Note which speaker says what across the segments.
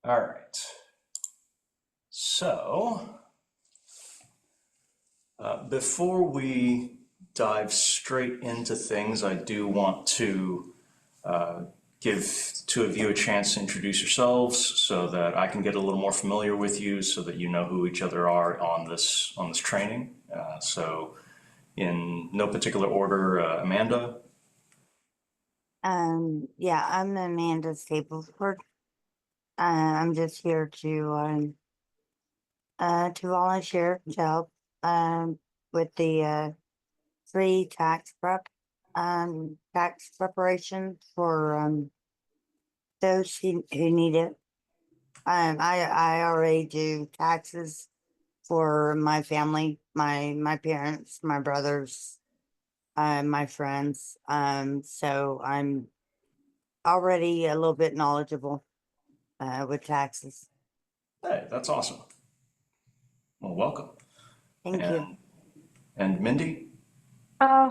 Speaker 1: All right. So before we dive straight into things, I do want to give two of you a chance to introduce yourselves so that I can get a little more familiar with you so that you know who each other are on this training. So in no particular order, Amanda.
Speaker 2: Yeah, I'm Amanda Stapleford. I'm just here to volunteer to help with the free tax preparation for those who need it. I already do taxes for my family, my parents, my brothers, my friends. So I'm already a little bit knowledgeable with taxes.
Speaker 1: Hey, that's awesome. Well, welcome.
Speaker 2: Thank you.
Speaker 1: And Mindy?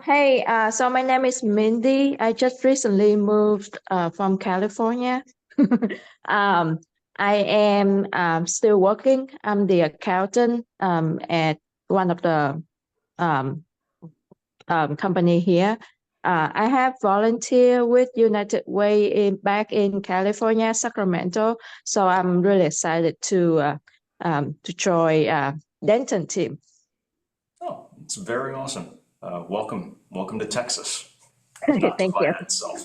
Speaker 3: Hey, so my name is Mindy. I just recently moved from California. um, I am still working. I'm the accountant at one of the um, company here. I have volunteered with United Way back in California, Sacramento. So I'm really excited to join Denton team.
Speaker 1: Oh, it's very awesome. Welcome to Texas, not to
Speaker 3: Thank you.
Speaker 1: VITA itself.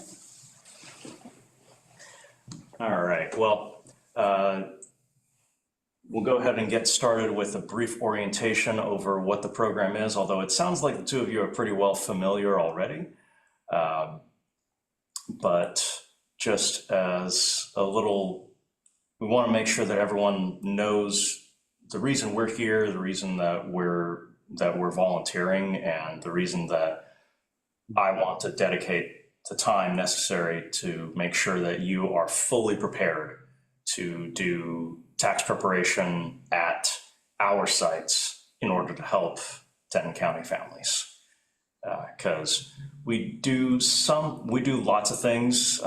Speaker 1: All right, well, we'll go ahead and get started with a brief orientation over what the program is, although it sounds like the two of you are pretty well familiar already. But just as a little, we want to make sure that everyone knows the reason we're here, the reason that we're volunteering, and the reason that I want to dedicate the time necessary to make sure that you are fully prepared to do tax preparation at our sites in order to help Denton County families. Because we do lots of things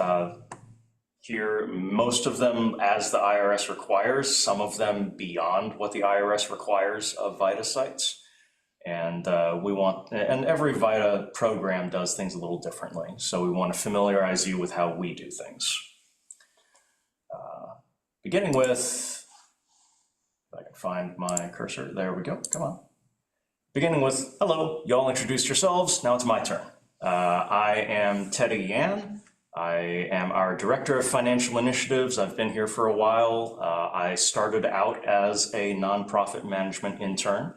Speaker 1: here, most of them as the IRS requires, some of them beyond what the IRS requires of VITA sites. And and every VITA program does things a little differently. So we want to familiarize you with how we do things. Beginning with, if I can find my cursor, there we go, come on. Beginning with, hello, y'all introduced yourselves, now it's my turn. I am Teddy Yan. I am our Director of Financial Initiatives. I've been here for a while. I started out as a nonprofit management intern.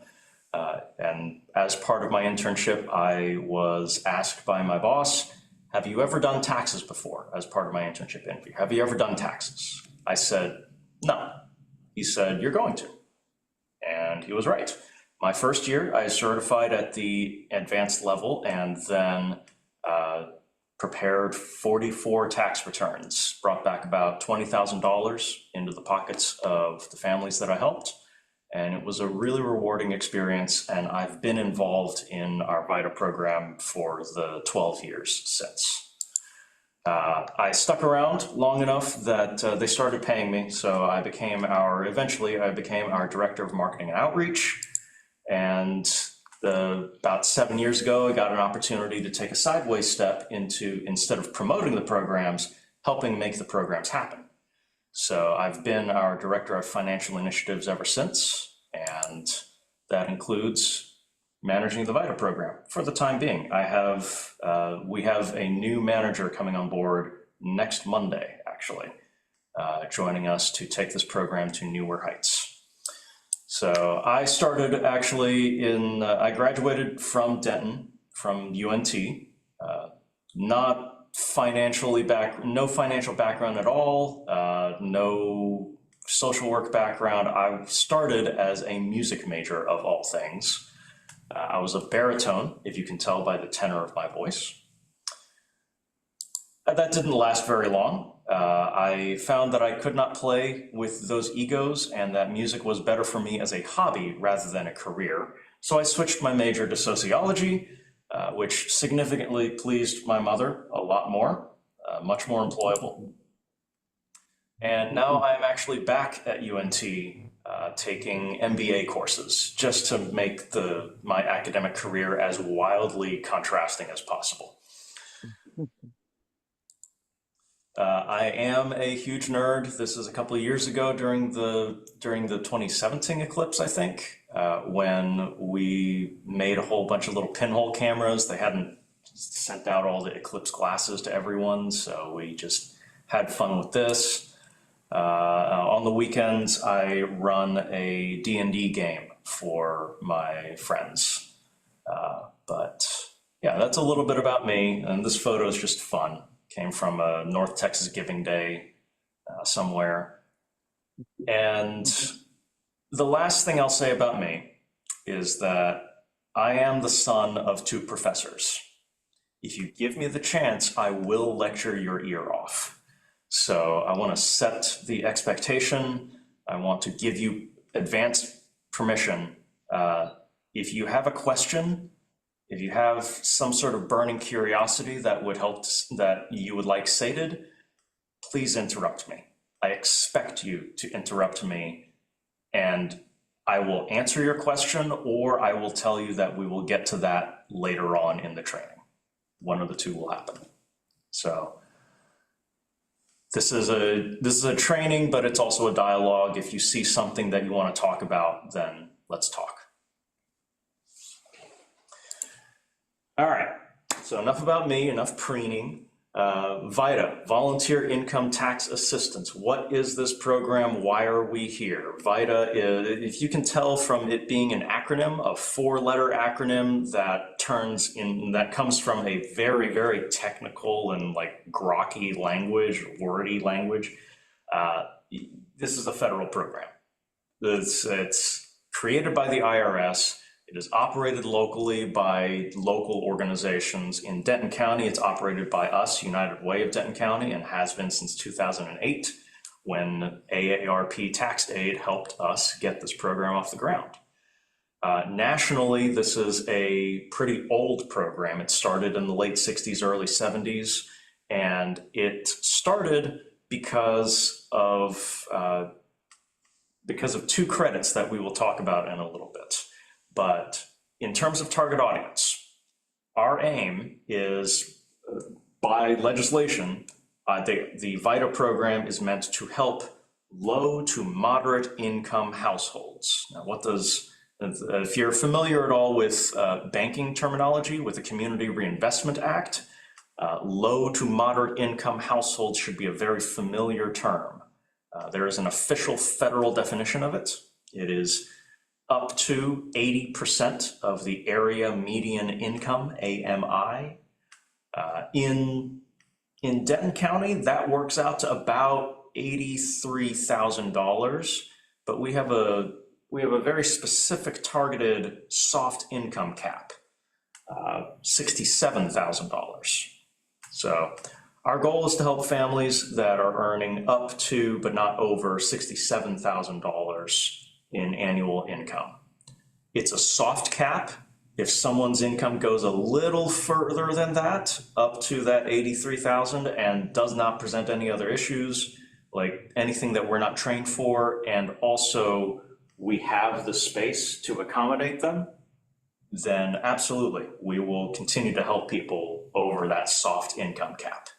Speaker 1: And as part of my internship, I was asked by my boss, have you ever done taxes before as part of my internship interview? Have you ever done taxes? I said, no. He said, you're going to. And he was right. My first year, I certified at the advanced level and then prepared 44 tax returns, brought back about $20,000 into the pockets of the families that I helped. And it was a really rewarding experience. And I've been involved in our VITA program for the 12 years since. I stuck around long enough that they started paying me. So eventually I became our Director of Marketing and Outreach. And about 7 years ago, I got an opportunity to take a sideways step into, instead of promoting the programs, helping make the programs happen. So I've been our Director of Financial Initiatives ever since, and that includes managing the VITA program for the time being. We have a new manager coming on board next Monday, actually, joining us to take this program to newer heights. So I started actually I graduated from Denton, from UNT, no financial background at all, no social work background. I started as a music major of all things. I was a baritone, if you can tell by the tenor of my voice. That didn't last very long. I found that I could not play with those egos and that music was better for me as a hobby rather than a career. So I switched my major to sociology, which significantly pleased my mother a lot more, much more employable. And now I'm actually back at UNT taking MBA courses just to make my academic career as wildly contrasting as possible. I am a huge nerd. This is a couple of years ago during the 2017 eclipse, I think, when we made a whole bunch of little pinhole cameras. They hadn't sent out all the eclipse glasses to everyone, so we just had fun with this. On the weekends, I run a D&D game for my friends. But yeah, that's a little bit about me, and this photo is just fun. Came from a North Texas Giving Day somewhere. And the last thing I'll say about me is that I am the son of 2 professors. If you give me the chance, I will lecture your ear off. So I want to set the expectation. I want to give you advance permission. If you have a question, if you have some sort of burning curiosity that would help, that you would like sated, please interrupt me. I expect you to interrupt me, and I will answer your question, or I will tell you that we will get to that later on in the training. One of the two will happen. So this is a training, but it's also a dialogue. If you see something that you want to talk about, then let's talk. All right, so enough about me, enough preening. VITA, Volunteer Income Tax Assistance. What is this program? Why are we here? VITA is, if you can tell from it being an acronym, a 4-letter acronym that comes from a very, very technical and like grokky language, wordy language. This is a federal program. It's created by the IRS. It is operated locally by local organizations. In Denton County, it's operated by us, United Way of Denton County, and has been since 2008, when AARP Tax Aid helped us get this program off the ground. Nationally, this is a pretty old program. It started in the late 60s, early 70s, and it started because of 2 credits that we will talk about in a little bit. But in terms of target audience, our aim is, by legislation, the VITA program is meant to help low to moderate income households. Now, if you're familiar at all with banking terminology, with the Community Reinvestment Act, low to moderate income households should be a very familiar term. There is an official federal definition of it. It is up to 80% of the area median income, AMI. In Denton County, that works out to about $83,000, but we have a very specific targeted soft income cap, $67,000. So our goal is to help families that are earning up to, but not over, $67,000 in annual income. It's a soft cap. If someone's income goes a little further than that, up to that 83,000, and does not present any other issues, like anything that we're not trained for, and also we have the space to accommodate them, then absolutely, we will continue to help people over that soft income cap.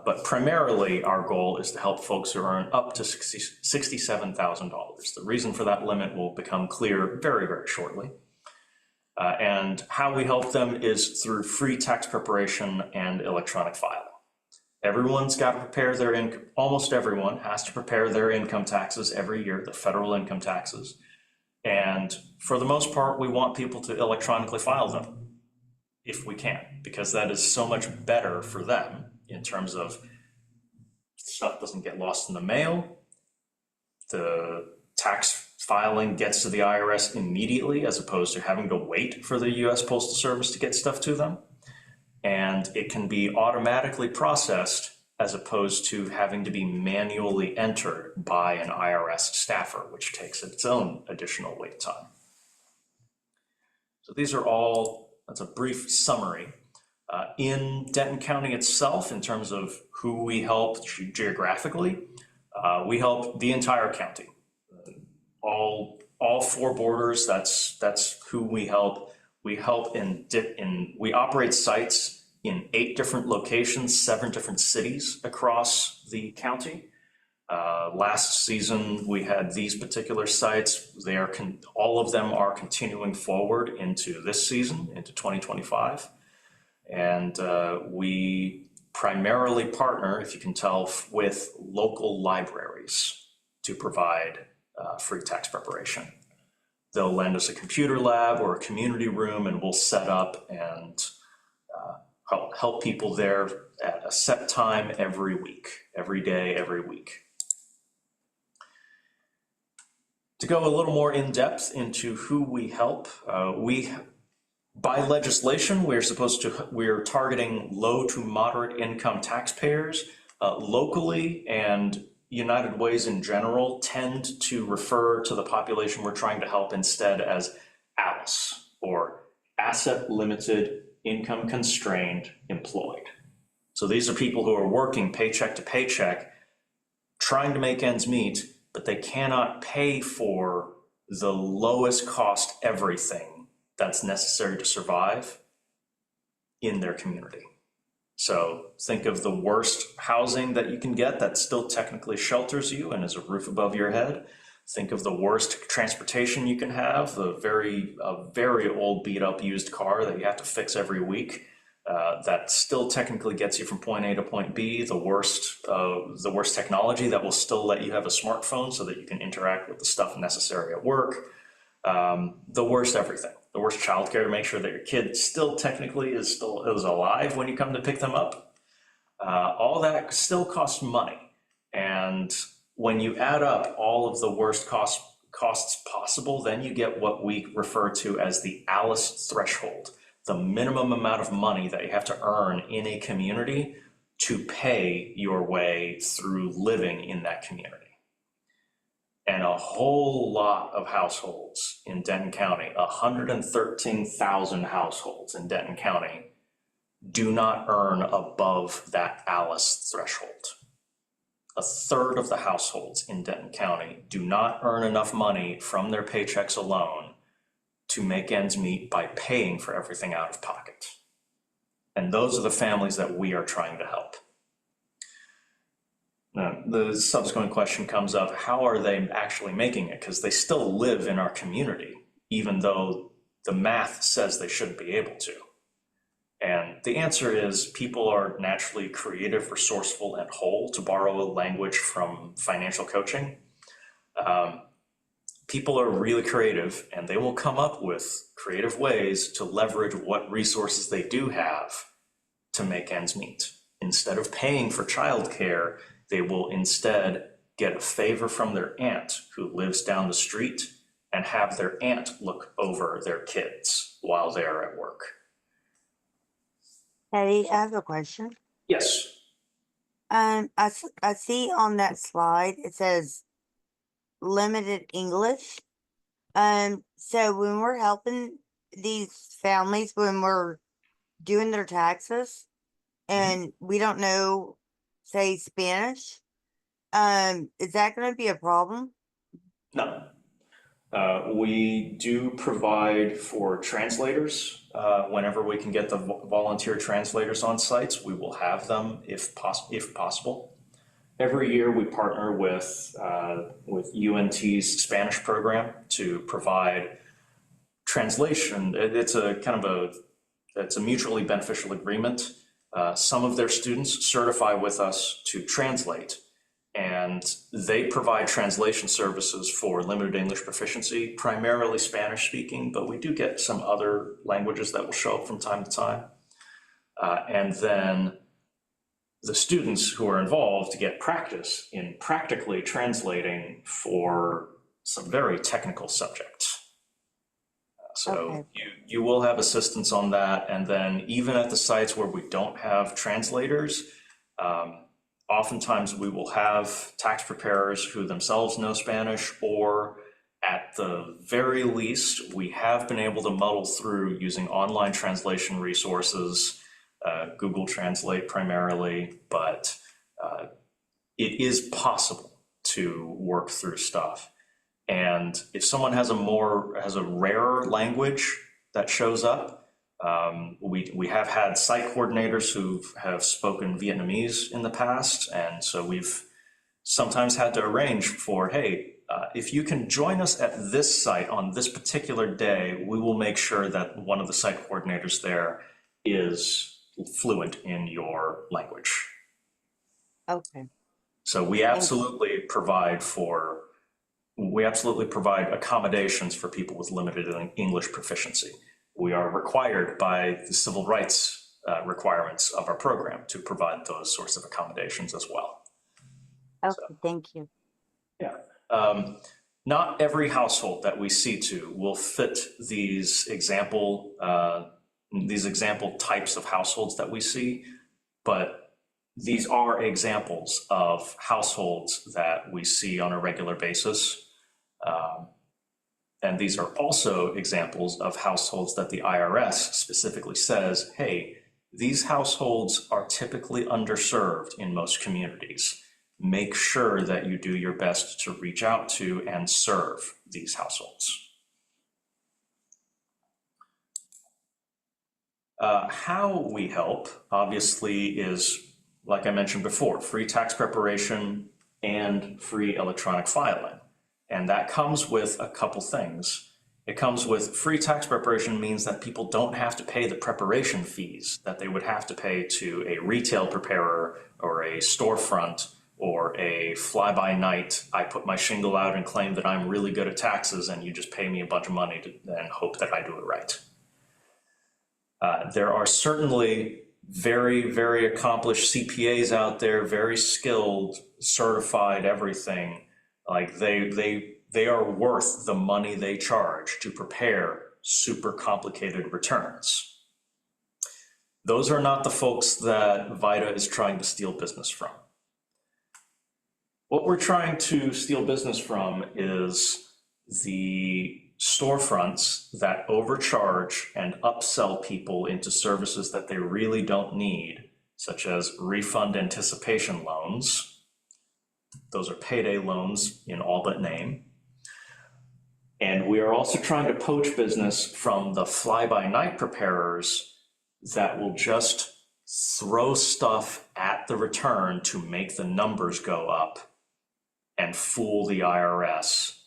Speaker 1: But primarily, our goal is to help folks who earn up to $67,000. The reason for that limit will become clear very, very shortly. And how we help them is through free tax preparation and electronic filing. Everyone's got to prepare their income. Almost everyone has to prepare their income taxes every year, the federal income taxes. And for the most part, we want people to electronically file them if we can, because that is so much better for them in terms of stuff doesn't get lost in the mail. The tax filing gets to the IRS immediately, as opposed to having to wait for the US Postal Service to get stuff to them. And it can be automatically processed as opposed to having to be manually entered by an IRS staffer, which takes its own additional wait time. So these are all, that's a brief summary. In Denton County itself, in terms of who we help geographically, we help the entire county. All four borders, that's who we help. We help we operate sites in 8 different locations, 7 different cities across the county. Last season, we had these particular sites. All of them are continuing forward into this season, into 2025. And we primarily partner, if you can tell, with local libraries to provide free tax preparation. They'll lend us a computer lab or a community room, and we'll set up and help people there at a set time every week, every day, every week. To go a little more in depth into who we help, by legislation, we're targeting low to moderate income taxpayers. Locally, and United Ways in general tend to refer to the population we're trying to help instead as ALICE, or asset limited, income constrained, employed. So these are people who are working paycheck to paycheck, trying to make ends meet, but they cannot pay for the lowest cost everything that's necessary to survive in their community. So think of the worst housing that you can get that still technically shelters you and is a roof above your head. Think of the worst transportation you can have, a very old beat up used car that you have to fix every week. That still technically gets you from point A to point B, the worst technology that will still let you have a smartphone so that you can interact with the stuff necessary at work. The worst everything, the worst childcare to make sure that your kid still technically is alive when you come to pick them up. All that still costs money. And when you add up all of the worst costs possible, then you get what we refer to as the ALICE threshold, the minimum amount of money that you have to earn in a community to pay your way through living in that community. And a whole lot of households in Denton County, 113,000 households in Denton County, do not earn above that ALICE threshold. A third of the households in Denton County do not earn enough money from their paychecks alone to make ends meet by paying for everything out of pocket. And those are the families that we are trying to help. Now, the subsequent question comes up, how are they actually making it? Because they still live in our community, even though the math says they shouldn't be able to. And the answer is people are naturally creative, resourceful, and whole, to borrow a language from financial coaching. People are really creative, and they will come up with creative ways to leverage what resources they do have to make ends meet. Instead of paying for childcare, they will instead get a favor from their aunt who lives down the street and have their aunt look over their kids while they are at work.
Speaker 2: Eddie, I have a question.
Speaker 1: Yes.
Speaker 2: I see on that slide, it says limited English. So when we're helping these families, when we're doing their taxes and we don't know, say, Spanish, is that going to be a problem?
Speaker 1: No. We do provide for translators. Whenever we can get the volunteer translators on sites, we will have them if possible. Every year we partner with UNT's Spanish program to provide translation. It's a mutually beneficial agreement. Some of their students certify with us to translate, and they provide translation services for limited English proficiency, primarily Spanish speaking, but we do get some other languages that will show up from time to time. And then the students who are involved get practice in practically translating for some very technical subjects. So
Speaker 2: Okay.
Speaker 1: you will have assistance on that. And then even at the sites where we don't have translators, oftentimes we will have tax preparers who themselves know Spanish, or at the very least, we have been able to muddle through using online translation resources Google Translate primarily, but it is possible to work through stuff. And if someone has a rarer language that shows up, we have had site coordinators who have spoken Vietnamese in the past, and so we've sometimes had to arrange for, hey, if you can join us at this site on this particular day, we will make sure that one of the site coordinators there is fluent in your language.
Speaker 2: Okay.
Speaker 1: So we absolutely provide accommodations for people with limited English proficiency. We are required by the civil rights requirements of our program to provide those sorts of accommodations as well.
Speaker 2: Okay, thank you.
Speaker 1: Yeah. Not every household that we see to will fit these example types of households that we see, but these are examples of households that we see on a regular basis. And these are also examples of households that the IRS specifically says, hey, these households are typically underserved in most communities. Make sure that you do your best to reach out to and serve these households. How we help, obviously, is, like I mentioned before, free tax preparation and free electronic filing. And that comes with a couple things. It comes with free tax preparation means that people don't have to pay the preparation fees that they would have to pay to a retail preparer or a storefront or a fly-by-night, I put my shingle out and claim that I'm really good at taxes and you just pay me a bunch of money and hope that I do it right. There are certainly very, very accomplished CPAs out there, very skilled, certified, everything. Like they are worth the money they charge to prepare super complicated returns. Those are not the folks that VITA is trying to steal business from. What we're trying to steal business from is the storefronts that overcharge and upsell people into services that they really don't need, such as refund anticipation loans. Those are payday loans in all but name. And we are also trying to poach business from the fly-by-night preparers that will just throw stuff at the return to make the numbers go up and fool the IRS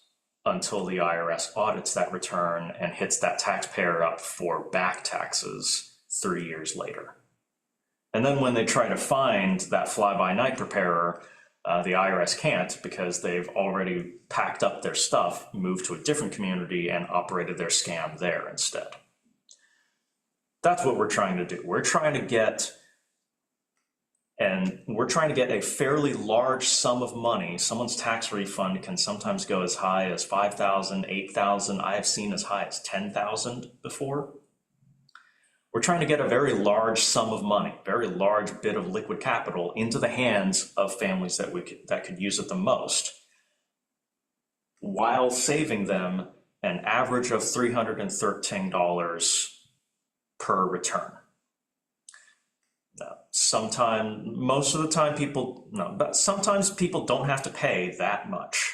Speaker 1: until the IRS audits that return and hits that taxpayer up for back taxes 3 years later. And then when they try to find that fly-by-night preparer, the IRS can't because they've already packed up their stuff, moved to a different community, and operated their scam there instead. That's what we're trying to do. We're trying to get a fairly large sum of money. Someone's tax refund can sometimes go as high as $5,000, $8,000. I have seen as high as $10,000 before. We're trying to get a very large sum of money, very large bit of liquid capital into the hands of families that could use it the most, while saving them an average of $313 per return. Sometimes people don't have to pay that much.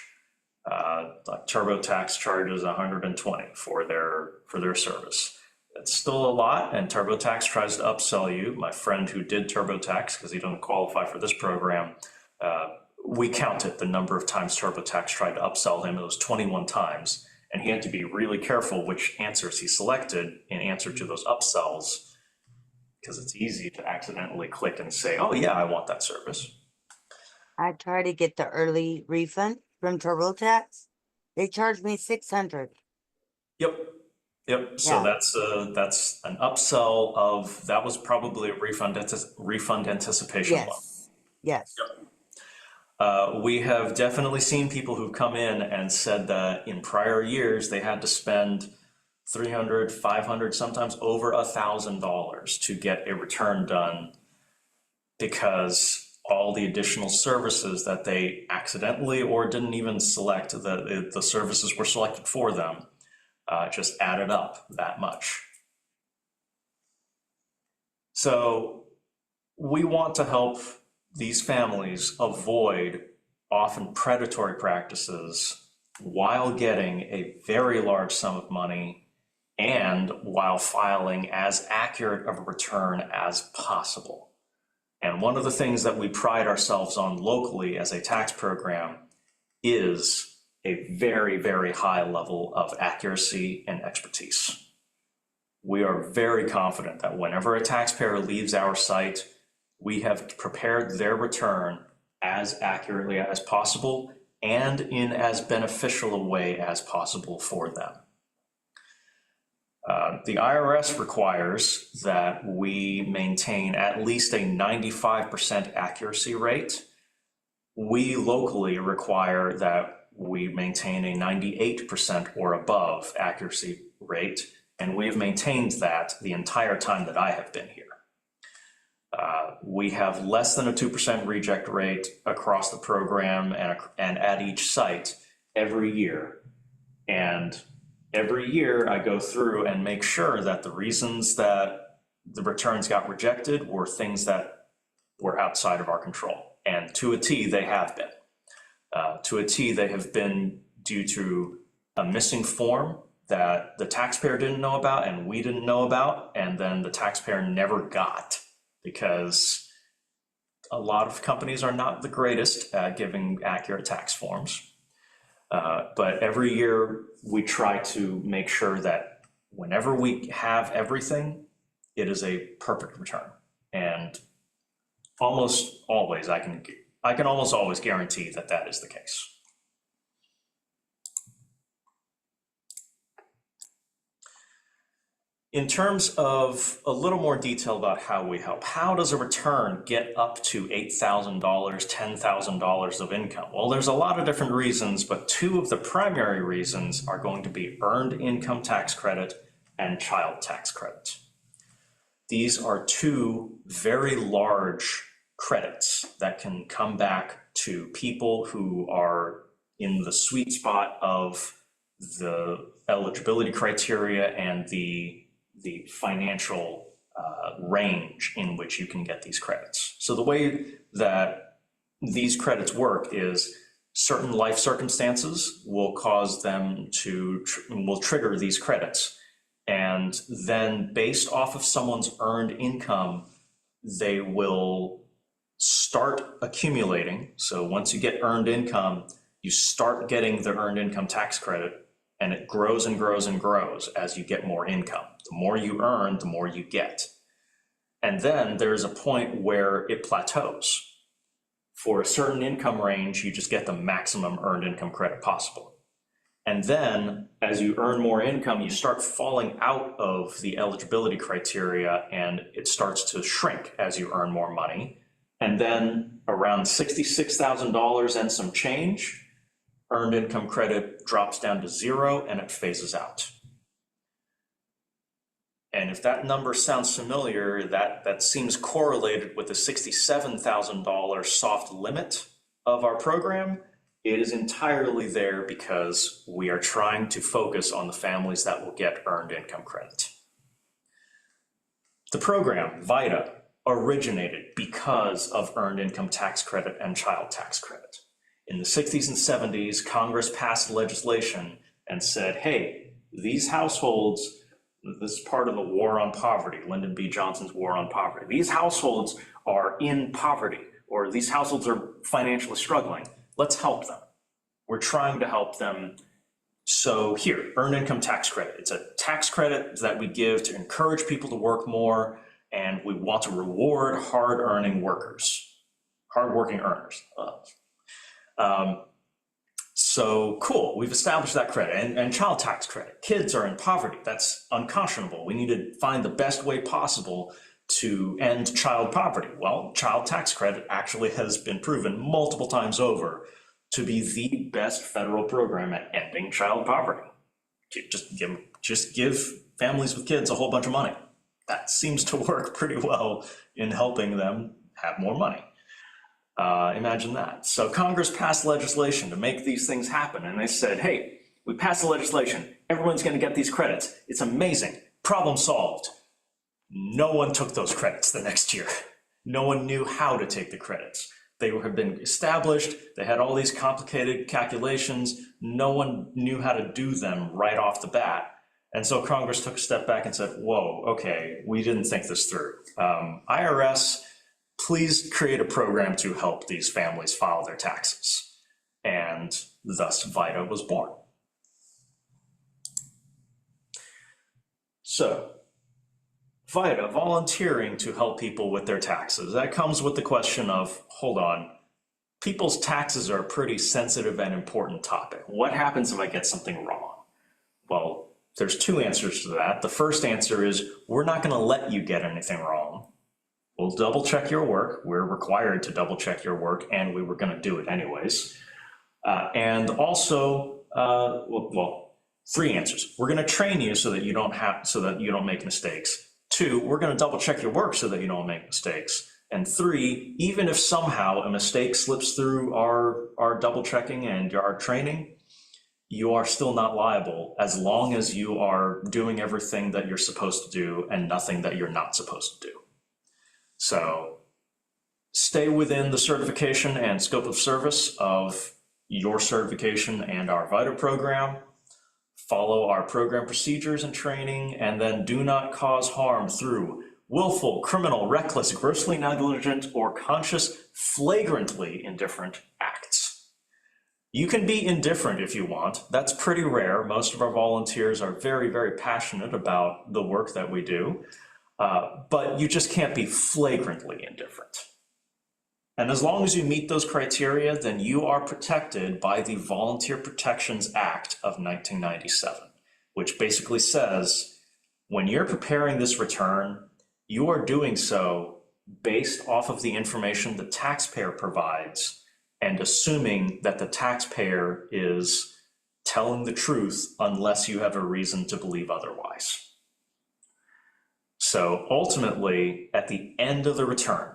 Speaker 1: Like TurboTax charges $120 for their service. It's still a lot, and TurboTax tries to upsell you. My friend who did TurboTax, because he doesn't qualify for this program, we counted the number of times TurboTax tried to upsell him. It was 21 times, and he had to be really careful which answers he selected in answer to those upsells, because it's easy to accidentally click and say, oh yeah, I want that service.
Speaker 2: I tried to get the early refund from TurboTax. They charged me $600.
Speaker 1: Yep. So
Speaker 2: Yeah.
Speaker 1: that's an upsell of, that was probably a refund anticipation loan.
Speaker 2: Yes.
Speaker 1: We have definitely seen people who've come in and said that in prior years they had to spend $300, $500, sometimes over $1,000 to get a return done because all the additional services that they accidentally or didn't even select, the services were selected for them, just added up that much. So we want to help these families avoid often predatory practices while getting a very large sum of money and while filing as accurate of a return as possible. And one of the things that we pride ourselves on locally as a tax program is a very, very high level of accuracy and expertise. We are very confident that whenever a taxpayer leaves our site, we have prepared their return as accurately as possible and in as beneficial a way as possible for them. The IRS requires that we maintain at least a 95% accuracy rate. We locally require that we maintain a 98% or above accuracy rate, and we've maintained that the entire time that I have been here. We have less than a 2% reject rate across the program and at each site every year. And every year I go through and make sure that the reasons that the returns got rejected were things that were outside of our control. And to a T, they have been. To a T, they have been due to a missing form that the taxpayer didn't know about and we didn't know about, and then the taxpayer never got, because a lot of companies are not the greatest at giving accurate tax forms. But every year we try to make sure that whenever we have everything, it is a perfect return. And almost always, I can almost always guarantee that that is the case. In terms of a little more detail about how we help, how does a return get up to $8,000, $10,000 of income? Well, there's a lot of different reasons, but two of the primary reasons are going to be earned income tax credit and child tax credit. These are two very large credits that can come back to people who are in the sweet spot of the eligibility criteria and the financial range in which you can get these credits. So the way that these credits work is certain life circumstances will cause them to, will trigger these credits. And then based off of someone's earned income, they will start accumulating. So once you get earned income, you start getting the earned income tax credit, and it grows and grows and grows as you get more income. The more you earn, the more you get. And then there's a point where it plateaus. For a certain income range, you just get the maximum earned income credit possible. And then as you earn more income, you start falling out of the eligibility criteria, and it starts to shrink as you earn more money. And then around $66,000 and some change, earned income credit drops down to 0 and it phases out. And if that number sounds familiar, that seems correlated with the $67,000 soft limit of our program. It is entirely there because we are trying to focus on the families that will get earned income credit. The program, VITA, originated because of earned income tax credit and child tax credit. In the 60s and 70s, Congress passed legislation and said, hey, these households, this is part of the war on poverty, Lyndon B. Johnson's war on poverty. These households are in poverty, or these households are financially struggling. Let's help them. We're trying to help them. So here, earned income tax credit. It's a tax credit that we give to encourage people to work more, and we want to reward hard-earning workers, hard-working earners. So cool, we've established that credit. And child tax credit. Kids are in poverty. That's unconscionable. We need to find the best way possible to end child poverty. Well, child tax credit actually has been proven multiple times over to be the best federal program at ending child poverty. Just give families with kids a whole bunch of money. That seems to work pretty well in helping them have more money. Imagine that. So Congress passed legislation to make these things happen. And they said, hey, we passed the legislation. Everyone's going to get these credits. It's amazing. Problem solved. No one took those credits the next year. No one knew how to take the credits. They had been established, they had all these complicated calculations, no one knew how to do them right off the bat. And so Congress took a step back and said, whoa, okay, we didn't think this through. IRS, please create a program to help these families file their taxes. And thus VITA was born. So, VITA, volunteering to help people with their taxes. That comes with the question of, hold on, people's taxes are a pretty sensitive and important topic. What happens if I get something wrong? Well, there's two answers to that. The first answer is, we're not going to let you get anything wrong. We'll double check your work. We're required to double check your work, and we were going to do it anyways. And also, well, three answers. We're going to train you so that you don't make mistakes. 2, we're going to double check your work so that you don't make mistakes. And 3, even if somehow a mistake slips through our double checking and our training, you are still not liable as long as you are doing everything that you're supposed to do and nothing that you're not supposed to do. So stay within the certification and scope of service of your certification and our VITA program. Follow our program procedures and training, and then do not cause harm through willful, criminal, reckless, grossly negligent, or conscious, flagrantly indifferent acts. You can be indifferent if you want. That's pretty rare. Most of our volunteers are very, very passionate about the work that we do, but you just can't be flagrantly indifferent. And as long as you meet those criteria, then you are protected by the Volunteer Protections Act of 1997, which basically says, when you're preparing this return, you are doing so based off of the information the taxpayer provides and assuming that the taxpayer is telling the truth unless you have a reason to believe otherwise. So ultimately, at the end of the return,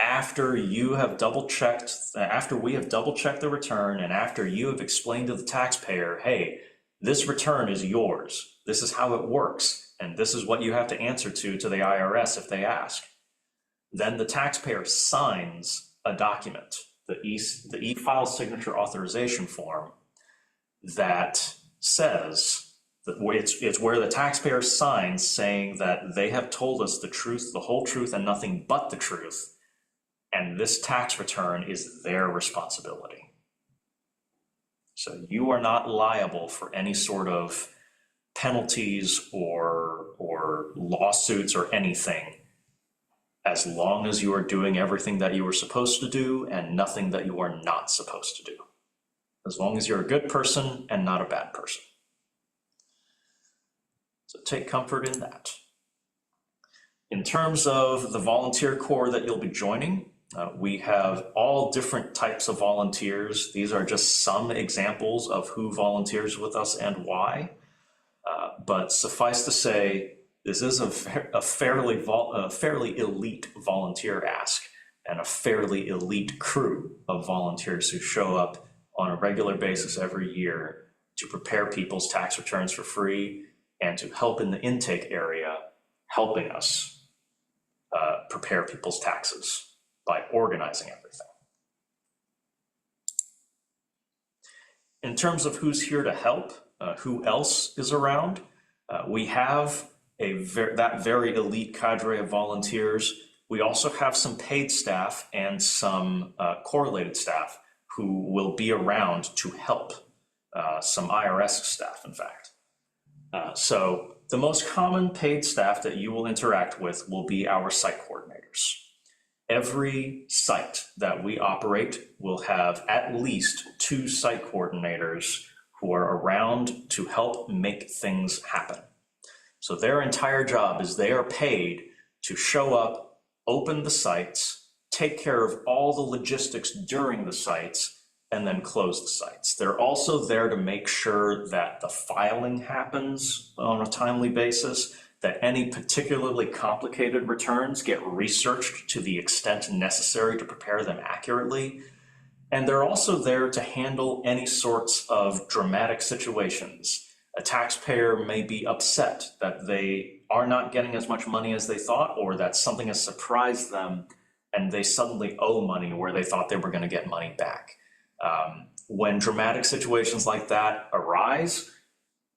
Speaker 1: after we have double checked the return and after you have explained to the taxpayer, hey, this return is yours, this is how it works, and this is what you have to answer to the IRS if they ask, then the taxpayer signs a document, the e-file signature authorization form, that says that it's where the taxpayer signs saying that they have told us the truth, the whole truth, and nothing but the truth. And this tax return is their responsibility. So you are not liable for any sort of penalties or lawsuits or anything, as long as you are doing everything that you were supposed to do and nothing that you are not supposed to do. As long as you're a good person and not a bad person. So take comfort in that. In terms of the volunteer corps that you'll be joining, we have all different types of volunteers. These are just some examples of who volunteers with us and why. But suffice to say, this is a fairly elite volunteer ask and a fairly elite crew of volunteers who show up on a regular basis every year to prepare people's tax returns for free and to help in the intake area, helping us prepare people's taxes by organizing everything. In terms of who's here to help, who else is around, we have that very elite cadre of volunteers. We also have some paid staff and some correlated staff who will be around to help, some IRS staff, in fact. So the most common paid staff that you will interact with will be our site coordinators. Every site that we operate will have at least 2 site coordinators who are around to help make things happen. So their entire job is they are paid to show up, open the sites, take care of all the logistics during the sites, and then close the sites. They're also there to make sure that the filing happens on a timely basis, that any particularly complicated returns get researched to the extent necessary to prepare them accurately. And they're also there to handle any sorts of dramatic situations. A taxpayer may be upset that they are not getting as much money as they thought, or that something has surprised them and they suddenly owe money where they thought they were going to get money back. When dramatic situations like that arise,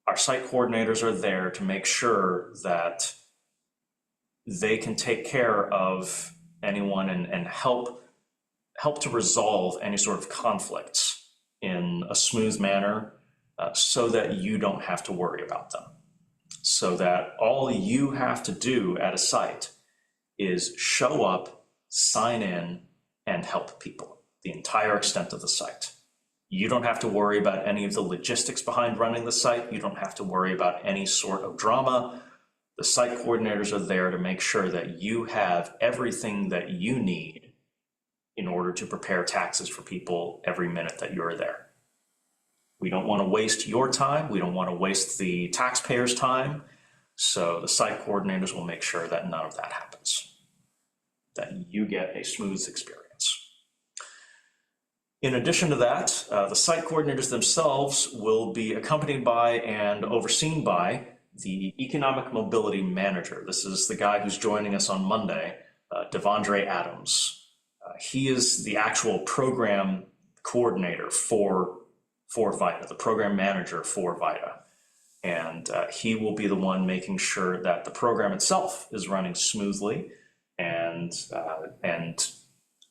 Speaker 1: our site coordinators are there to make sure that they can take care of anyone and help to resolve any sort of conflicts in a smooth manner, so that you don't have to worry about them. So that all you have to do at a site is show up, sign in, and help people, the entire extent of the site. You don't have to worry about any of the logistics behind running the site. You don't have to worry about any sort of drama. The site coordinators are there to make sure that you have everything that you need in order to prepare taxes for people every minute that you're there. We don't want to waste your time. We don't want to waste the taxpayers' time. So the site coordinators will make sure that none of that happens, that you get a smooth experience. In addition to that, the site coordinators themselves will be accompanied by and overseen by the Economic Mobility Manager. This is the guy who's joining us on Monday, Devondre Adams. He is the actual program coordinator for VITA, the program manager for VITA. And he will be the one making sure that the program itself is running smoothly and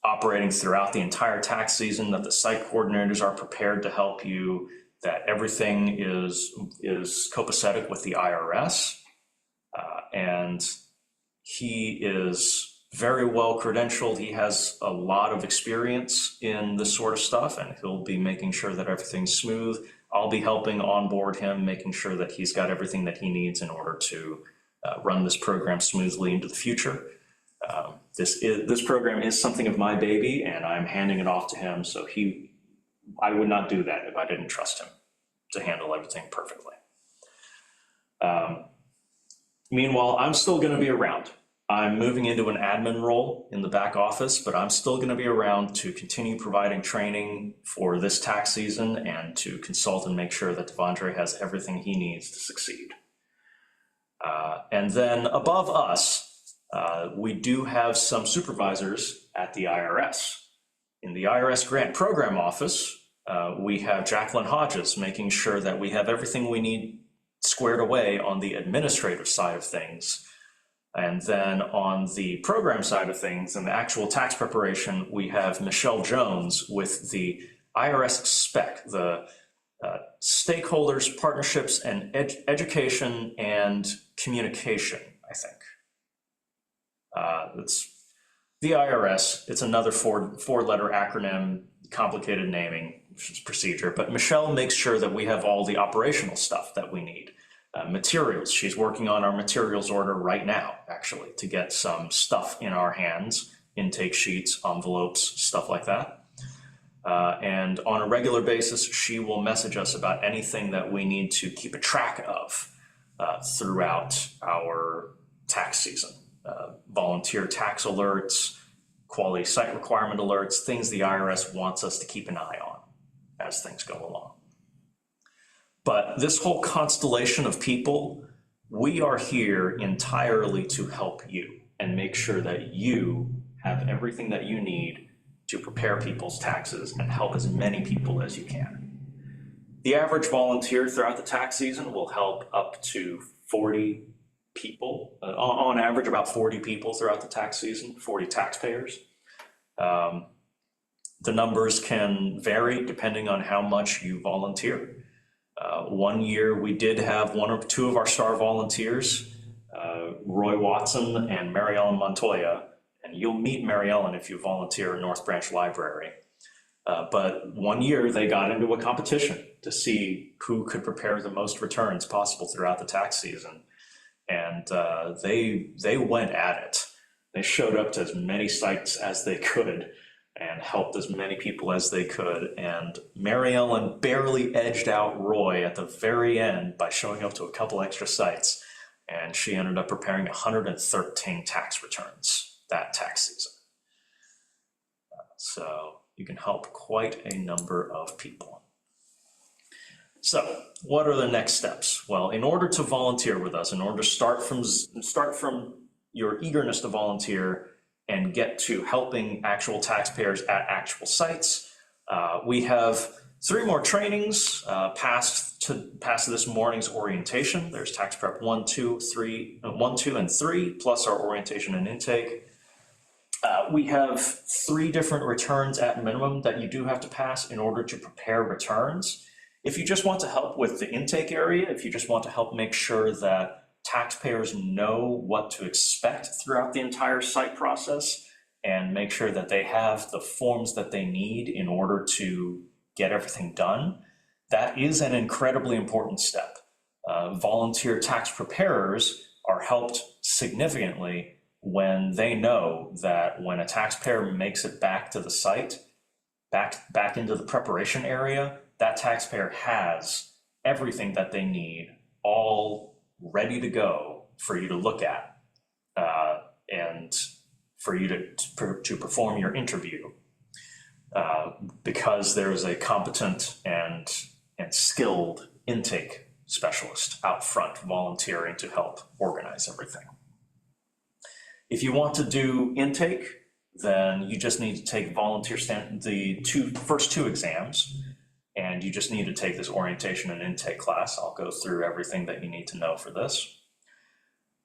Speaker 1: operating throughout the entire tax season, that the site coordinators are prepared to help you, that everything is copacetic with the IRS. And he is very well credentialed. He has a lot of experience in this sort of stuff, and he'll be making sure that everything's smooth. I'll be helping onboard him, making sure that he's got everything that he needs in order to run this program smoothly into the future. This program is something of my baby, and I'm handing it off to him. So I would not do that if I didn't trust him to handle everything perfectly. Meanwhile, I'm still going to be around. I'm moving into an admin role in the back office, but I'm still going to be around to continue providing training for this tax season and to consult and make sure that Devondre has everything he needs to succeed. And then above us, we do have some supervisors at the IRS. In the IRS Grant Program Office, we have Jacqueline Hodges making sure that we have everything we need squared away on the administrative side of things. And then on the program side of things and the actual tax preparation, we have Michelle Jones with the IRS SPEC, the stakeholders, partnerships, and education and communication, I think. It's the IRS. It's another four-letter acronym, complicated naming procedure, but Michelle makes sure that we have all the operational stuff that we need. Materials, she's working on our materials order right now, actually, to get some stuff in our hands, intake sheets, envelopes, stuff like that. And on a regular basis, she will message us about anything that we need to keep a track of throughout our tax season. Volunteer tax alerts, quality site requirement alerts, things the IRS wants us to keep an eye on as things go along. But this whole constellation of people, we are here entirely to help you and make sure that you have everything that you need to prepare people's taxes and help as many people as you can. The average volunteer throughout the tax season will help up to 40 people, on average about 40 people throughout the tax season, 40 taxpayers. The numbers can vary depending on how much you volunteer. One year we did have one or two of our star volunteers, Roy Watson and Mary Ellen Montoya, and you'll meet Mary Ellen if you volunteer at North Branch Library. But one year they got into a competition to see who could prepare the most returns possible throughout the tax season. And they went at it. They showed up to as many sites as they could and helped as many people as they could. And Mary Ellen barely edged out Roy at the very end by showing up to a couple extra sites. And she ended up preparing 113 tax returns that tax season. So you can help quite a number of people. So what are the next steps? Well, in order to volunteer with us, in order to start from your eagerness to volunteer and get to helping actual taxpayers at actual sites, we have 3 more trainings past this morning's orientation. There's tax prep 1, 2, and 3, plus our orientation and intake. We have 3 different returns at minimum that you do have to pass in order to prepare returns. If you just want to help with the intake area, if you just want to help make sure that taxpayers know what to expect throughout the entire site process and make sure that they have the forms that they need in order to get everything done, that is an incredibly important step. Volunteer tax preparers are helped significantly when they know that when a taxpayer makes it back to the site, back into the preparation area, that taxpayer has everything that they need all ready to go for you to look at and for you to perform your interview because there is a competent and skilled intake specialist out front volunteering to help organize everything. If you want to do intake, then you just need to take the first two exams, and you just need to take this orientation and intake class. I'll go through everything that you need to know for this.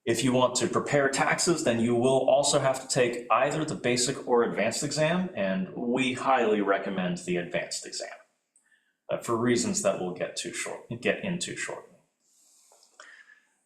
Speaker 1: If you want to prepare taxes, then you will also have to take either the basic or advanced exam, and we highly recommend the advanced exam for reasons that we'll get into shortly.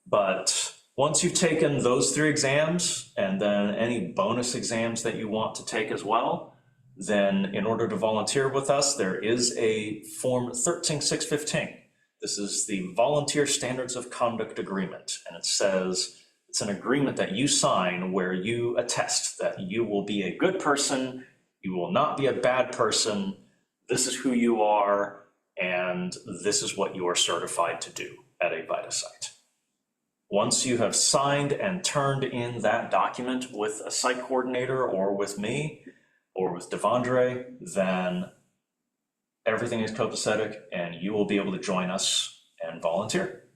Speaker 1: But once you've taken those 3 exams and then any bonus exams that you want to take as well, then in order to volunteer with us, there is a form 13615. This is the Volunteer Standards of Conduct Agreement, and it says it's an agreement that you sign where you attest that you will be a good person, you will not be a bad person, this is who you are, and this is what you are certified to do at a VITA site. Once you have signed and turned in that document with a site coordinator or with me or with Devondre, then everything is copacetic and you will be able to join us and volunteer.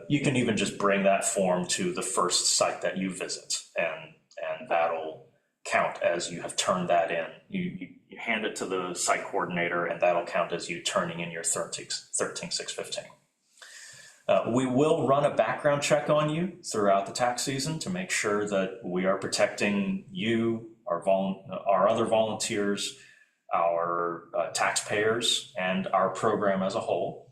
Speaker 1: You can even just bring that form to the first site that you visit, and that'll count as you have turned that in. You hand it to the site coordinator and that'll count as you turning in your 13615. We will run a background check on you throughout the tax season to make sure that we are protecting you, our other volunteers, our taxpayers, and our program as a whole.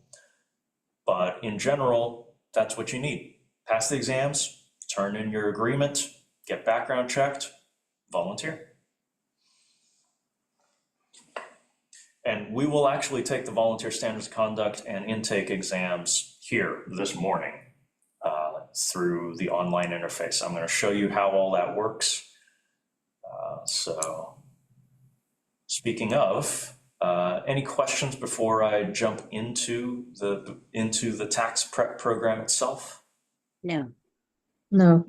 Speaker 1: But in general, that's what you need. Pass the exams, turn in your agreement, get background checked, volunteer. And we will actually take the Volunteer Standards of Conduct and intake exams here this morning through the online interface. I'm going to show you how all that works. So speaking of, any questions before I jump into the tax prep program itself?
Speaker 2: No.
Speaker 3: No.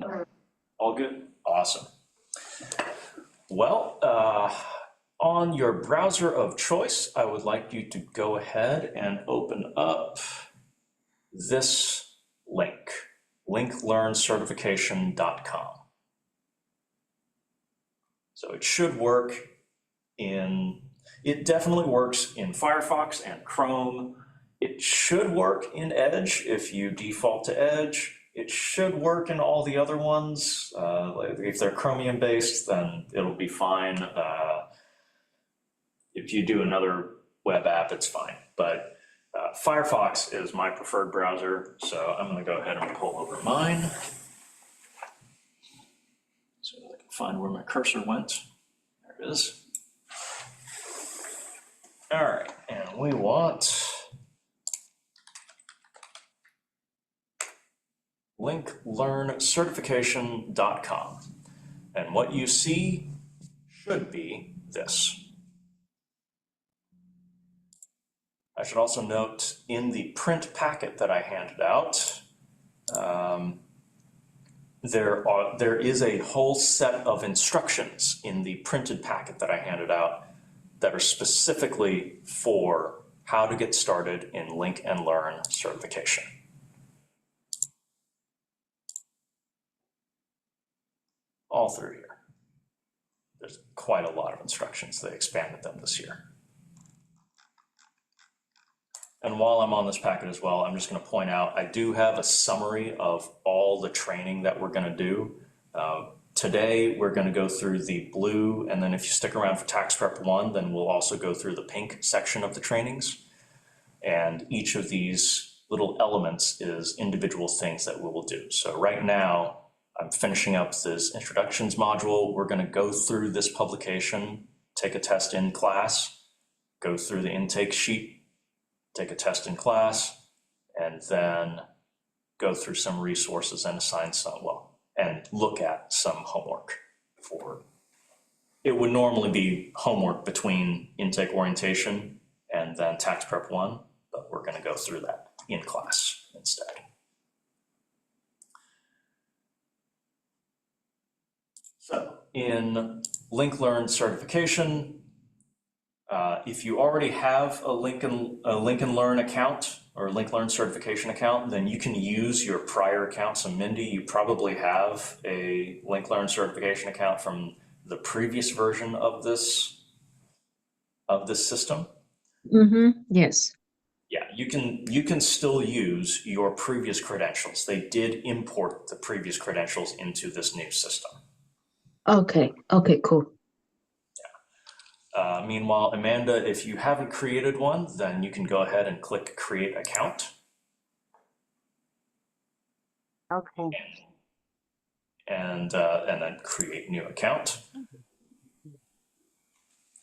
Speaker 1: All good? Awesome. Well, on your browser of choice, I would like you to go ahead and open up this link, linklearncertification.com. So it should work it definitely works in Firefox and Chrome. It should work in Edge if you default to Edge. It should work in all the other ones. If they're Chromium based, then it'll be fine. If you do another web app, it's fine. But Firefox is my preferred browser, so I'm going to go ahead and pull over mine so I can find where my cursor went. There it is. All right, and we want linklearncertification.com. And what you see should be this. I should also note in the print packet that I handed out, there is a whole set of instructions in the printed packet that I handed out that are specifically for how to get started in Link and Learn certification. All through here. There's quite a lot of instructions. They expanded them this year. And while I'm on this packet as well, I'm just going to point out, I do have a summary of all the training that we're going to do. Today, we're going to go through the blue, and then if you stick around for Tax Prep 1, then we'll also go through the pink section of the trainings. And each of these little elements is individual things that we will do. So right now, I'm finishing up this introductions module. We're going to go through this publication, take a test in class, go through the intake sheet, take a test in class, and then go through some resources and assign some, and look at some homework for, it would normally be homework between intake orientation and then Tax Prep 1, but we're going to go through that in class instead. So in Link Learn certification, if you already have a Link and Learn account or Link Learn certification account, then you can use your prior account. So Mindy, you probably have a Link Learn certification account from the previous version of this system.
Speaker 3: Yes.
Speaker 1: Yeah, you can still use your previous credentials. They did import the previous credentials into this new system.
Speaker 3: Okay, cool.
Speaker 1: Meanwhile, Amanda, if you haven't created one, then you can go ahead and click Create Account.
Speaker 2: Okay.
Speaker 1: And then create new account.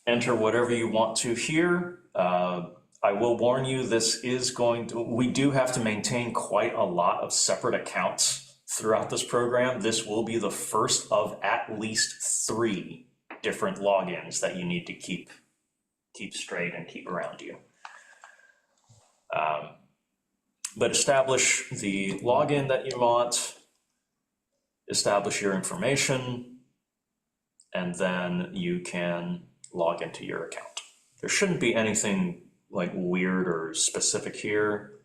Speaker 1: Enter whatever you want to here. I will warn you, this is we do have to maintain quite a lot of separate accounts throughout this program. This will be the first of at least 3 different logins that you need to keep straight and keep around you. But establish the login that you want, establish your information, and then you can log into your account. There shouldn't be anything like weird or specific here.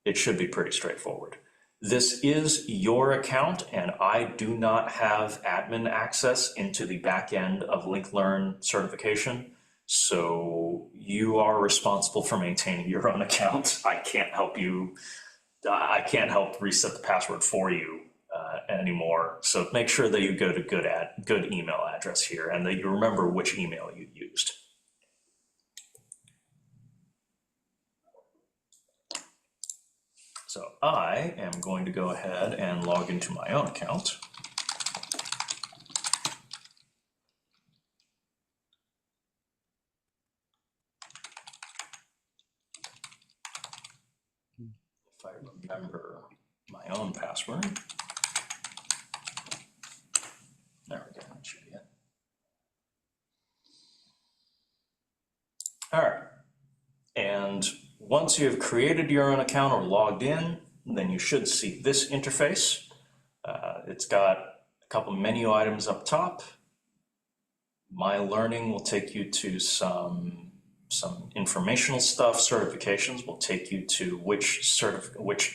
Speaker 1: It should be pretty straightforward. This is your account, and I do not have admin access into the back end of Link Learn certification. So you are responsible for maintaining your own account. I can't help you. I can't help reset the password for you anymore. So make sure that you go to good email address here and that you remember which email you used. So I am going to go ahead and log into my own account. If I remember my own password. There we go, that should be it. All right, and once you have created your own account or logged in, then you should see this interface. It's got a couple menu items up top. My Learning will take you to some informational stuff. Certifications will take you to which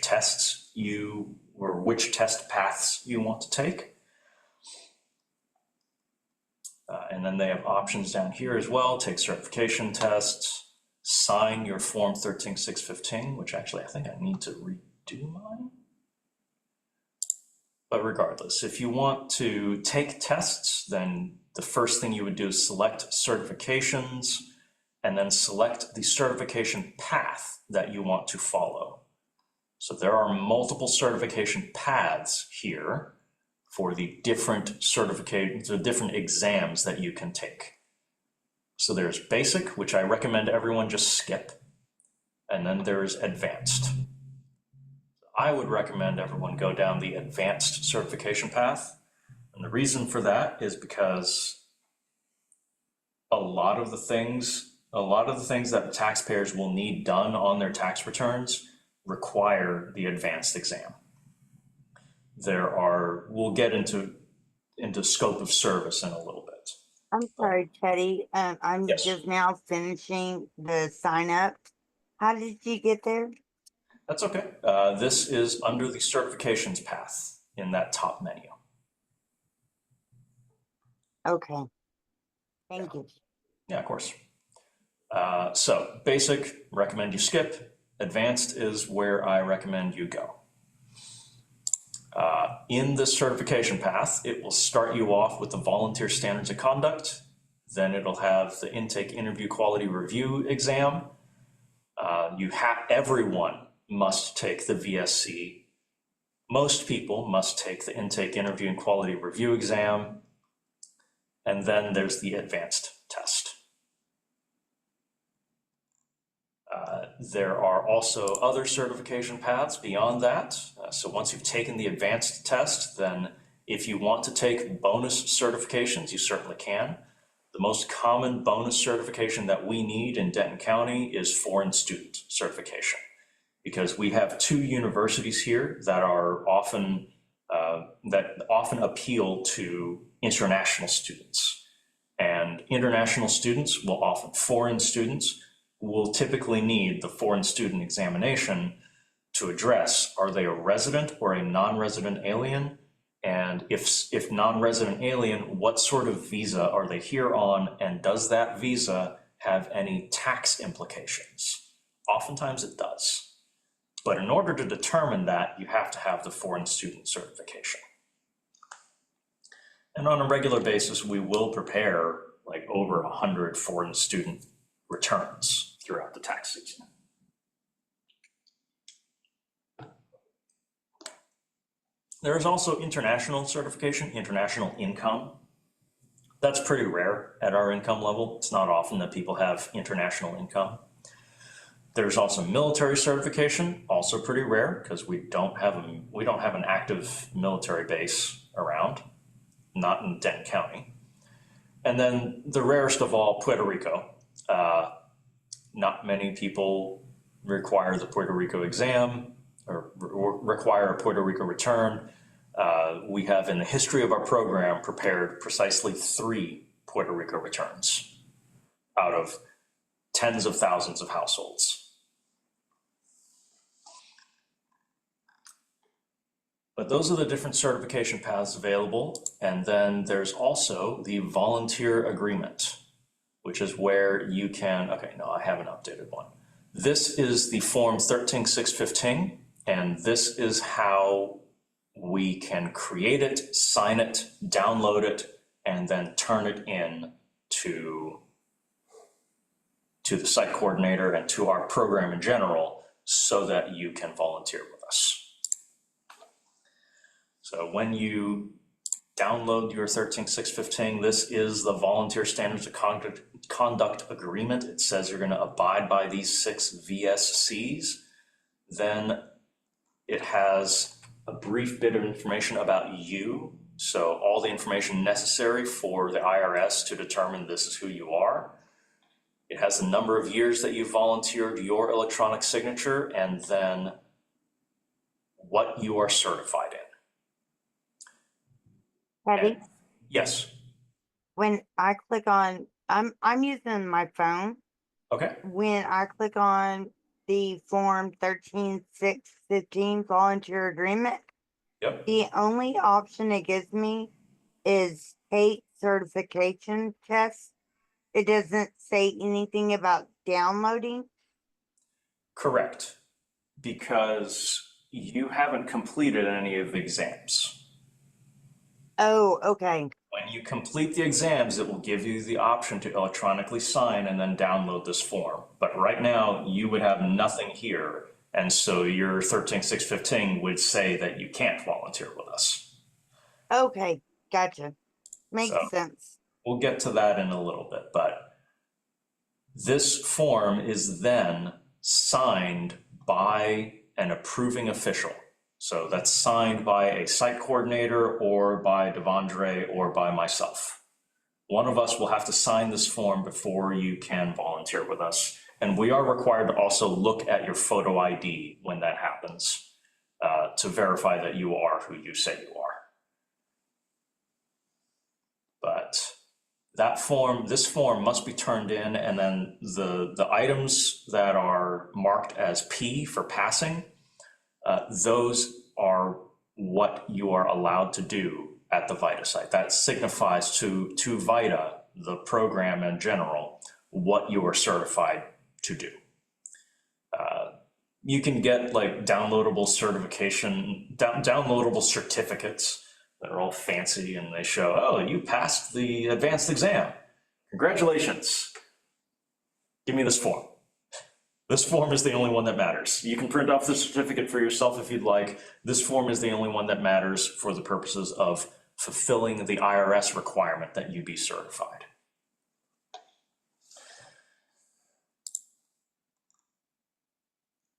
Speaker 1: tests which test paths you want to take. And then they have options down here as well. Take certification tests, sign your form 13615, which actually I think I need to redo mine. But regardless, if you want to take tests, then the first thing you would do is select certifications and then select the certification path that you want to follow. So there are multiple certification paths here for the different certifications, the different exams that you can take. So there's basic, which I recommend everyone just skip. And then there's advanced. I would recommend everyone go down the advanced certification path. And the reason for that is because a lot of the things that the taxpayers will need done on their tax returns require the advanced exam. We'll get into scope of service in a little bit.
Speaker 2: I'm sorry, Teddy. I'm
Speaker 1: Yes.
Speaker 2: just now finishing the sign up. How did you get there?
Speaker 1: That's okay. This is under the certifications path in that top menu.
Speaker 2: Okay. Thank you.
Speaker 1: Yeah, of course. So basic, recommend you skip. Advanced is where I recommend you go. In this certification path, it will start you off with the volunteer standards of conduct. Then it'll have the intake interview quality review exam. Everyone must take the VSC. Most people must take the intake interview and quality review exam. And then there's the advanced test. There are also other certification paths beyond that. So once you've taken the advanced test, then if you want to take bonus certifications, you certainly can. The most common bonus certification that we need in Denton County is foreign student certification, because we have 2 universities here that are often appeal to international students. And international students will often, foreign students will typically need the foreign student examination to address, are they a resident or a non-resident alien? And if non-resident alien, what sort of visa are they here on? And does that visa have any tax implications? Oftentimes it does. But in order to determine that, you have to have the foreign student certification. And on a regular basis, we will prepare like over 100 foreign student returns throughout the tax season. There is also international certification, international income. That's pretty rare at our income level. It's not often that people have international income. There's also military certification, also pretty rare because we don't have an active military base around, not in Denton County. And then the rarest of all, Puerto Rico. Not many people require the Puerto Rico exam or require a Puerto Rico return. We have, in the history of our program, prepared precisely 3 Puerto Rico returns out of tens of thousands of households. But those are the different certification paths available. And then there's also the volunteer agreement, which is where you can, okay, no, I have an updated one. This is the form 13615, and this is how we can create it, sign it, download it, and then turn it in to the site coordinator and to our program in general so that you can volunteer with us. So when you download your 13615, this is the volunteer standards of conduct agreement. It says you're going to abide by these 6 VSCs. Then it has a brief bit of information about you. So all the information necessary for the IRS to determine this is who you are. It has the number of years that you volunteered, your electronic signature, and then what you are certified in.
Speaker 2: Teddy,
Speaker 1: Yes.
Speaker 2: when I click on, I'm using my phone.
Speaker 1: Okay.
Speaker 2: When I click on the form 13615 volunteer agreement,
Speaker 1: Yep.
Speaker 2: the only option it gives me is take certification test. It doesn't say anything about downloading.
Speaker 1: Correct. Because you haven't completed any of the exams.
Speaker 2: Oh, okay.
Speaker 1: When you complete the exams, it will give you the option to electronically sign and then download this form. But right now, you would have nothing here. And so your 13615 would say that you can't volunteer with us.
Speaker 2: Okay, gotcha. Makes
Speaker 1: So
Speaker 2: sense.
Speaker 1: we'll get to that in a little bit, but this form is then signed by an approving official. So that's signed by a site coordinator or by Devondre or by myself. One of us will have to sign this form before you can volunteer with us. And we are required to also look at your photo ID when that happens to verify that you are who you say you are. But this form must be turned in, and then the items that are marked as P for passing, those are what you are allowed to do at the VITA site. That signifies to VITA, the program in general, what you are certified to do. You can get like downloadable certificates that are all fancy, and they show, oh, you passed the advanced exam. Congratulations. Give me this form. This form is the only one that matters. You can print off the certificate for yourself if you'd like. This form is the only one that matters for the purposes of fulfilling the IRS requirement that you be certified.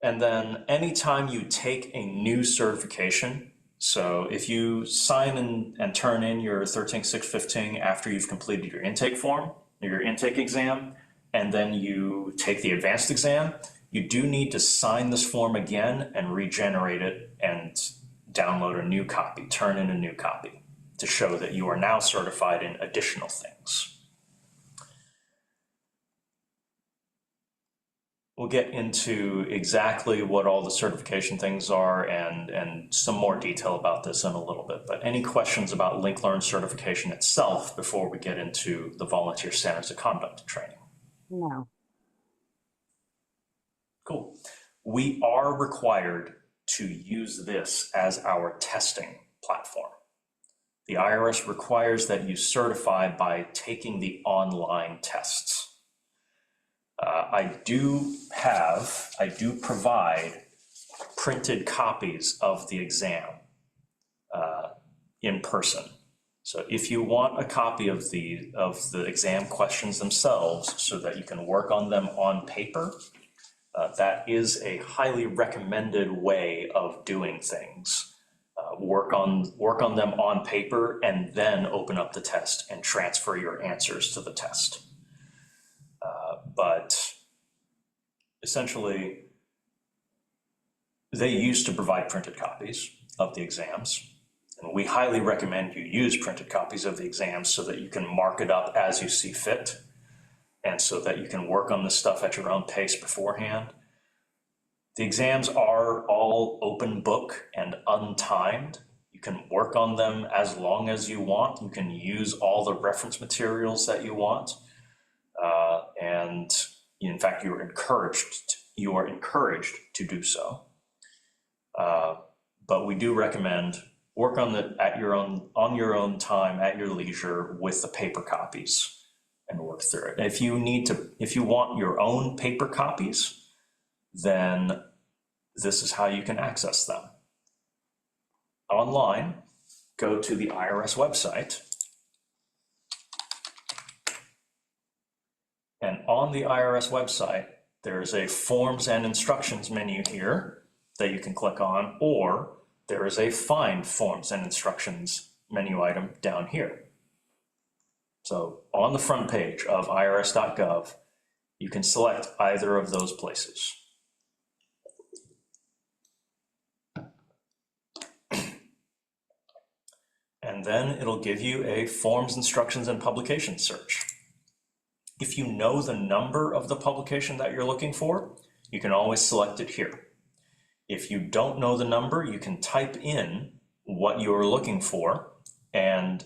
Speaker 1: And then anytime you take a new certification, so if you sign in and turn in your 13615 after you've completed your intake form, your intake exam, and then you take the advanced exam, you do need to sign this form again and regenerate it and download a new copy, turn in a new copy to show that you are now certified in additional things. We'll get into exactly what all the certification things are and some more detail about this in a little bit. But any questions about LinkLearn certification itself before we get into the volunteer standards of conduct training?
Speaker 2: No.
Speaker 1: Cool. We are required to use this as our testing platform. The IRS requires that you certify by taking the online tests. I do provide printed copies of the exam in person. So if you want a copy of the exam questions themselves so that you can work on them on paper, that is a highly recommended way of doing things. Work on them on paper and then open up the test and transfer your answers to the test. But essentially, they used to provide printed copies of the exams. And we highly recommend you use printed copies of the exams so that you can mark it up as you see fit and so that you can work on this stuff at your own pace beforehand. The exams are all open book and untimed. You can work on them as long as you want. You can use all the reference materials that you want. And in fact, you are encouraged to do so. But we do recommend work on on your own time, at your leisure, with the paper copies and work through it. If you want your own paper copies, then this is how you can access them. Online, go to the IRS website. And on the IRS website, there is a forms and instructions menu here that you can click on, or there is a find forms and instructions menu item down here. So on the front page of irs.gov, you can select either of those places. And then it'll give you a forms, instructions, and publication search. If you know the number of the publication that you're looking for, you can always select it here. If you don't know the number, you can type in what you're looking for and,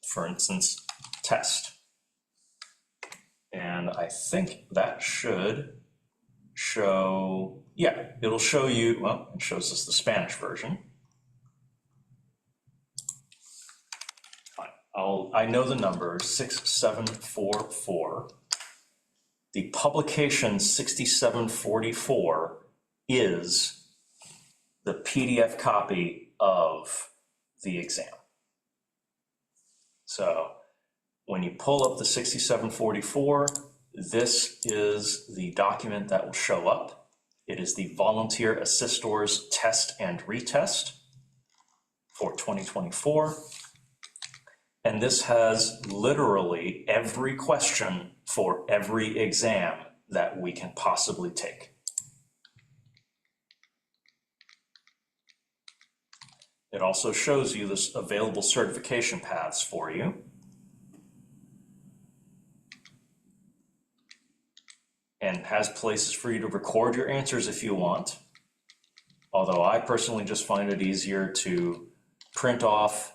Speaker 1: for instance, test. And I think that should show, yeah, it'll show you, well, it shows us the Spanish version. I know the number 6744. The publication 6744 is the PDF copy of the exam. So when you pull up the 6744, this is the document that will show up. It is the Volunteer Assistors Test and Retest for 2024. And this has literally every question for every exam that we can possibly take. It also shows you the available certification paths for you. and has places for you to record your answers if you want. Although I personally just find it easier to print off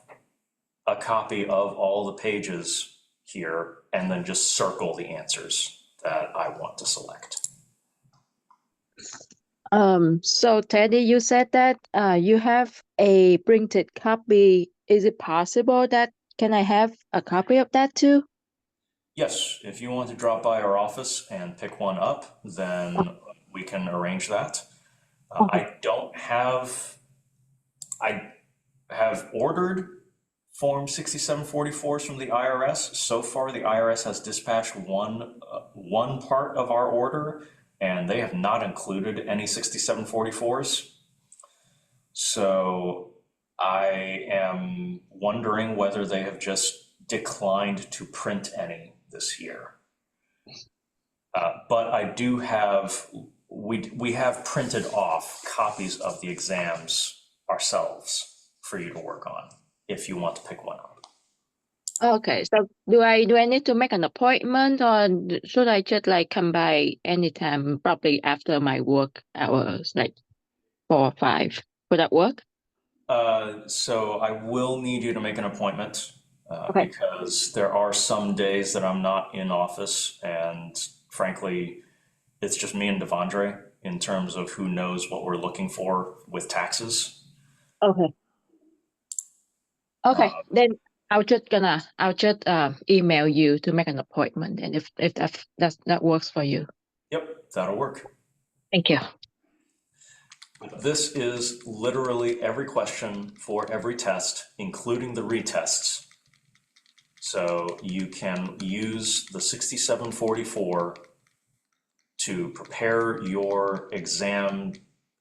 Speaker 1: a copy of all the pages here and then just circle the answers that I want to select.
Speaker 3: So Teddy, you said that you have a printed copy. Is it possible that can I have a copy of that too?
Speaker 1: Yes, if you want to drop by our office and pick one up, then we can arrange that.
Speaker 3: Okay.
Speaker 1: I have ordered Form 6744s from the IRS. So far, the IRS has dispatched one part of our order, and they have not included any 6744s. So I am wondering whether they have just declined to print any this year. But I do have, we have printed off copies of the exams ourselves for you to work on if you want to pick one up.
Speaker 3: Okay. So do I need to make an appointment, or should I just like come by anytime, probably after my work hours, like 4 or 5? Would that work?
Speaker 1: So I will need you to make an appointment
Speaker 3: Okay.
Speaker 1: because there are some days that I'm not in office, and frankly, it's just me and Devondre in terms of who knows what we're looking for with taxes.
Speaker 3: Okay. Okay. Then I'll just email you to make an appointment, and if that works for you.
Speaker 1: Yep, that'll work.
Speaker 3: Thank you.
Speaker 1: This is literally every question for every test, including the retests. So you can use the 6744 to prepare your exam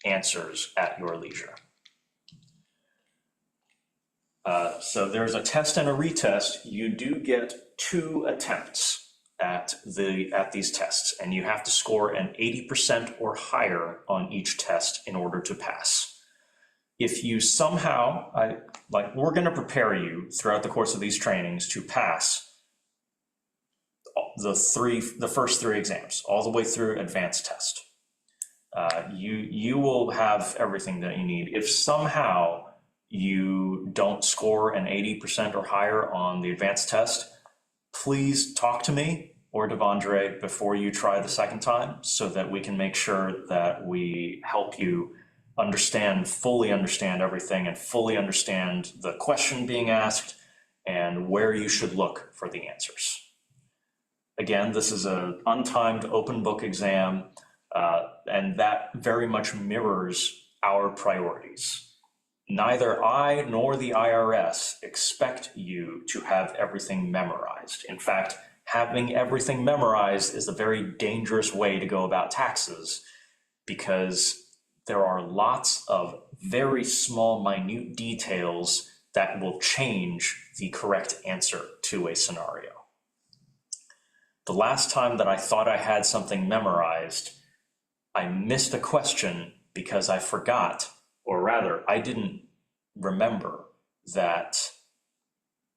Speaker 1: answers at your leisure. So there's a test and a retest. You do get 2 attempts at these tests, and you have to score an 80% or higher on each test in order to pass. If you somehow, we're going to prepare you throughout the course of these trainings to pass the first 3 exams, all the way through advanced test. You will have everything that you need. If somehow you don't score an 80% or higher on the advanced test, please talk to me or Devondre before you try the second time so that we can make sure that we help you fully understand everything and fully understand the question being asked and where you should look for the answers. Again, this is an untimed open book exam, and that very much mirrors our priorities. Neither I nor the IRS expect you to have everything memorized. In fact, having everything memorized is a very dangerous way to go about taxes because there are lots of very small, minute details that will change the correct answer to a scenario. The last time that I thought I had something memorized, I missed a question because I forgot, or rather, I didn't remember that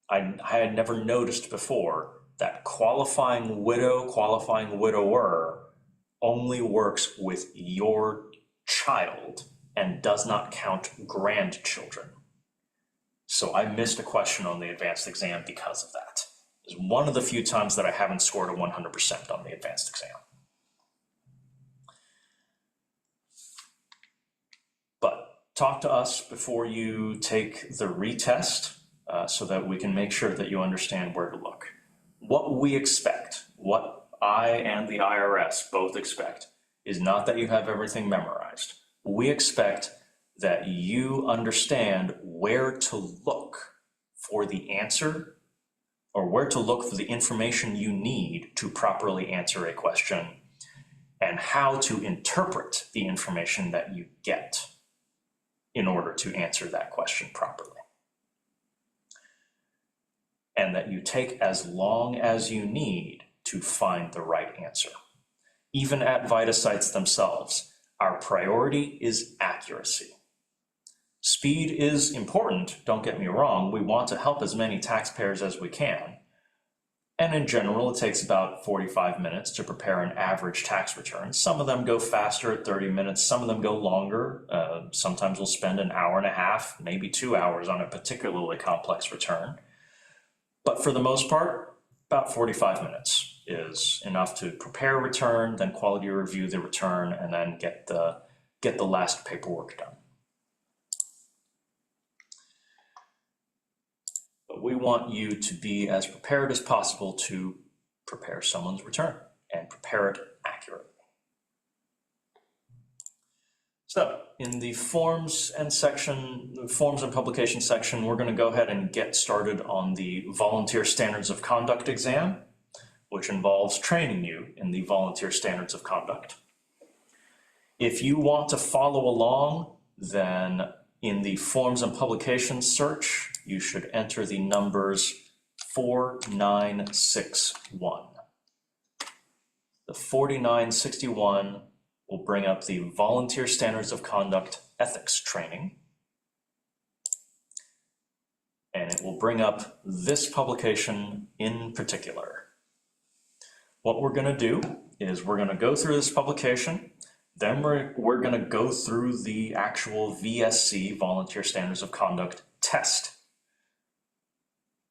Speaker 1: I had never noticed before that qualifying widow, qualifying widower only works with your child and does not count grandchildren. So I missed a question on the advanced exam because of that. It's one of the few times that I haven't scored a 100% on the advanced exam. But talk to us before you take the retest so that we can make sure that you understand where to look. What we expect, what I and the IRS both expect, is not that you have everything memorized. We expect that you understand where to look for the answer or where to look for the information you need to properly answer a question and how to interpret the information that you get in order to answer that question properly. And that you take as long as you need to find the right answer. Even at VITA sites themselves, our priority is accuracy. Speed is important, don't get me wrong. We want to help as many taxpayers as we can. And in general, it takes about 45 minutes to prepare an average tax return. Some of them go faster at 30 minutes, some of them go longer. Sometimes we'll spend an hour and a half, maybe 2 hours on a particularly complex return. But for the most part, about 45 minutes is enough to prepare a return, then quality review the return, and then get the last paperwork done. But we want you to be as prepared as possible to prepare someone's return and prepare it accurately. So in the forms and publication section, we're going to go ahead and get started on the Volunteer Standards of Conduct exam, which involves training you in the Volunteer Standards of Conduct. If you want to follow along, then in the Forms and Publications search, you should enter the numbers 4961. The 4961 will bring up the Volunteer Standards of Conduct Ethics Training. And it will bring up this publication in particular. What we're going to do is we're going to go through this publication, then we're going to go through the actual VSC, Volunteer Standards of Conduct test.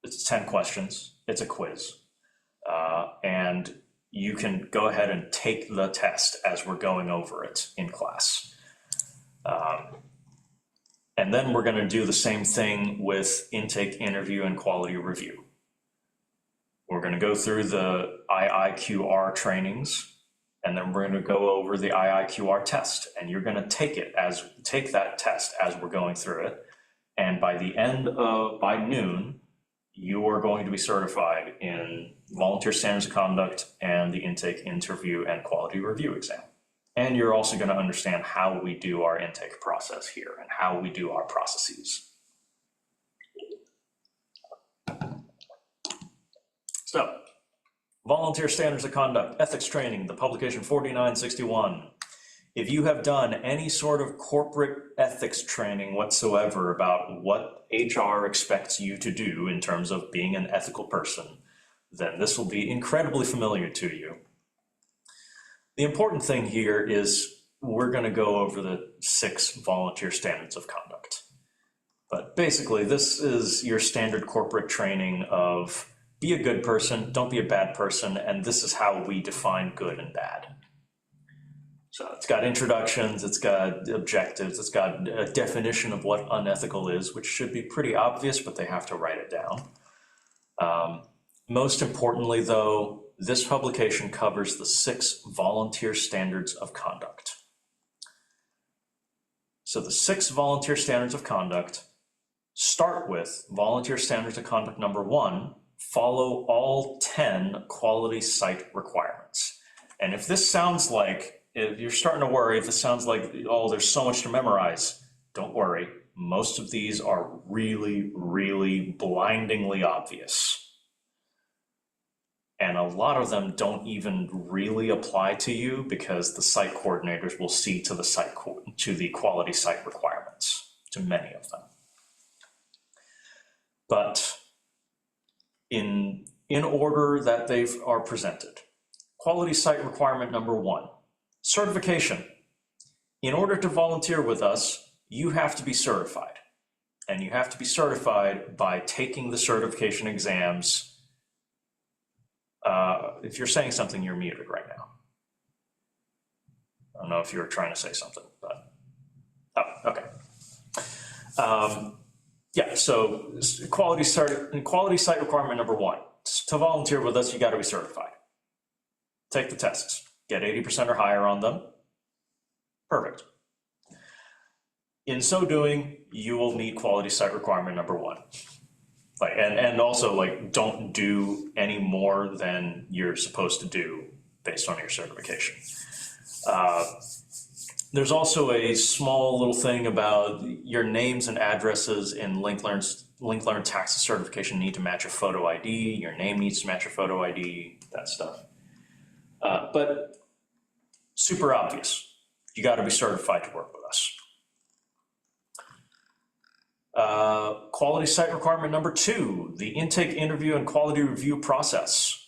Speaker 1: It's 10 questions, it's a quiz, and you can go ahead and take the test as we're going over it in class. And then we're going to do the same thing with intake, interview, and quality review. We're going to go through the IIQR trainings, and then we're going to go over the IIQR test, and you're going to take that test as we're going through it. And by noon, you are going to be certified in Volunteer Standards of Conduct and the intake, interview, and quality review exam. And you're also going to understand how we do our intake process here and how we do our processes. So, Volunteer Standards of Conduct, Ethics Training, the publication 4961. If you have done any sort of corporate ethics training whatsoever about what HR expects you to do in terms of being an ethical person, then this will be incredibly familiar to you. The important thing here is we're going to go over the 6 volunteer standards of conduct. But basically, this is your standard corporate training of be a good person, don't be a bad person, and this is how we define good and bad. So it's got introductions, it's got objectives, it's got a definition of what unethical is, which should be pretty obvious, but they have to write it down. Most importantly, though, this publication covers the 6 volunteer standards of conduct. So the 6 volunteer standards of conduct start with volunteer standards of conduct number 1, follow all 10 quality site requirements. And if this sounds like, if you're starting to worry, if it sounds like, oh, there's so much to memorize, don't worry. Most of these are really, really blindingly obvious. And a lot of them don't even really apply to you because the site coordinators will see to the quality site requirements, to many of them. But in order that they are presented, quality site requirement number 1. Certification. In order to volunteer with us, you have to be certified. And you have to be certified by taking the certification exams. If you're saying something, you're muted right now. I don't know if you were trying to say something, but, oh, okay. Yeah, so quality site requirement number 1. To volunteer with us, you got to be certified. Take the tests. Get 80% or higher on them. Perfect. In so doing, you will meet quality site requirement number 1. And also don't do any more than you're supposed to do based on your certification. There's also a small little thing about your names and addresses in LinkLearn tax certification need to match a photo ID. Your name needs to match your photo ID, that stuff. But super obvious. You got to be certified to work with us. Quality site requirement number 2, the intake, interview, and quality review process.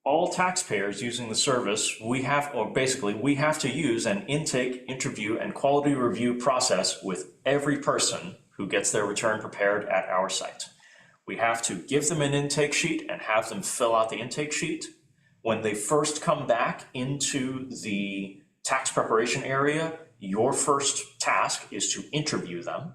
Speaker 1: All taxpayers using the service, we have to use an intake, interview, and quality review process with every person who gets their return prepared at our site. We have to give them an intake sheet and have them fill out the intake sheet. When they first come back into the tax preparation area, your first task is to interview them,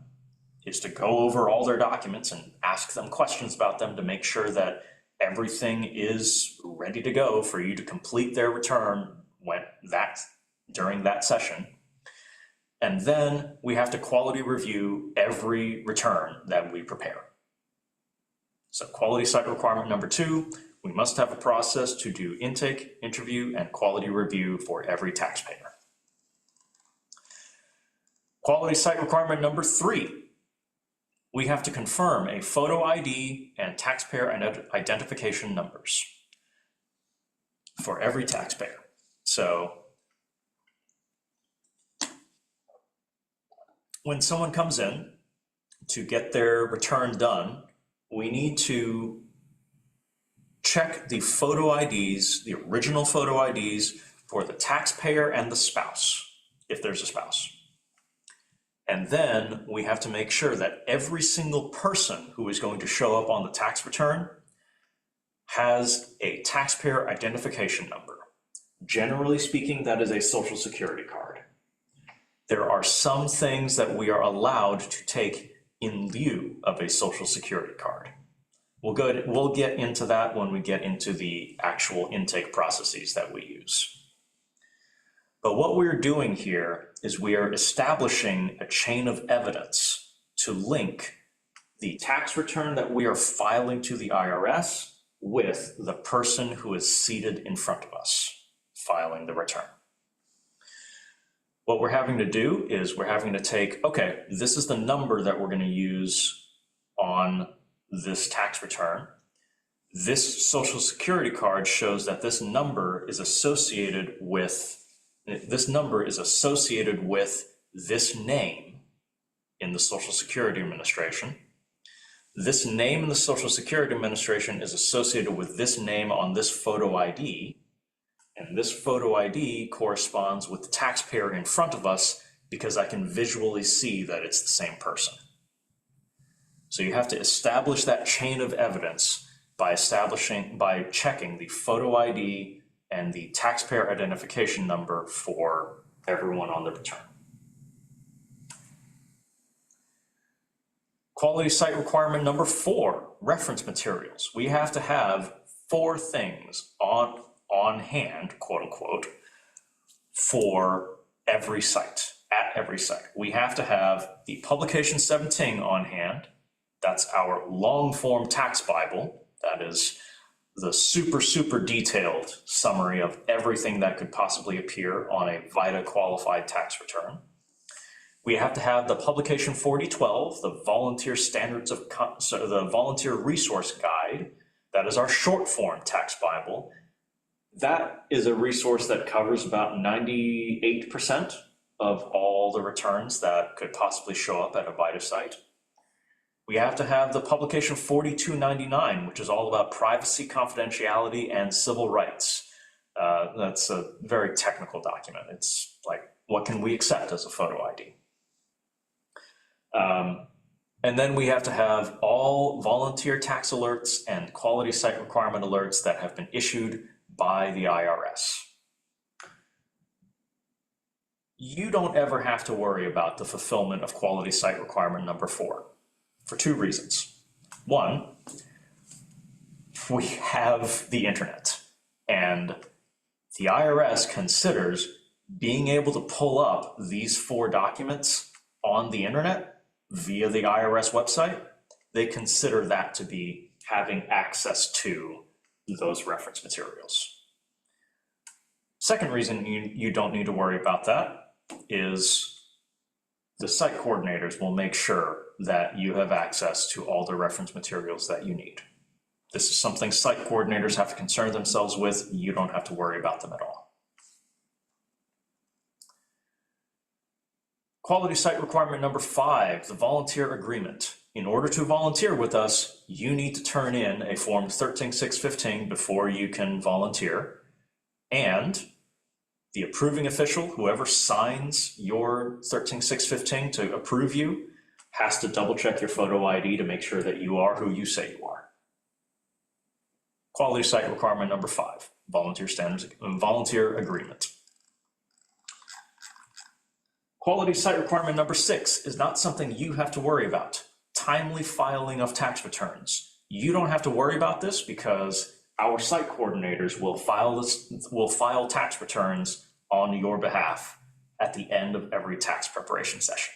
Speaker 1: is to go over all their documents and ask them questions about them to make sure that everything is ready to go for you to complete their return during that session. And then we have to quality review every return that we prepare. So quality site requirement number 2, we must have a process to do intake, interview, and quality review for every taxpayer. Quality site requirement number 3, we have to confirm a photo ID and taxpayer identification numbers for every taxpayer. So when someone comes in to get their return done, we need to check the photo IDs, the original photo IDs for the taxpayer and the spouse, if there's a spouse. And then we have to make sure that every single person who is going to show up on the tax return has a taxpayer identification number. Generally speaking, that is a Social Security card. There are some things that we are allowed to take in lieu of a Social Security card. We'll get into that when we get into the actual intake processes that we use. But what we're doing here is we are establishing a chain of evidence to link the tax return that we are filing to the IRS with the person who is seated in front of us filing the return. What we're having to do is we're having to take, okay, this is the number that we're going to use on this tax return. This Social Security card shows that this number is associated with this name in the Social Security Administration. This name in the Social Security Administration is associated with this name on this photo ID. And this photo ID corresponds with the taxpayer in front of us because I can visually see that it's the same person. So you have to establish that chain of evidence by checking the photo ID and the taxpayer identification number for everyone on the return. Quality site requirement number 4, reference materials. We have to have 4 things on hand, quote unquote, for every site, at every site. We have to have the publication 17 on hand. That's our long form tax Bible. That is the super detailed summary of everything that could possibly appear on a VITA qualified tax return. We have to have the publication 4012, the volunteer the volunteer resource guide. That is our short form tax Bible. That is a resource that covers about 98% of all the returns that could possibly show up at a VITA site. We have to have the publication 4299, which is all about privacy, confidentiality, and civil rights. That's a very technical document. It's like, what can we accept as a photo ID? And then we have to have all volunteer tax alerts and quality site requirement alerts that have been issued by the IRS. You don't ever have to worry about the fulfillment of quality site requirement number 4 for 2 reasons. One, we have the internet, and the IRS considers being able to pull up these 4 documents on the internet via the IRS website. They consider that to be having access to those reference materials. Second reason you don't need to worry about that is the site coordinators will make sure that you have access to all the reference materials that you need. This is something site coordinators have to concern themselves with. You don't have to worry about them at all. Quality site requirement number 5, the volunteer agreement. In order to volunteer with us, you need to turn in a form 13615 before you can volunteer. And the approving official, whoever signs your 13615 to approve you, has to double check your photo ID to make sure that you are who you say you are. Quality site requirement number 5, volunteer standards, volunteer agreement. Quality site requirement number 6 is not something you have to worry about. Timely filing of tax returns. You don't have to worry about this because our site coordinators will file tax returns on your behalf at the end of every tax preparation session.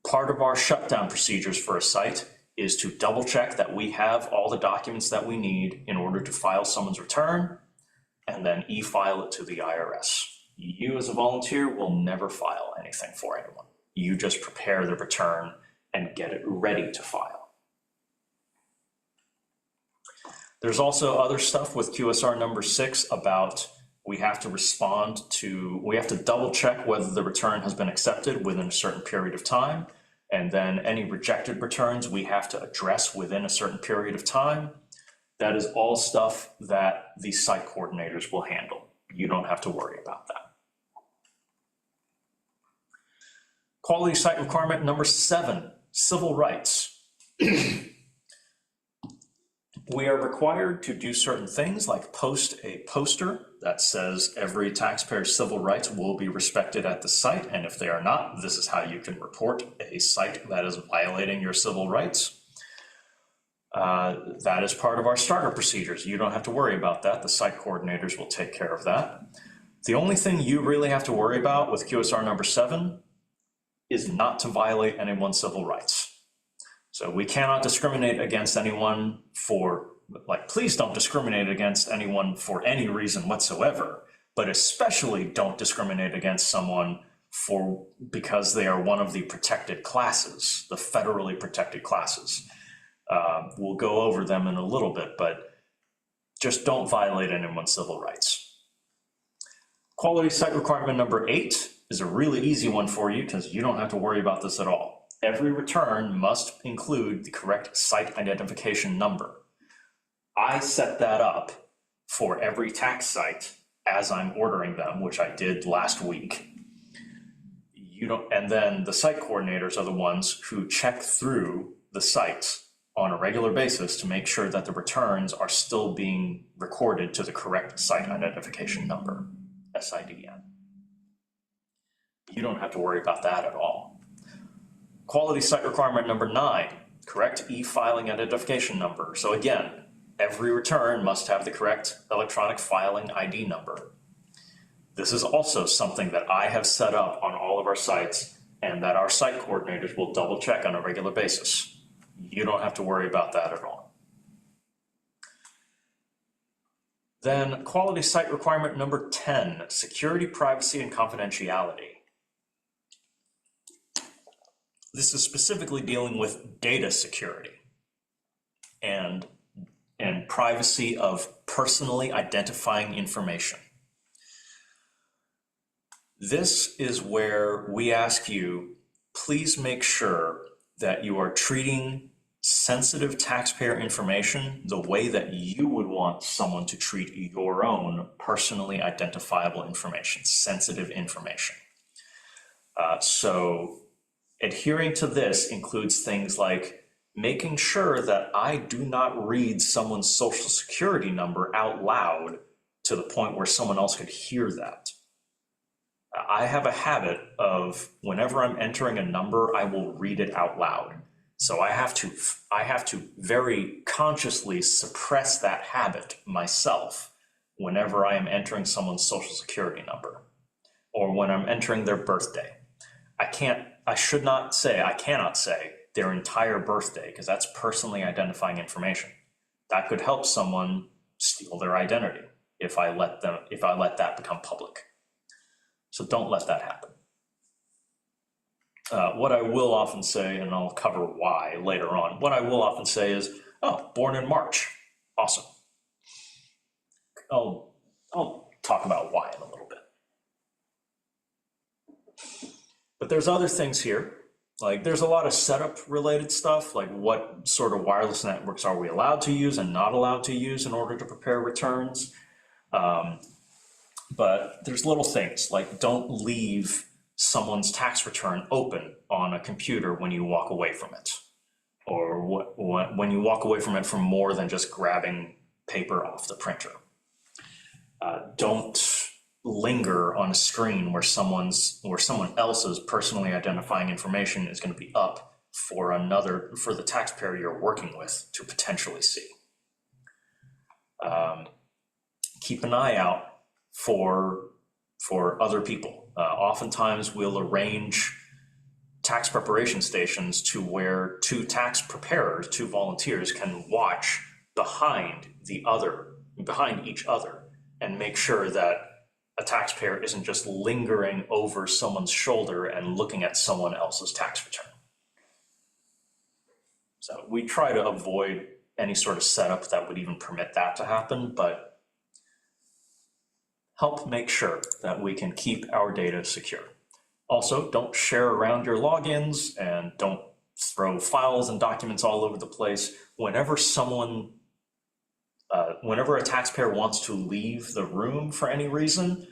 Speaker 1: Part of our shutdown procedures for a site is to double check that we have all the documents that we need in order to file someone's return and then e-file it to the IRS. You as a volunteer will never file anything for anyone. You just prepare the return and get it ready to file. There's also other stuff with QSR number 6 about we have to double check whether the return has been accepted within a certain period of time. And then any rejected returns we have to address within a certain period of time. That is all stuff that the site coordinators will handle. You don't have to worry about that. Quality site requirement number 7, civil rights. We are required to do certain things like post a poster that says every taxpayer's civil rights will be respected at the site, and if they are not, this is how you can report a site that is violating your civil rights. That is part of our starter procedures. You don't have to worry about that. The site coordinators will take care of that. The only thing you really have to worry about with QSR number 7 is not to violate anyone's civil rights. So we cannot discriminate against anyone please don't discriminate against anyone for any reason whatsoever, but especially don't discriminate against someone because they are one of the protected classes, the federally protected classes. We'll go over them in a little bit, but just don't violate anyone's civil rights. Quality site requirement number 8 is a really easy one for you because you don't have to worry about this at all. Every return must include the correct site identification number. I set that up for every tax site as I'm ordering them, which I did last week. And then the site coordinators are the ones who check through the sites on a regular basis to make sure that the returns are still being recorded to the correct site identification number, SIDN. You don't have to worry about that at all. Quality site requirement number 9, correct e-filing identification number. So again, every return must have the correct electronic filing ID number. This is also something that I have set up on all of our sites and that our site coordinators will double check on a regular basis. You don't have to worry about that at all. Then quality site requirement number 10, security, privacy, and confidentiality. This is specifically dealing with data security and privacy of personally identifying information. This is where we ask you, please make sure that you are treating sensitive taxpayer information the way that you would want someone to treat your own personally identifiable information, sensitive information. So adhering to this includes things like making sure that I do not read someone's social security number out loud to the point where someone else could hear that. I have a habit of whenever I'm entering a number, I will read it out loud. So I have to very consciously suppress that habit myself whenever I am entering someone's social security number or when I'm entering their birthday. I cannot say their entire birthday because that's personally identifying information. That could help someone steal their identity if I let that become public. So don't let that happen. What I will often say, and I'll cover why later on, what I will often say is, oh, born in March, awesome. I'll talk about why in a little bit. But there's other things here. Like there's a lot of setup related stuff, like what sort of wireless networks are we allowed to use and not allowed to use in order to prepare returns. But there's little things like don't leave someone's tax return open on a computer when you walk away from it, or when you walk away from it for more than just grabbing paper off the printer. Don't linger on a screen where someone else's personally identifying information is going to be up for the taxpayer you're working with to potentially see. Keep an eye out for other people. Oftentimes we'll arrange tax preparation stations to where two tax preparers, two volunteers, can watch behind each other and make sure that a taxpayer isn't just lingering over someone's shoulder and looking at someone else's tax return. So we try to avoid any sort of setup that would even permit that to happen, but help make sure that we can keep our data secure. Also, don't share around your logins and don't throw files and documents all over the place. Whenever a taxpayer wants to leave the room for any reason,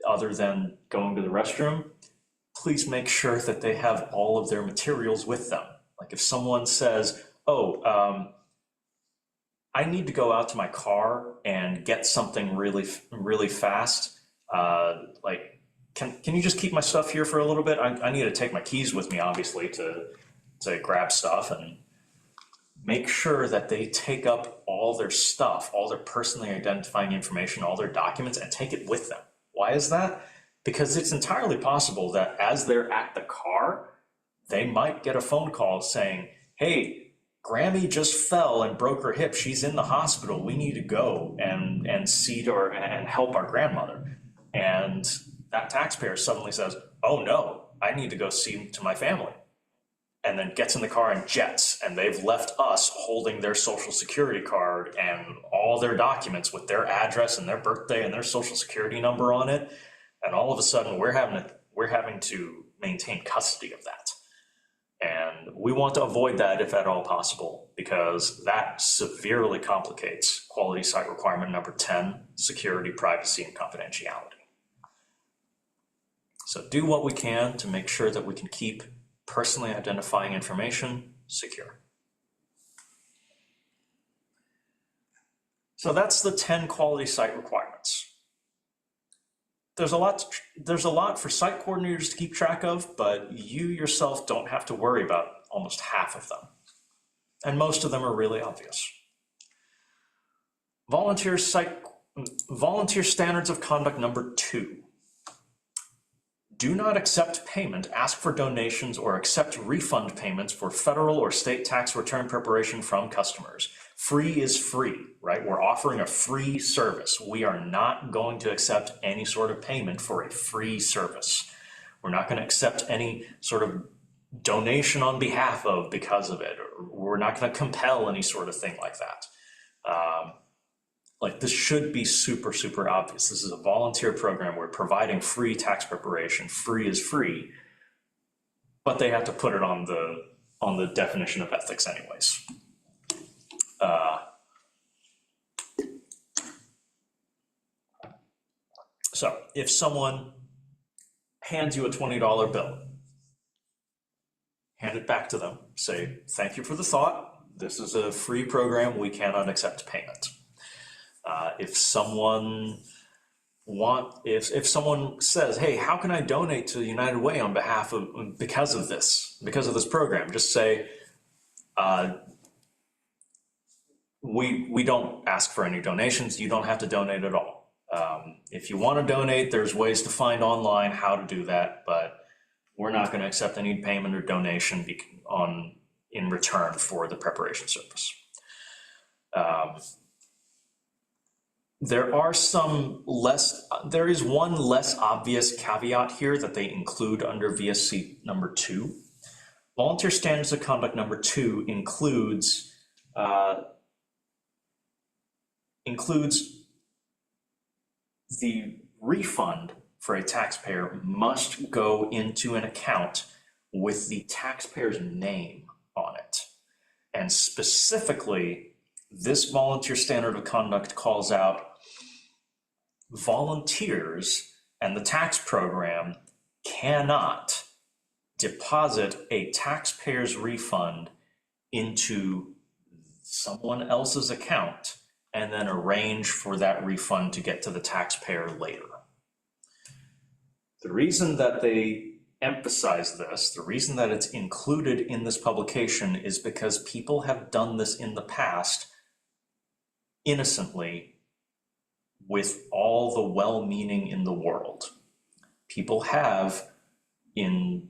Speaker 1: other than going to the restroom, please make sure that they have all of their materials with them. Like if someone says, oh, I need to go out to my car and get something really, really fast, like, can you just keep my stuff here for a little bit? I need to take my keys with me, obviously, to grab stuff, and make sure that they take up all their stuff, all their personally identifying information, all their documents, and take it with them. Why is that? Because it's entirely possible that as they're at the car, they might get a phone call saying, hey, Grammy just fell and broke her hip. She's in the hospital. We need to go and see her and help our grandmother. And that taxpayer suddenly says, oh no, I need to go see to my family. And then gets in the car and jets, and they've left us holding their social security card and all their documents with their address and their birthday and their social security number on it. And all of a sudden we're having to maintain custody of that. And we want to avoid that if at all possible, because that severely complicates quality site requirement number 10, security, privacy, and confidentiality. So do what we can to make sure that we can keep personally identifying information secure. So that's the 10 quality site requirements. There's a lot for site coordinators to keep track of, but you yourself don't have to worry about almost half of them. And most of them are really obvious. Volunteer standards of conduct number 2. Do not accept payment, ask for donations, or accept refund payments for federal or state tax return preparation from customers. Free is free, right? We're offering a free service. We are not going to accept any sort of payment for a free service. We're not going to accept any sort of donation on behalf of because of it. Or we're not going to compel any sort of thing like that. Like this should be super, super obvious. This is a volunteer program. We're providing free tax preparation. Free is free, but they have to put it on the definition of ethics anyways. So if someone hands you a $20 bill, hand it back to them. Say, thank you for the thought. This is a free program. We cannot accept payment. If someone says, hey, how can I donate to United Way on behalf of, because of this program, just say, we don't ask for any donations. You don't have to donate at all. If you want to donate, there's ways to find online how to do that, but we're not going to accept any payment or donation in return for the preparation service. There is one less obvious caveat here that they include under VSC number 2. Volunteer standards of conduct number 2 includes the refund for a taxpayer must go into an account with the taxpayer's name on it. And specifically, this volunteer standard of conduct calls out volunteers and the tax program cannot deposit a taxpayer's refund into someone else's account and then arrange for that refund to get to the taxpayer later. The reason that they emphasize this, the reason that it's included in this publication is because people have done this in the past innocently with all the well-meaning in the world. People have, in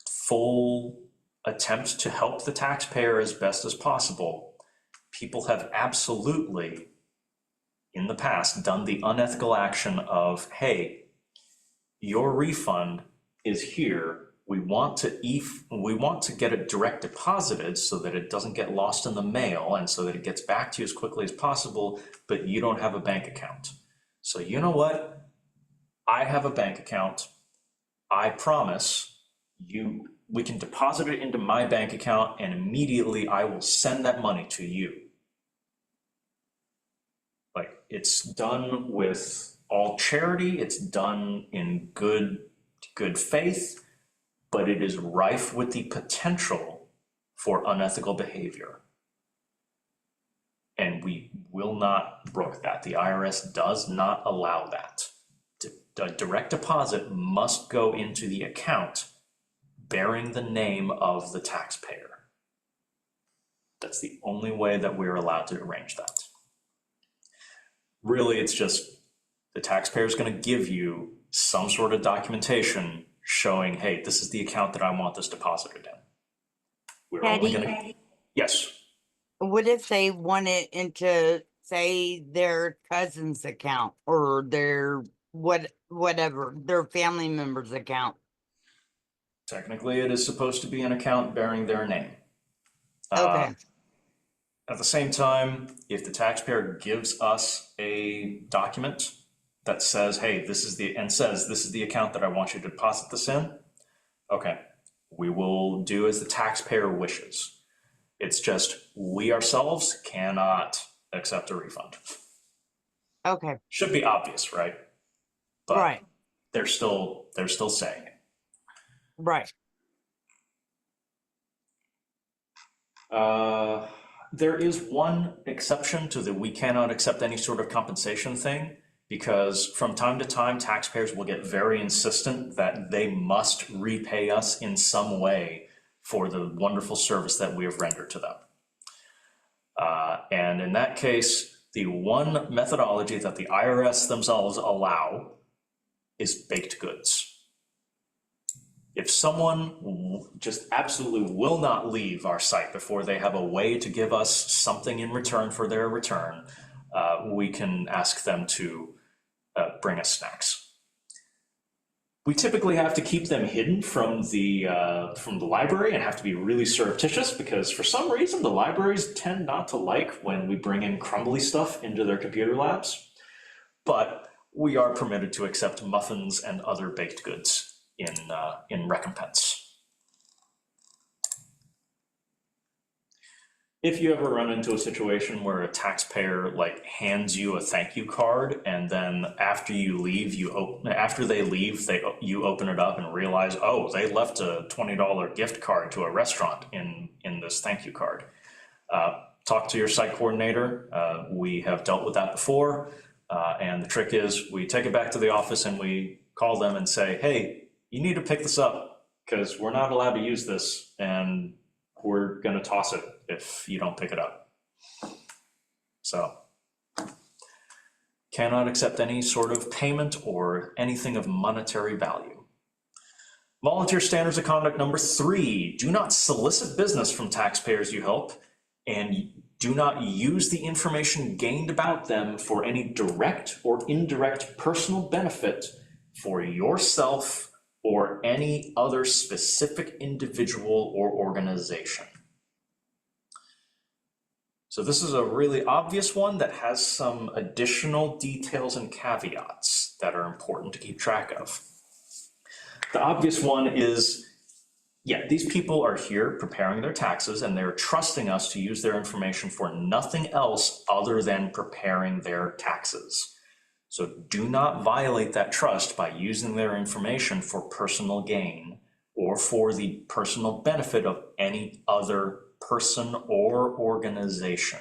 Speaker 1: full attempt to help the taxpayer as best as possible, people have absolutely, in the past, done the unethical action of, hey, your refund is here. We want to get it direct deposited so that it doesn't get lost in the mail and so that it gets back to you as quickly as possible, but you don't have a bank account. So you know what? I have a bank account. I promise you, we can deposit it into my bank account and immediately I will send that money to you. Like, it's done with all charity, it's done in good faith, but it is rife with the potential for unethical behavior. And we will not brook that. The IRS does not allow that. A direct deposit must go into the account bearing the name of the taxpayer. That's the only way that we're allowed to arrange that. Really, it's just the taxpayer is going to give you some sort of documentation showing, hey, this is the account that I want this deposited in. We're only going to, yes.
Speaker 2: What if they want it into, say, their cousin's account or their whatever, their family member's account?
Speaker 1: Technically, it is supposed to be an account bearing their name.
Speaker 2: Okay.
Speaker 1: At the same time, if the taxpayer gives us a document that says, hey, this is the account that I want you to deposit this in, okay, we will do as the taxpayer wishes. It's just we ourselves cannot accept a refund.
Speaker 2: Okay.
Speaker 1: Should be obvious, right? But
Speaker 2: right.
Speaker 1: They're still saying it.
Speaker 2: Right.
Speaker 1: There is one exception to the we cannot accept any sort of compensation thing, because from time to time, taxpayers will get very insistent that they must repay us in some way for the wonderful service that we have rendered to them. And in that case, the one methodology that the IRS themselves allow is baked goods. If someone just absolutely will not leave our site before they have a way to give us something in return for their return, we can ask them to bring us snacks. We typically have to keep them hidden from the library and have to be really surreptitious, because for some reason the libraries tend not to like when we bring in crumbly stuff into their computer labs. But we are permitted to accept muffins and other baked goods in recompense. If you ever run into a situation where a taxpayer hands you a thank you card, and then after you leave, you open it up and realize, oh, they left a $20 gift card to a restaurant in this thank you card. Talk to your site coordinator. We have dealt with that before, and the trick is we take it back to the office and we call them and say, hey, you need to pick this up because we're not allowed to use this, and we're going to toss it if you don't pick it up. So, cannot accept any sort of payment or anything of monetary value. Volunteer standards of conduct number 3, do not solicit business from taxpayers you help, and do not use the information gained about them for any direct or indirect personal benefit for yourself or any other specific individual or organization. So this is a really obvious one that has some additional details and caveats. that are important to keep track of. The obvious one is, yeah, these people are here preparing their taxes and they're trusting us to use their information for nothing else other than preparing their taxes. So do not violate that trust by using their information for personal gain or for the personal benefit of any other person or organization.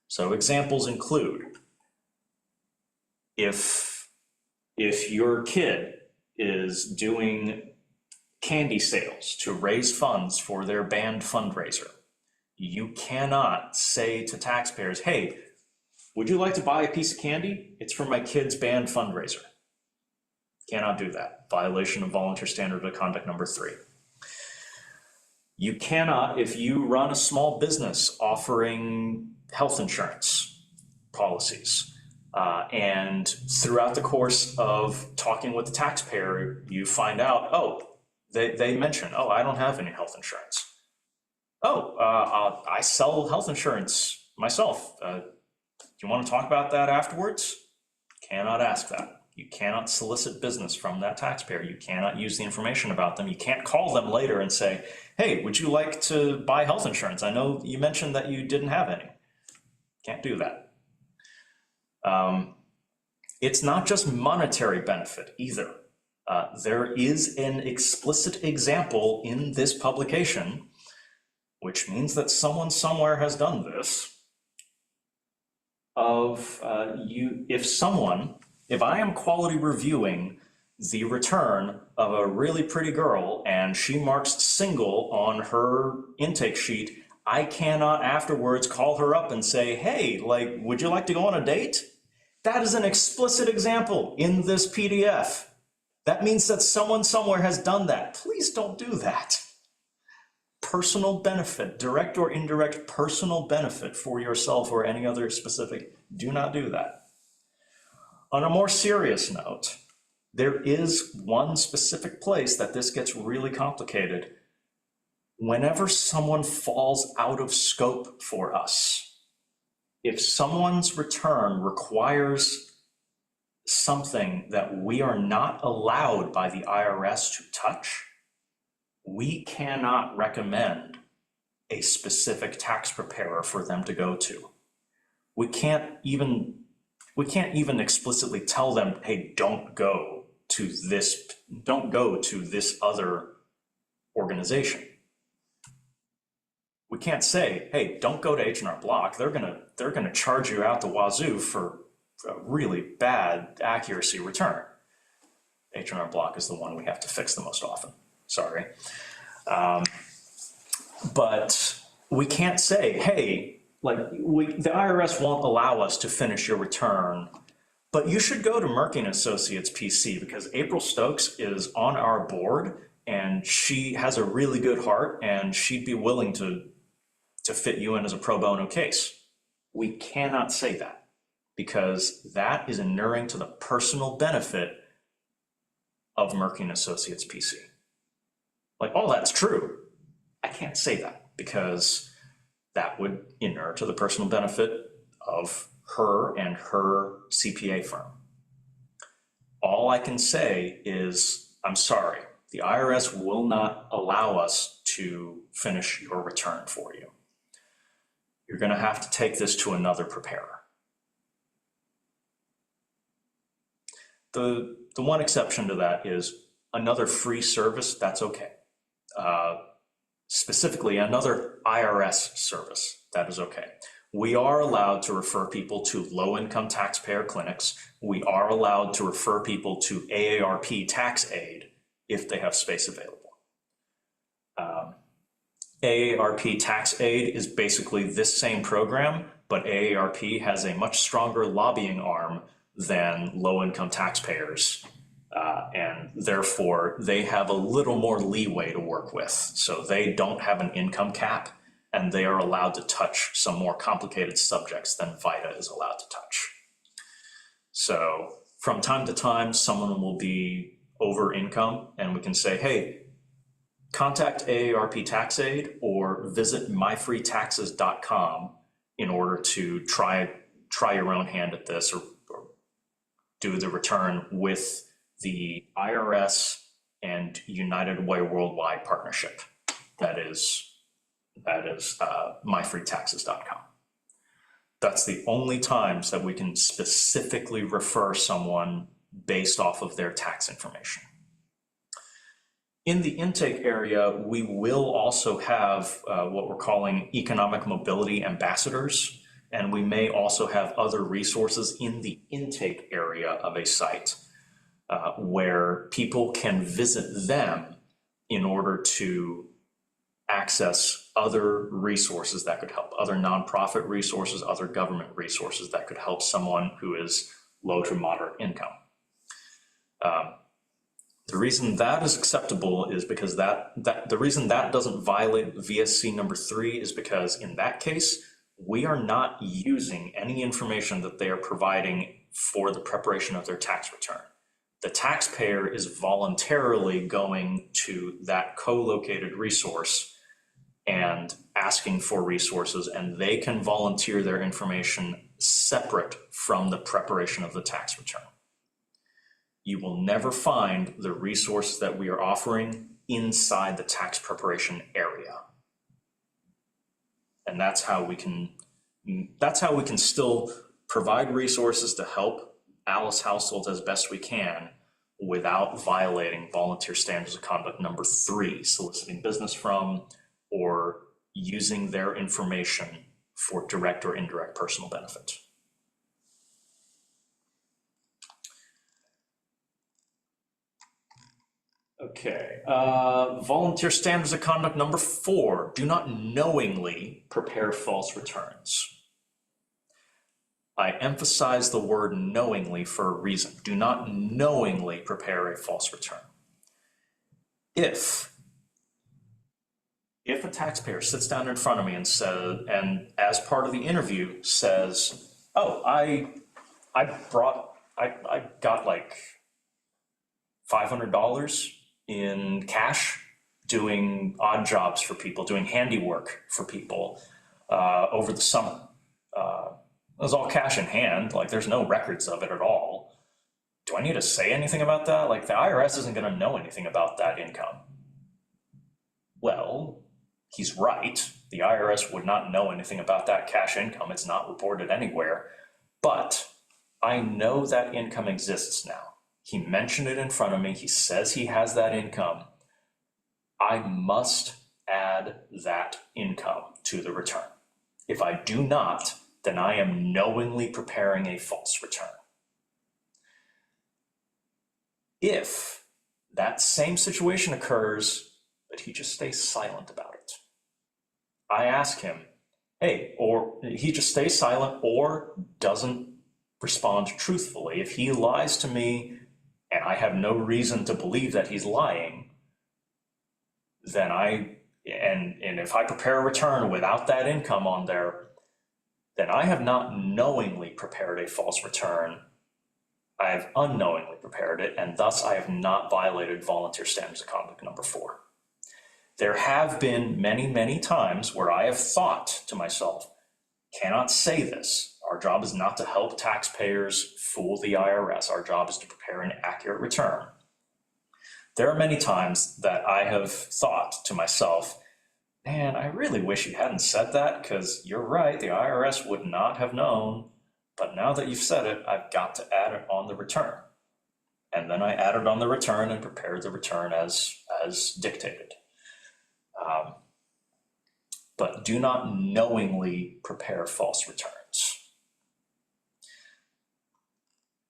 Speaker 1: So examples include, if your kid is doing candy sales to raise funds for their band fundraiser, you cannot say to taxpayers, hey, would you like to buy a piece of candy? It's for my kid's band fundraiser. Cannot do that. Violation of volunteer standard of conduct number 3. You cannot, if you run a small business offering health insurance policies, and throughout the course of talking with the taxpayer, you find out, oh, they mention, oh, I don't have any health insurance. Oh, I sell health insurance myself. Do you want to talk about that afterwards? Cannot ask that. You cannot solicit business from that taxpayer. You cannot use the information about them. You can't call them later and say, hey, would you like to buy health insurance? I know you mentioned that you didn't have any. Can't do that. It's not just monetary benefit either. There is an explicit example in this publication, which means that someone somewhere has done this, of if I am quality reviewing the return of a really pretty girl and she marks single on her intake sheet, I cannot afterwards call her up and say, hey, like, would you like to go on a date? That is an explicit example in this PDF. That means that someone somewhere has done that. Please don't do that. Personal benefit, direct or indirect personal benefit for yourself or any other specific, do not do that. On a more serious note, there is one specific place that this gets really complicated. Whenever someone falls out of scope for us, if someone's return requires something that we are not allowed by the IRS to touch, we cannot recommend a specific tax preparer for them to go to. We can't even explicitly tell them, hey, don't go to this other organization. We can't say, hey, don't go to H&R Block. They're gonna charge you out the wazoo for a really bad accuracy return. H&R Block is the one we have to fix the most often. Sorry. But we can't say, hey, the IRS won't allow us to finish your return, but you should go to Merkin Associates PC because April Stokes is on our board and she has a really good heart and she'd be willing to fit you in as a pro bono case. We cannot say that because that is inuring to the personal benefit of Merkin Associates PC. Like, all that's true. I can't say that because that would inure to the personal benefit of her and her CPA firm. All I can say is, I'm sorry, the IRS will not allow us to finish your return for you. You're going to have to take this to another preparer. The one exception to that is another free service, that's okay. Specifically, another IRS service, that is okay. We are allowed to refer people to low-income taxpayer clinics. We are allowed to refer people to AARP tax aid if they have space available. AARP tax aid is basically this same program, but AARP has a much stronger lobbying arm than low-income taxpayers. And therefore, they have a little more leeway to work with. So they don't have an income cap, and they are allowed to touch some more complicated subjects than VITA is allowed to touch. So from time to time, someone will be over income, and we can say, hey, contact AARP Tax Aid or visit myfreetaxes.com in order to try your own hand at this, or do the return with the IRS and United Way Worldwide partnership. That is myfreetaxes.com. That's the only times that we can specifically refer someone based off of their tax information. In the intake area, we will also have what we're calling economic mobility ambassadors, and we may also have other resources in the intake area of a site where people can visit them in order to access other resources that could help, other nonprofit resources, other government resources that could help someone who is low to moderate income. The reason that is acceptable is because the reason that doesn't violate VSC number 3 is because in that case, we are not using any information that they are providing for the preparation of their tax return. The taxpayer is voluntarily going to that co-located resource and asking for resources, and they can volunteer their information separate from the preparation of the tax return. You will never find the resources that we are offering inside the tax preparation area. And that's how we can still provide resources to help Alice households as best we can without violating volunteer standards of conduct number 3, soliciting business from or using their information for direct or indirect personal benefit. Okay, volunteer standards of conduct number 4, do not knowingly prepare false returns. I emphasize the word knowingly for a reason. Do not knowingly prepare a false return. If a taxpayer sits down in front of me and says, and as part of the interview says, oh, I got like $500 in cash doing odd jobs for people, doing handiwork for people over the summer. It was all cash in hand, like there's no records of it at all. Do I need to say anything about that? Like the IRS isn't gonna know anything about that income. Well, he's right. The IRS would not know anything about that cash income. It's not reported anywhere, but I know that income exists now. He mentioned it in front of me. He says he has that income. I must add that income to the return. If I do not, then I am knowingly preparing a false return. If that same situation occurs, but he just stays silent about it, I ask him, hey, or he just stays silent or doesn't respond truthfully. If he lies to me and I have no reason to believe that he's lying, then and if I prepare a return without that income on there, then I have not knowingly prepared a false return. I have unknowingly prepared it, and thus I have not violated volunteer standards of conduct number 4. There have been many, many times where I have thought to myself, cannot say this. Our job is not to help taxpayers fool the IRS. Our job is to prepare an accurate return. There are many times that I have thought to myself, man, I really wish you hadn't said that, because you're right, the IRS would not have known, but now that you've said it, I've got to add it on the return. And then I added on the return and prepared the return as dictated. But do not knowingly prepare false returns.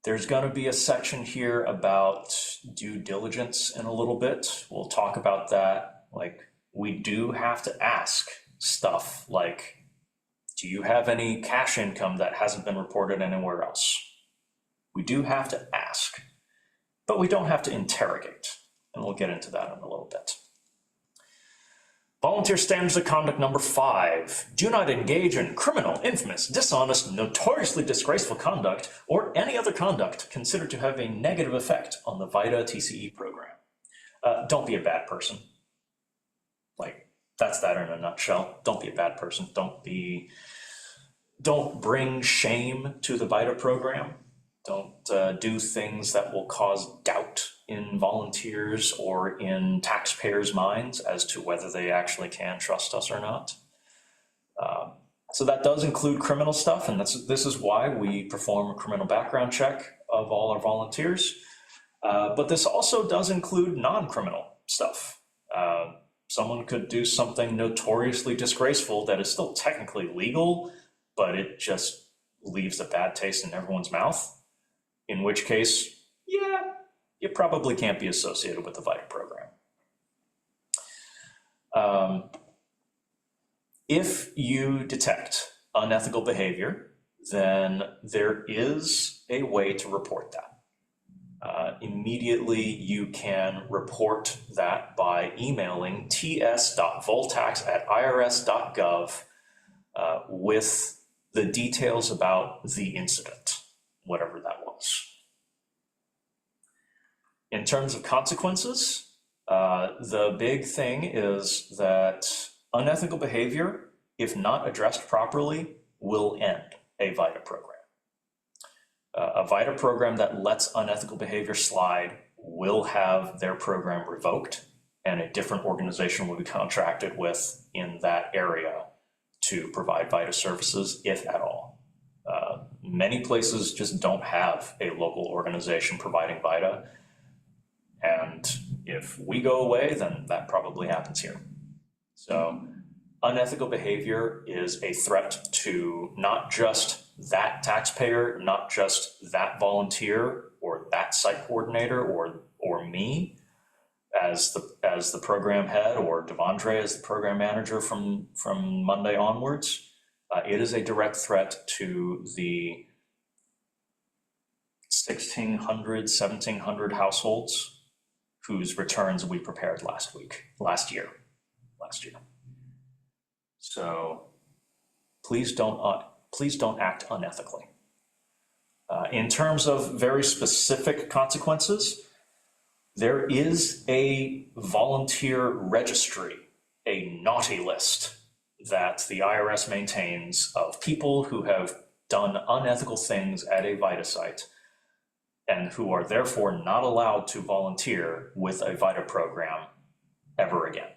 Speaker 1: There's going to be a section here about due diligence in a little bit. We'll talk about that. Like, we do have to ask stuff like, do you have any cash income that hasn't been reported anywhere else? We do have to ask, but we don't have to interrogate. And we'll get into that in a little bit. Volunteer standards of conduct number 5. Do not engage in criminal, infamous, dishonest, notoriously disgraceful conduct or any other conduct considered to have a negative effect on the VITA TCE program. Don't be a bad person. Like, that's that in a nutshell. Don't be a bad person. Don't bring shame to the VITA program. Don't do things that will cause doubt in volunteers or in taxpayers' minds as to whether they actually can trust us or not. So that does include criminal stuff, and this is why we perform a criminal background check of all our volunteers. But this also does include non-criminal stuff. Someone could do something notoriously disgraceful that is still technically legal, but it just leaves a bad taste in everyone's mouth. In which case, yeah, you probably can't be associated with the VITA program. If you detect unethical behavior, then there is a way to report that. Immediately, you can report that by emailing ts.voltax@irs.gov with the details about the incident, whatever that was. In terms of consequences, the big thing is that unethical behavior, if not addressed properly, will end a VITA program. A VITA program that lets unethical behavior slide will have their program revoked, and a different organization will be contracted with in that area to provide VITA services, if at all. Many places just don't have a local organization providing VITA, and if we go away, then that probably happens here. So unethical behavior is a threat to not just that taxpayer, not just that volunteer or that site coordinator or me as the program head, or Devondre as the program manager from Monday onwards. It is a direct threat to the 1,600, 1,700 households whose returns we prepared last year. So please don't act unethically. In terms of very specific consequences, there is a volunteer registry, a naughty list that the IRS maintains of people who have done unethical things at a VITA site and who are therefore not allowed to volunteer with a VITA program ever again.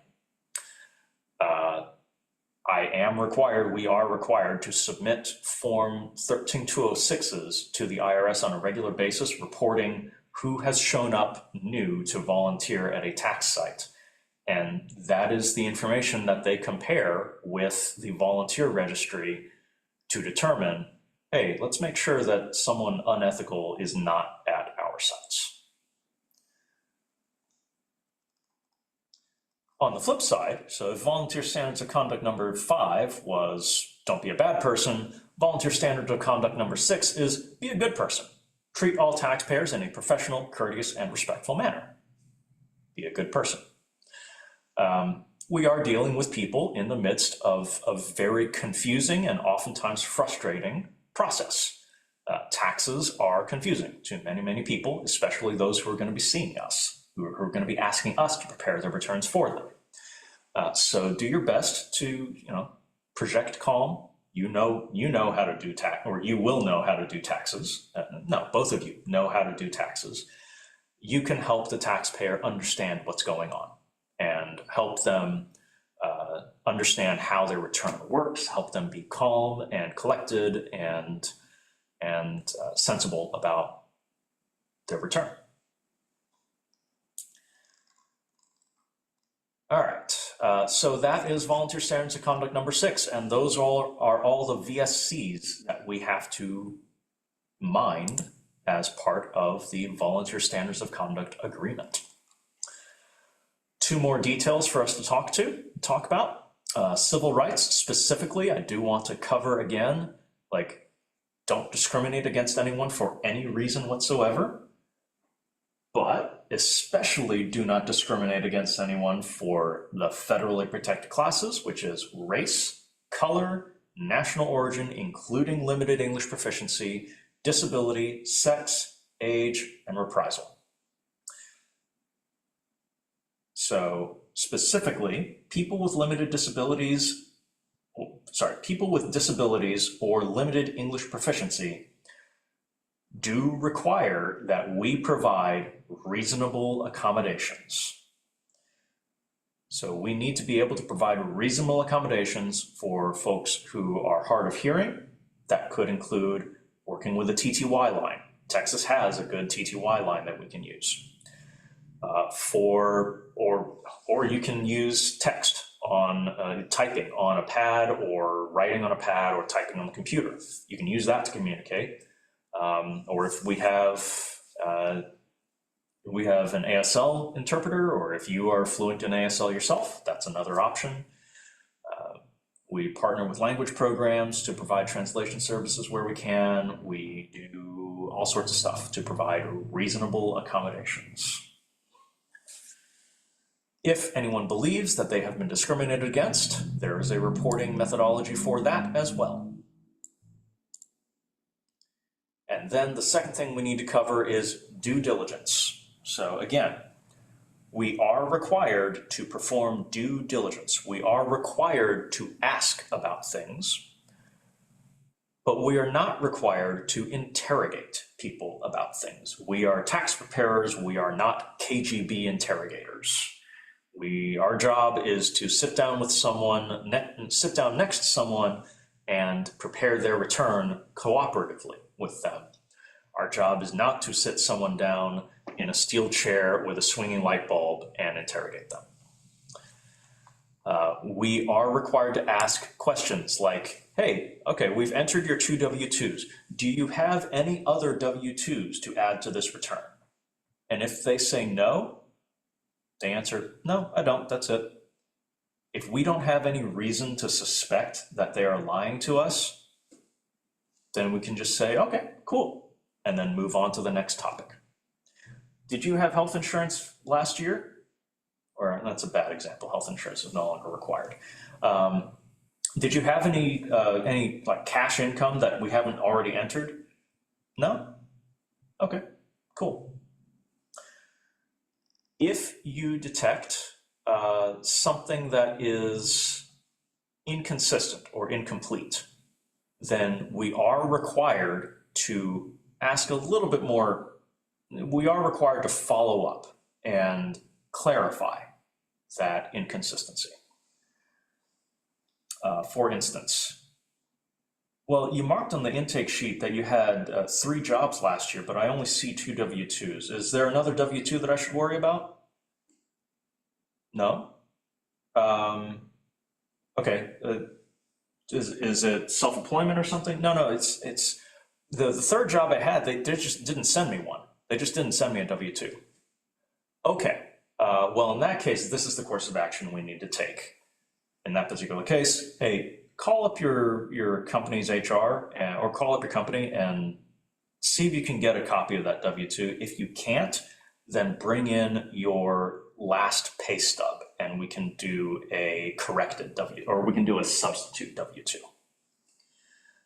Speaker 1: We are required to submit Form 13206s to the IRS on a regular basis, reporting who has shown up new to volunteer at a tax site. And that is the information that they compare with the volunteer registry to determine, hey, let's make sure that someone unethical is not at our sites. On the flip side, so if volunteer standards of conduct number 5 was don't be a bad person, volunteer standard of conduct number 6 is be a good person. Treat all taxpayers in a professional, courteous, and respectful manner. Be a good person. We are dealing with people in the midst of a very confusing and oftentimes frustrating process. Taxes are confusing to many, many people, especially those who are going to be seeing us, who are going to be asking us to prepare their returns for them. So do your best to, project calm. You know how to do tax, or you will know how to do taxes. No, both of you know how to do taxes. You can help the taxpayer understand what's going on and help them understand how their return works, help them be calm and collected and sensible about their return. All right, so that is volunteer standards of conduct number 6, and those are all the VSCs that we have to mind as part of the volunteer standards of conduct agreement. 2 more details for us to talk about. Civil rights specifically, I do want to cover again, like, don't discriminate against anyone for any reason whatsoever, but especially do not discriminate against anyone for the federally protected classes, which is race, color, national origin, including limited English proficiency, disability, sex, age, and reprisal. So specifically, people with disabilities or limited English proficiency do require that we provide reasonable accommodations. So we need to be able to provide reasonable accommodations for folks who are hard of hearing. That could include working with a TTY line. Texas has a good TTY line that we can use. Or you can use text on typing on a pad, or writing on a pad, or typing on the computer. You can use that to communicate. Or if we have an ASL interpreter, or if you are fluent in ASL yourself, that's another option. We partner with language programs to provide translation services where we can. We do all sorts of stuff to provide reasonable accommodations. If anyone believes that they have been discriminated against, there is a reporting methodology for that as well. And then the second thing we need to cover is due diligence. So again, we are required to perform due diligence. We are required to ask about things, but we are not required to interrogate people about things. We are tax preparers. We are not KGB interrogators. Our job is to sit down with someone, sit down next to someone and prepare their return cooperatively with them. Our job is not to sit someone down in a steel chair with a swinging light bulb and interrogate them. We are required to ask questions like, hey, okay, we've entered your 2 W-2s. Do you have any other W-2s to add to this return? And if they say no, they answer, no, I don't, that's it. If we don't have any reason to suspect that they are lying to us, then we can just say, okay, cool, and then move on to the next topic. Did you have health insurance last year? Or that's a bad example, health insurance is no longer required. Did you have any like cash income that we haven't already entered? No? Okay, cool. If you detect something that is inconsistent or incomplete, then we are required to ask a little bit more. We are required to follow up and clarify that inconsistency. For instance, well, you marked on the intake sheet that you had 3 jobs last year, but I only see 2 W-2s. Is there another W-2 that I should worry about? No? Okay, is it self-employment or something? No, it's the 3rd job I had, they just didn't send me one. They just didn't send me a W-2. Okay, well, in that case, this is the course of action we need to take. In that particular case, hey, call up your company's HR or call up your company and see if you can get a copy of that W-2. If you can't, then bring in your last pay stub and we can do a corrected or we can do a substitute W-2.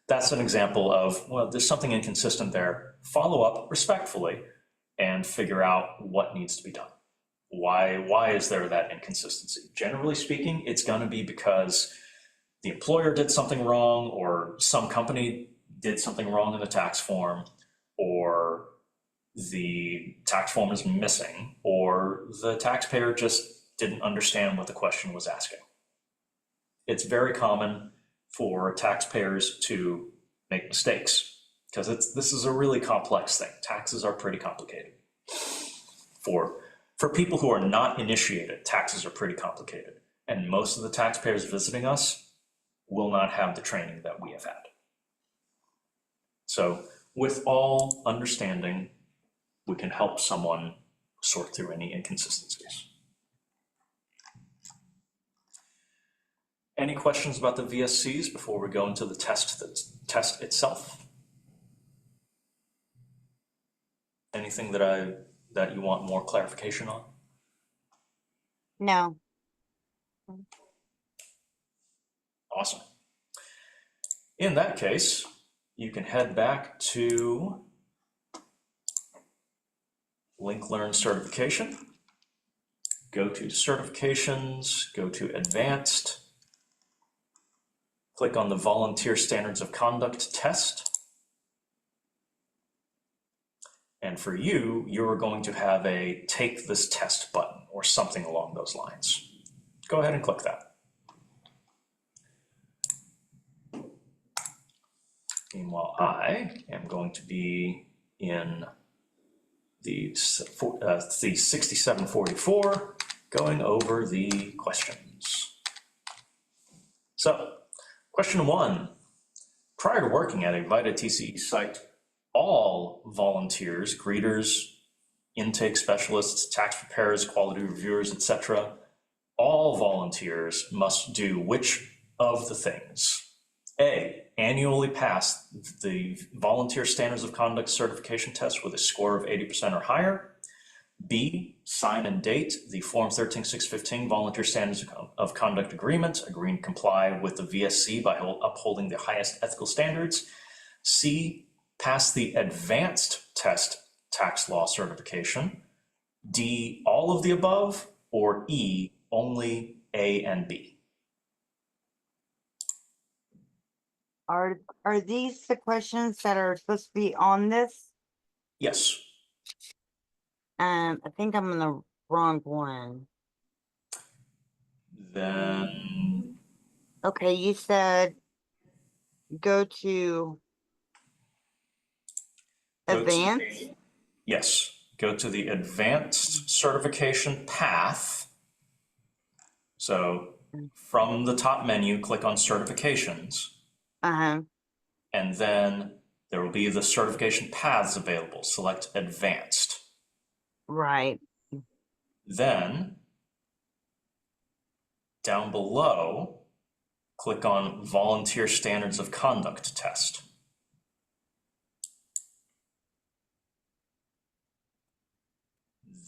Speaker 1: That's an example of, well, there's something inconsistent there. Follow up respectfully and figure out what needs to be done. Why is there that inconsistency? Generally speaking, it's going to be because the employer did something wrong, or some company did something wrong in the tax form, or the tax form is missing, or the taxpayer just didn't understand what the question was asking. It's very common for taxpayers to make mistakes because this is a really complex thing. Taxes are pretty complicated. For people who are not initiated, taxes are pretty complicated. And most of the taxpayers visiting us will not have the training that we have had. So with all understanding, we can help someone sort through any inconsistencies. Any questions about the VSCs before we go into the test itself? Anything that you want more clarification on?
Speaker 2: No.
Speaker 1: Awesome. In that case, you can head back to Link Learn Certification, go to Certifications, go to Advanced, click on the Volunteer Standards of Conduct test. And for you, you're going to have a take this test button or something along those lines. Go ahead and click that. Meanwhile, I am going to be in the 6744 going over the questions. So, question 1. Prior to working at a VITA TCE site, all volunteers, greeters, intake specialists, tax preparers, quality reviewers, etc., all volunteers must do which of the things? A, annually pass the Volunteer Standards of Conduct certification test with a score of 80% or higher. B, sign and date the Form 13615 Volunteer Standards of Conduct Agreement, agreeing to comply with the VSC by upholding the highest ethical standards. C, pass the Advanced Test Tax Law certification. D, all of the above, or E, only A and B.
Speaker 2: Are these the questions that are supposed to be on this?
Speaker 1: Yes.
Speaker 2: I think I'm in the wrong one.
Speaker 1: Then
Speaker 2: Okay, you said go to advanced.
Speaker 1: Yes, go to the advanced certification path. So from the top menu, click on certifications,
Speaker 2: Uh-huh.
Speaker 1: and then there will be the certification paths available. Select advanced.
Speaker 2: Right.
Speaker 1: Then down below, click on Volunteer Standards of Conduct test.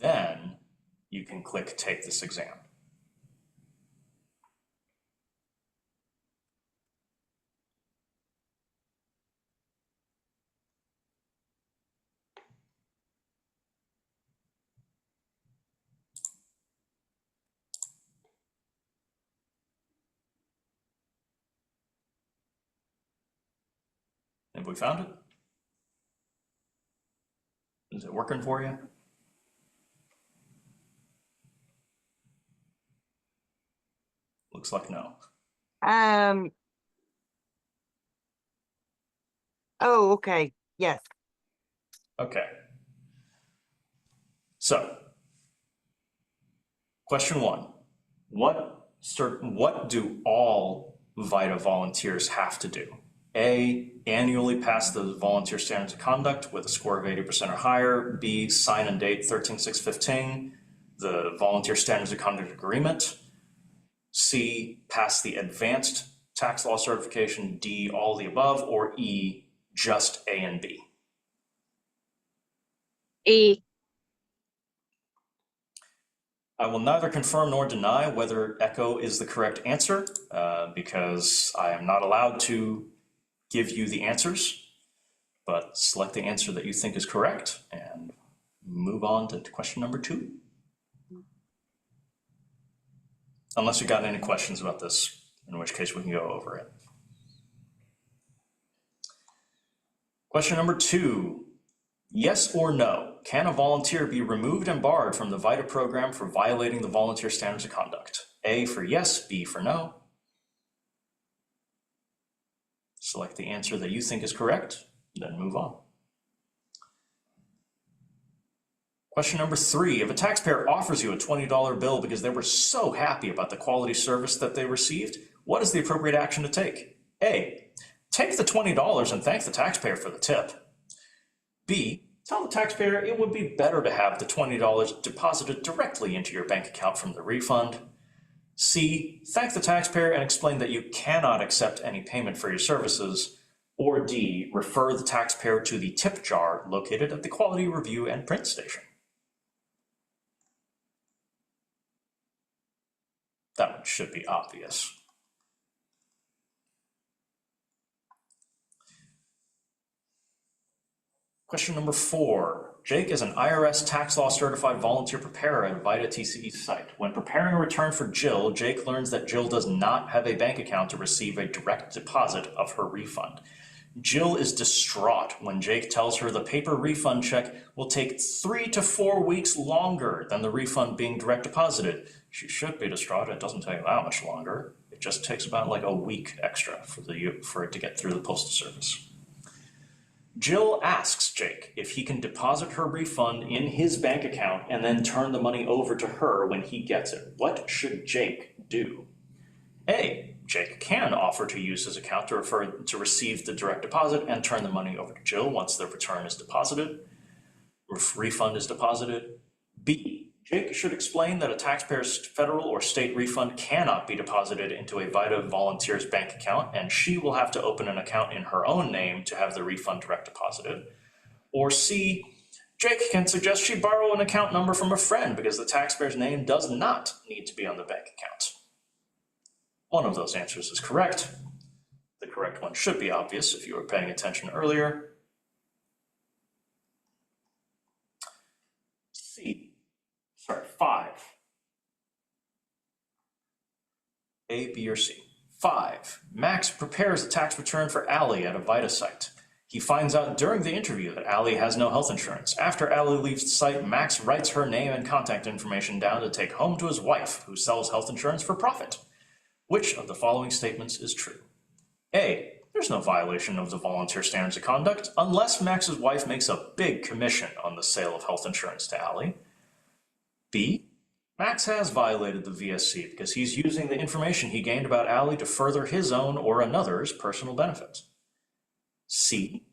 Speaker 1: Then you can click Take this exam. Have we found it? Is it working for you? Looks like no.
Speaker 2: Oh, okay. Yes.
Speaker 1: Okay. So, question 1. What do all VITA volunteers have to do? A, annually pass the Volunteer Standards of Conduct with a score of 80% or higher. B, sign and date 13615, the Volunteer Standards of Conduct Agreement. C, pass the Advanced Tax Law certification. D, all the above. Or E, just A and B.
Speaker 3: E.
Speaker 1: I will neither confirm nor deny whether echo is the correct answer because I am not allowed to give you the answers, but select the answer that you think is correct and move on to question number 2. Unless you got any questions about this, in which case we can go over it. Question number 2, yes or no, can a volunteer be removed and barred from the VITA program for violating the Volunteer Standards of Conduct? A for yes, B for no. Select the answer that you think is correct, then move on. Question number 3, if a taxpayer offers you a $20 bill because they were so happy about the quality service that they received, what is the appropriate action to take? A, take the $20 and thank the taxpayer for the tip. B, tell the taxpayer it would be better to have the $20 deposited directly into your bank account from the refund. C, thank the taxpayer and explain that you cannot accept any payment for your services. Or D, refer the taxpayer to the tip jar located at the quality review and print station. That one should be obvious. Question number 4. Jake is an IRS tax law certified volunteer preparer at a VITA TCE site. When preparing a return for Jill, Jake learns that Jill does not have a bank account to receive a direct deposit of her refund. Jill is distraught when Jake tells her the paper refund check will take 3 to 4 weeks longer than the refund being direct deposited. She should be distraught. It doesn't take that much longer. It just takes about like a week extra for it to get through the postal service. Jill asks Jake if he can deposit her refund in his bank account and then turn the money over to her when he gets it. What should Jake do? A. Jake can offer to use his account to receive the direct deposit and turn the money over to Jill once the refund is deposited. B. Jake should explain that a taxpayer's federal or state refund cannot be deposited into a VITA volunteer's bank account, and she will have to open an account in her own name to have the refund direct deposited. Or C. Jake can suggest she borrow an account number from a friend because the taxpayer's name does not need to be on the bank account. One of those answers is correct. The correct one should be obvious if you were paying attention earlier. Sorry, 5. A, B, or C. 5. Max prepares a tax return for Allie at a VITA site. He finds out during the interview that Allie has no health insurance. After Allie leaves the site, Max writes her name and contact information down to take home to his wife, who sells health insurance for profit. Which of the following statements is true? A. There's no violation of the volunteer standards of conduct unless Max's wife makes a big commission on the sale of health insurance to Allie. B. Max has violated the VSC because he's using the information he gained about Allie to further his own or another's personal benefit. C.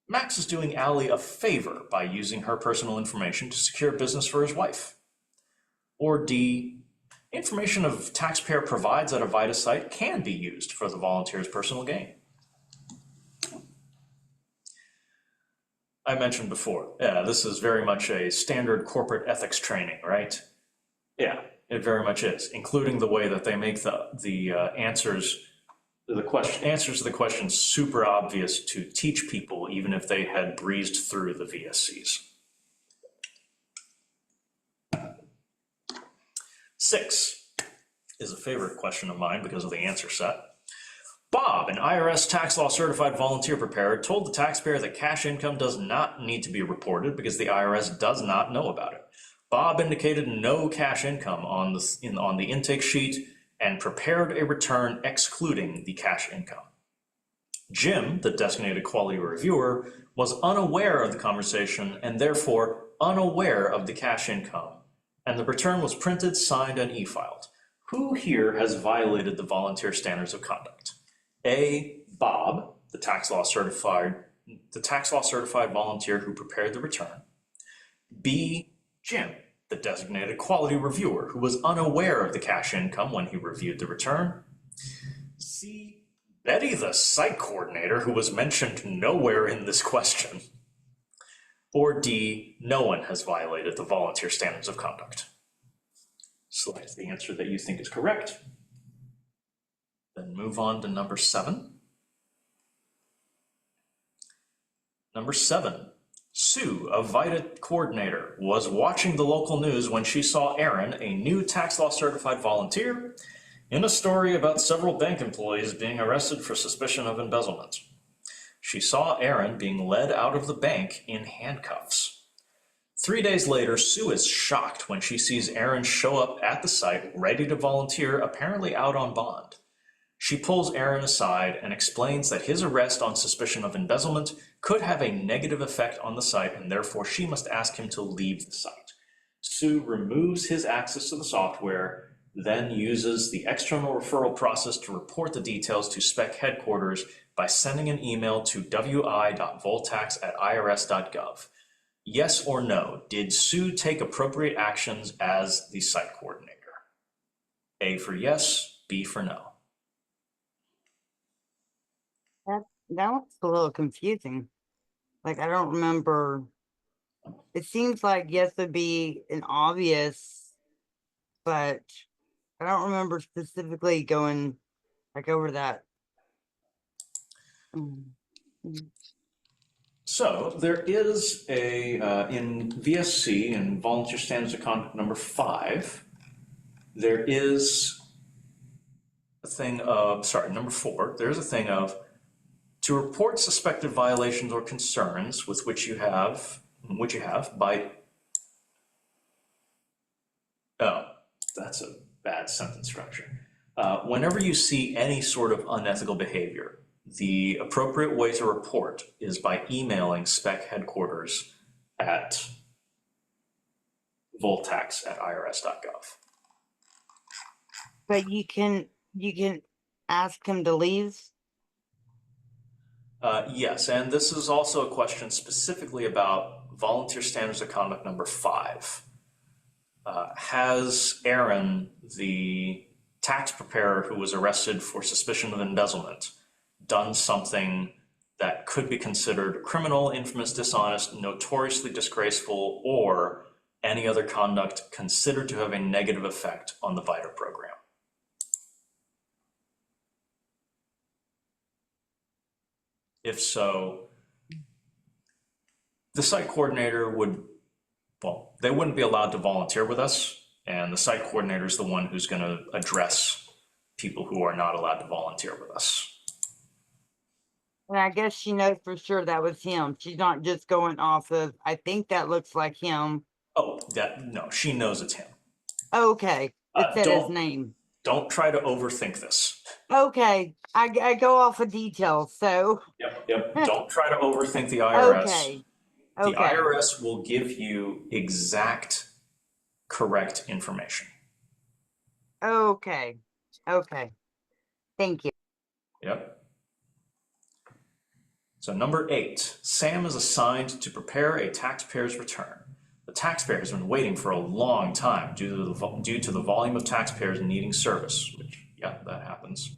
Speaker 1: Max is doing Allie a favor by using her personal information to secure business for his wife. Or D. Information a taxpayer provides at a VITA site can be used for the volunteer's personal gain. I mentioned before, this is very much a standard corporate ethics training, right? Yeah, it very much is, including the way that they make the answers to the question super obvious to teach people, even if they had breezed through the VSCs. 6 is a favorite question of mine because of the answer set. Bob, an IRS tax law certified volunteer preparer, told the taxpayer that cash income does not need to be reported because the IRS does not know about it. Bob indicated no cash income on the intake sheet and prepared a return excluding the cash income. Jim, the designated quality reviewer, was unaware of the conversation and therefore unaware of the cash income, and the return was printed, signed, and e-filed. Who here has violated the volunteer standards of conduct? A. Bob, the tax law certified volunteer who prepared the return. B. Jim, the designated quality reviewer who was unaware of the cash income when he reviewed the return. C. Betty, the site coordinator who was mentioned nowhere in this question. Or D. No one has violated the volunteer standards of conduct. Select the answer that you think is correct. Then move on to number 7. Number 7, Sue, a VITA coordinator, was watching the local news when she saw Aaron, a new tax law certified volunteer, in a story about several bank employees being arrested for suspicion of embezzlement. She saw Aaron being led out of the bank in handcuffs. 3 days later, Sue is shocked when she sees Aaron show up at the site ready to volunteer, apparently out on bond. She pulls Aaron aside and explains that his arrest on suspicion of embezzlement could have a negative effect on the site and therefore she must ask him to leave the site. Sue removes his access to the software, then uses the external referral process to report the details to spec headquarters by sending an email to wi.voltax@irs.gov. Yes or no, did Sue take appropriate actions as the site coordinator? A for yes, B for no.
Speaker 2: That was a little confusing. Like, I don't remember. It seems like yes would be an obvious, but I don't remember specifically going like over that.
Speaker 1: So there is a, in VSC, in Volunteer Standards of Conduct number 5, there is a thing of, number 4, there's a thing of, To report suspected violations or concerns with which you have by, oh, that's a bad sentence structure. Whenever you see any sort of unethical behavior, the appropriate way to report is by emailing spec headquarters at voltax@irs.gov.
Speaker 2: But you can ask him to leave.
Speaker 1: Yes, and this is also a question specifically about volunteer standards of conduct number 5. Has Aaron, the tax preparer who was arrested for suspicion of embezzlement, done something that could be considered criminal, infamous, dishonest, notoriously disgraceful, or any other conduct considered to have a negative effect on the VITA program? If so, the site coordinator they wouldn't be allowed to volunteer with us, and the site coordinator is the one who's going to address people who are not allowed to volunteer with us.
Speaker 2: And I guess she knows for sure that was him. She's not just going off of, I think that looks like him.
Speaker 1: Oh, no, she knows it's him.
Speaker 2: Okay, it said his
Speaker 1: Don't-
Speaker 2: name.
Speaker 1: Don't try to overthink this.
Speaker 2: Okay, I go off of details, so.
Speaker 1: Yep. Don't try to overthink the IRS.
Speaker 2: Okay,
Speaker 1: The
Speaker 2: okay,
Speaker 1: IRS will give you exact, correct information.
Speaker 2: okay, thank you.
Speaker 1: Yep. So number 8, Sam is assigned to prepare a taxpayer's return. The taxpayer has been waiting for a long time due to the volume of taxpayers needing service, which, yeah, that happens.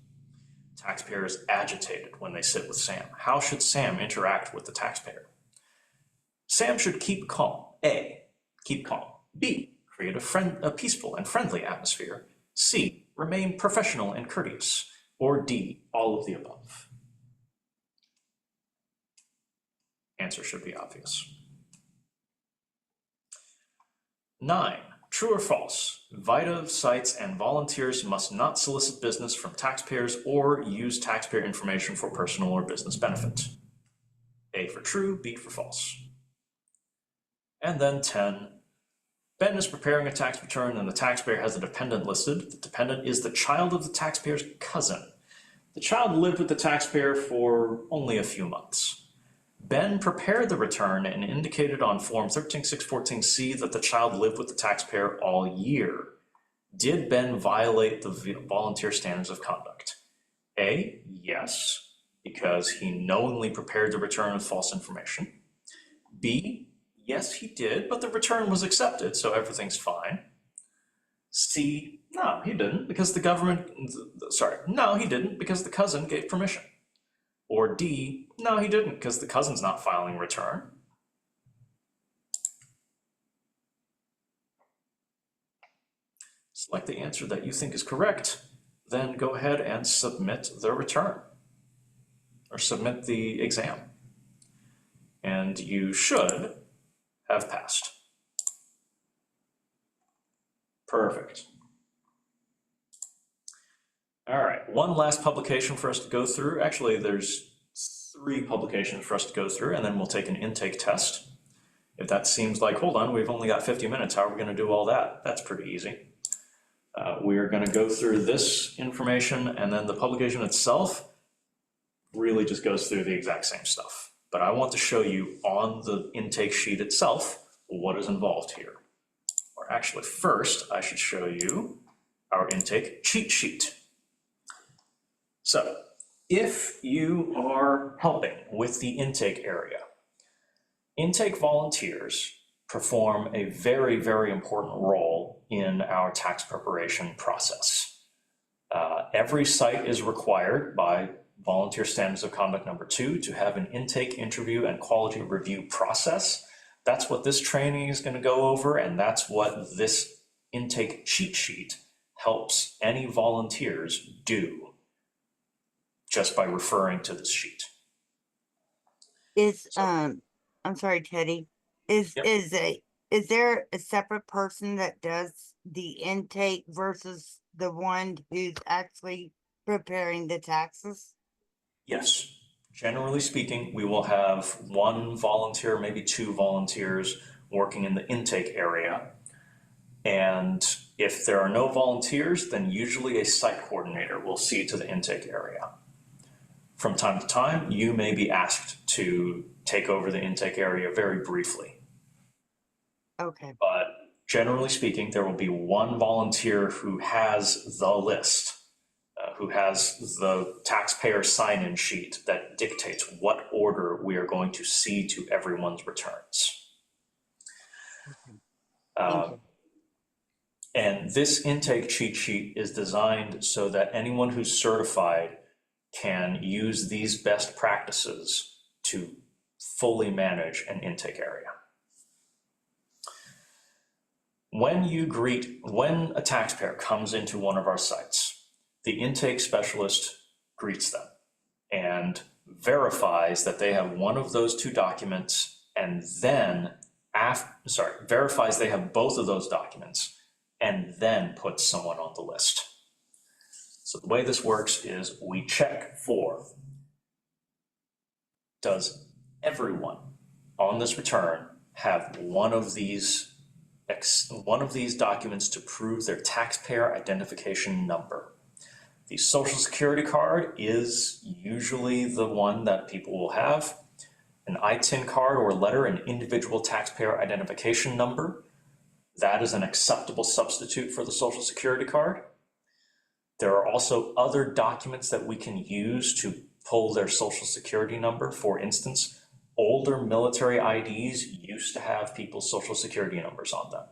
Speaker 1: Taxpayer is agitated when they sit with Sam. How should Sam interact with the taxpayer? Sam should keep calm. A, keep calm. B, create a peaceful and friendly atmosphere. C, remain professional and courteous. Or D, all of the above. Answer should be obvious. 9, true or false? VITA sites and volunteers must not solicit business from taxpayers or use taxpayer information for personal or business benefit. A for true, B for false. And then 10, Ben is preparing a tax return and the taxpayer has a dependent listed. The dependent is the child of the taxpayer's cousin. The child lived with the taxpayer for only a few months. Ben prepared the return and indicated on Form 13614C that the child lived with the taxpayer all year. Did Ben violate the volunteer standards of conduct? A, yes, because he knowingly prepared the return with false information. B, yes, he did, but the return was accepted, so everything's fine. C, no, he didn't, because the cousin gave permission. Or D, no, he didn't, because the cousin's not filing return. Select the answer that you think is correct, then go ahead and submit the return, or submit the exam. And you should have passed. Perfect. All right, one last publication for us to go through. Actually, there's 3 publications for us to go through, and then we'll take an intake test. If that seems like, hold on, we've only got 50 minutes, how are we going to do all that? That's pretty easy. We are going to go through this information, and then the publication itself really just goes through the exact same stuff. But I want to show you on the intake sheet itself what is involved here. Or actually, first, I should show you our intake cheat sheet. So, if you are helping with the intake area, intake volunteers perform a very, very important role in our tax preparation process. Every site is required by Volunteer Standards of Conduct number 2 to have an intake, interview, and quality review process. That's what this training is going to go over, and that's what this intake cheat sheet helps any volunteers do just by referring to this sheet.
Speaker 2: I'm sorry, Teddy. Is there a separate person that does the intake versus the one who's actually preparing the taxes?
Speaker 1: Yes, Generally speaking, we will have one volunteer, maybe two volunteers working in the intake area. And if there are no volunteers, then usually a site coordinator will see to the intake area. From time to time, you may be asked to take over the intake area very briefly.
Speaker 2: Okay.
Speaker 1: But generally speaking, there will be one volunteer who has the list, who has the taxpayer sign-in sheet that dictates what order we are going to see to everyone's returns.
Speaker 2: Thank you.
Speaker 1: And this intake cheat sheet is designed so that anyone who's certified can use these best practices to fully manage an intake area. When a taxpayer comes into one of our sites, the intake specialist greets them and verifies that they have one of those two documents, and then verifies they have both of those documents, and then puts someone on the list. So the way this works is we check for, does everyone on this return have one of these documents to prove their taxpayer identification number? The Social Security card is usually the one that people will have. An ITIN card or letter, an individual taxpayer identification number, that is an acceptable substitute for the Social Security card. There are also other documents that we can use to pull their Social Security number. For instance, older military IDs used to have people's Social Security numbers on them.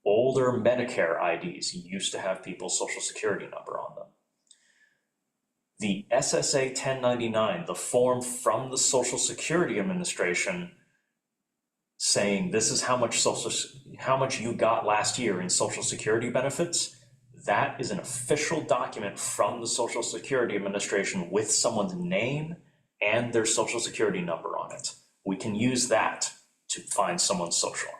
Speaker 1: Older Medicare IDs used to have people's Social Security number on them. The SSA 1099, the form from the Social Security Administration saying this is how much you got last year in Social Security benefits, that is an official document from the Social Security Administration with someone's name and their Social Security number on it. We can use that to find someone's social.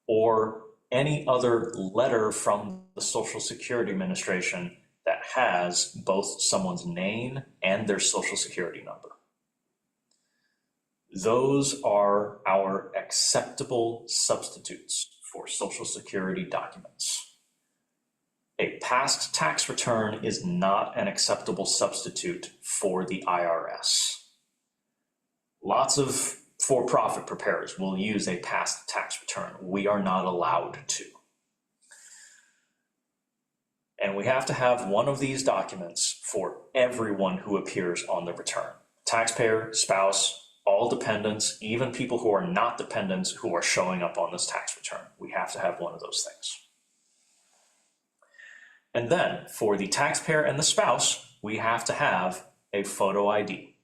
Speaker 1: Or any other letter from the Social Security Administration that has both someone's name and their Social Security number. Those are our acceptable substitutes for Social Security documents. A past tax return is not an acceptable substitute for the IRS. Lots of for-profit preparers will use a past tax return. We are not allowed to. And we have to have one of these documents for everyone who appears on the return. Taxpayer, spouse, all dependents, even people who are not dependents who are showing up on this tax return. We have to have one of those things. And then for the taxpayer and the spouse, we have to have a photo ID.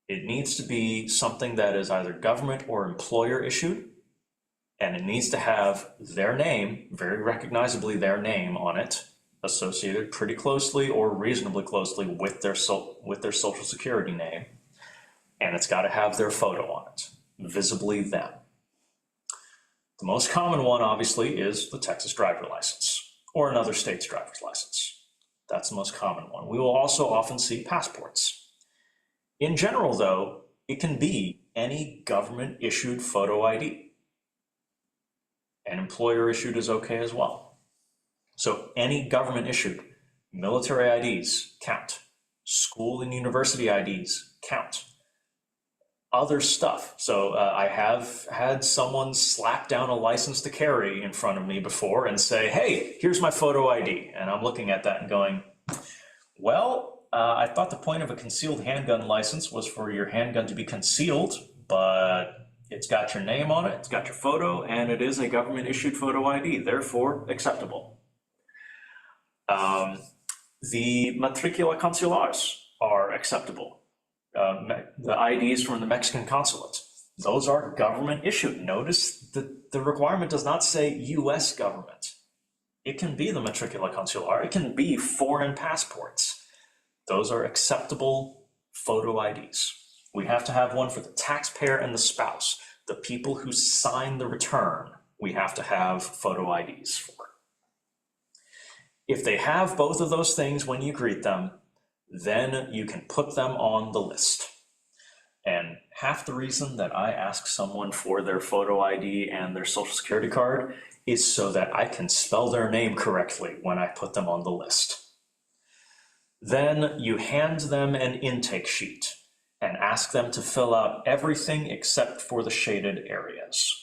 Speaker 1: It needs to be something that is either government or employer issued, and it needs to have their name, very recognizably their name on it, associated pretty closely or reasonably closely with their Social Security name. And it's got to have their photo on it, visibly them. The most common one, obviously, is the Texas driver license or another state's driver's license. That's the most common one. We will also often see passports. In general, though, it can be any government-issued photo ID. And employer-issued is okay as well. So any government-issued military IDs count. School and university IDs count. Other stuff. So I have had someone slap down a license to carry in front of me before and say, hey, here's my photo ID. And I'm looking at that and going, well, I thought the point of a concealed handgun license was for your handgun to be concealed, but it's got your name on it, it's got your photo, and it is a government issued photo ID, therefore acceptable. The matricula consulares are acceptable. The IDs from the Mexican consulate, those are government issued. Notice that the requirement does not say US government. It can be the matricula consular, it can be foreign passports. Those are acceptable photo IDs. We have to have one for the taxpayer and the spouse, the people who sign the return. We have to have photo IDs for. If they have both of those things when you greet them, then you can put them on the list. And half the reason that I ask someone for their photo ID and their social security card is so that I can spell their name correctly when I put them on the list. Then you hand them an intake sheet and ask them to fill out everything except for the shaded areas.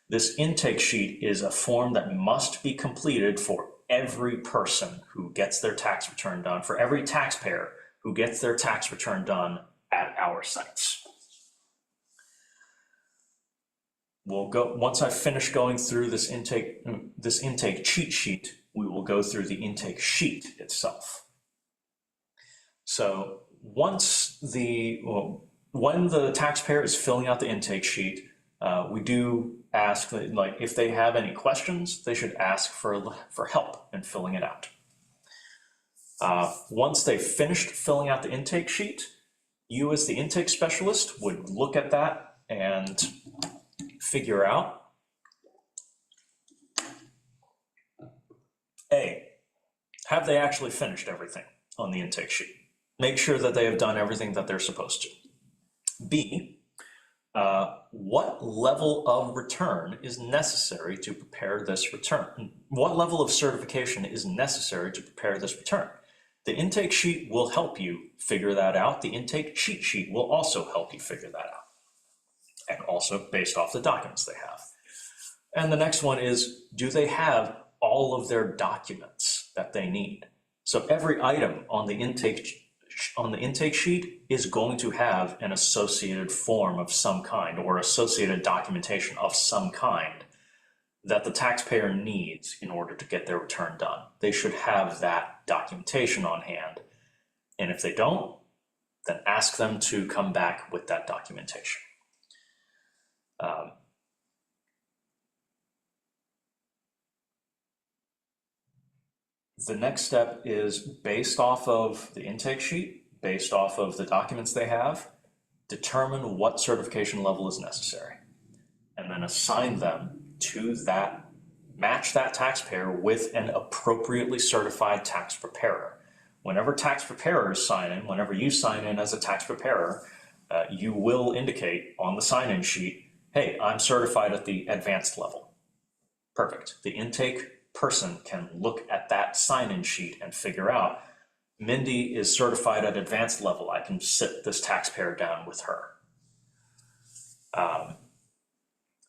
Speaker 1: This intake sheet is a form that must be completed for every person who gets their tax return done, for every taxpayer who gets their tax return done at our sites. We'll go, once I finish going through this intake cheat sheet, we will go through the intake sheet itself. So when the taxpayer is filling out the intake sheet, we do ask that, like, if they have any questions, they should ask for help in filling it out. Once they've finished filling out the intake sheet, you as the intake specialist would look at that and figure out, A, have they actually finished everything on the intake sheet? Make sure that they have done everything that they're supposed to. B, what level of return is necessary to prepare this return? What level of certification is necessary to prepare this return? The intake sheet will help you figure that out. The intake cheat sheet will also help you figure that out, and also based off the documents they have. And the next one is, do they have all of their documents that they need? So every item on the intake sheet is going to have an associated form of some kind or associated documentation of some kind that the taxpayer needs in order to get their return done. They should have that documentation on hand. And if they don't, then ask them to come back with that documentation. The next step is, based off of the intake sheet, based off of the documents they have, determine what certification level is necessary, and then assign them to that, match that taxpayer with an appropriately certified tax preparer. Whenever tax preparers sign in, whenever you sign in as a tax preparer, you will indicate on the sign-in sheet, hey, I'm certified at the advanced level. Perfect. The intake person can look at that sign-in sheet and figure out, Mindy is certified at advanced level. I can sit this taxpayer down with her.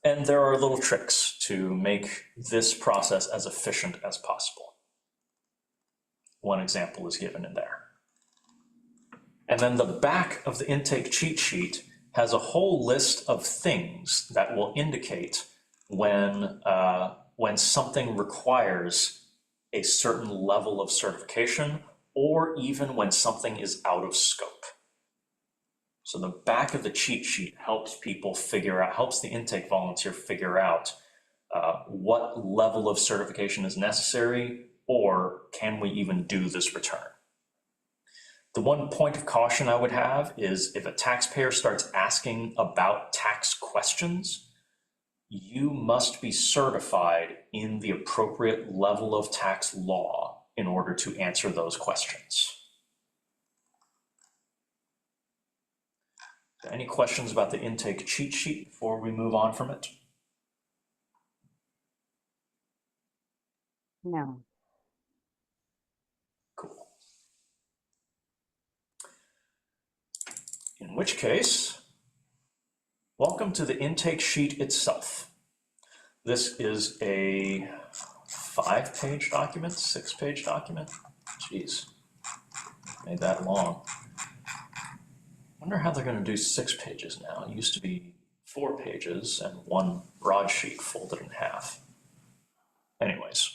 Speaker 1: And there are little tricks to make this process as efficient as possible. One example is given in there. And then the back of the intake cheat sheet has a whole list of things that will indicate when something requires a certain level of certification, or even when something is out of scope. So the back of the cheat sheet helps people figure out, helps the intake volunteer figure out what level of certification is necessary, or can we even do this return? The one point of caution I would have is, if a taxpayer starts asking about tax questions, you must be certified in the appropriate level of tax law in order to answer those questions. Any questions about the intake cheat sheet before we move on from it?
Speaker 2: No.
Speaker 1: Cool. In which case, welcome to the intake sheet itself. This is a 5-page document, 6-page document. Jeez, made that long. Wonder how they're going to do 6 pages now. It used to be 4 pages and one broadsheet folded in half. Anyways,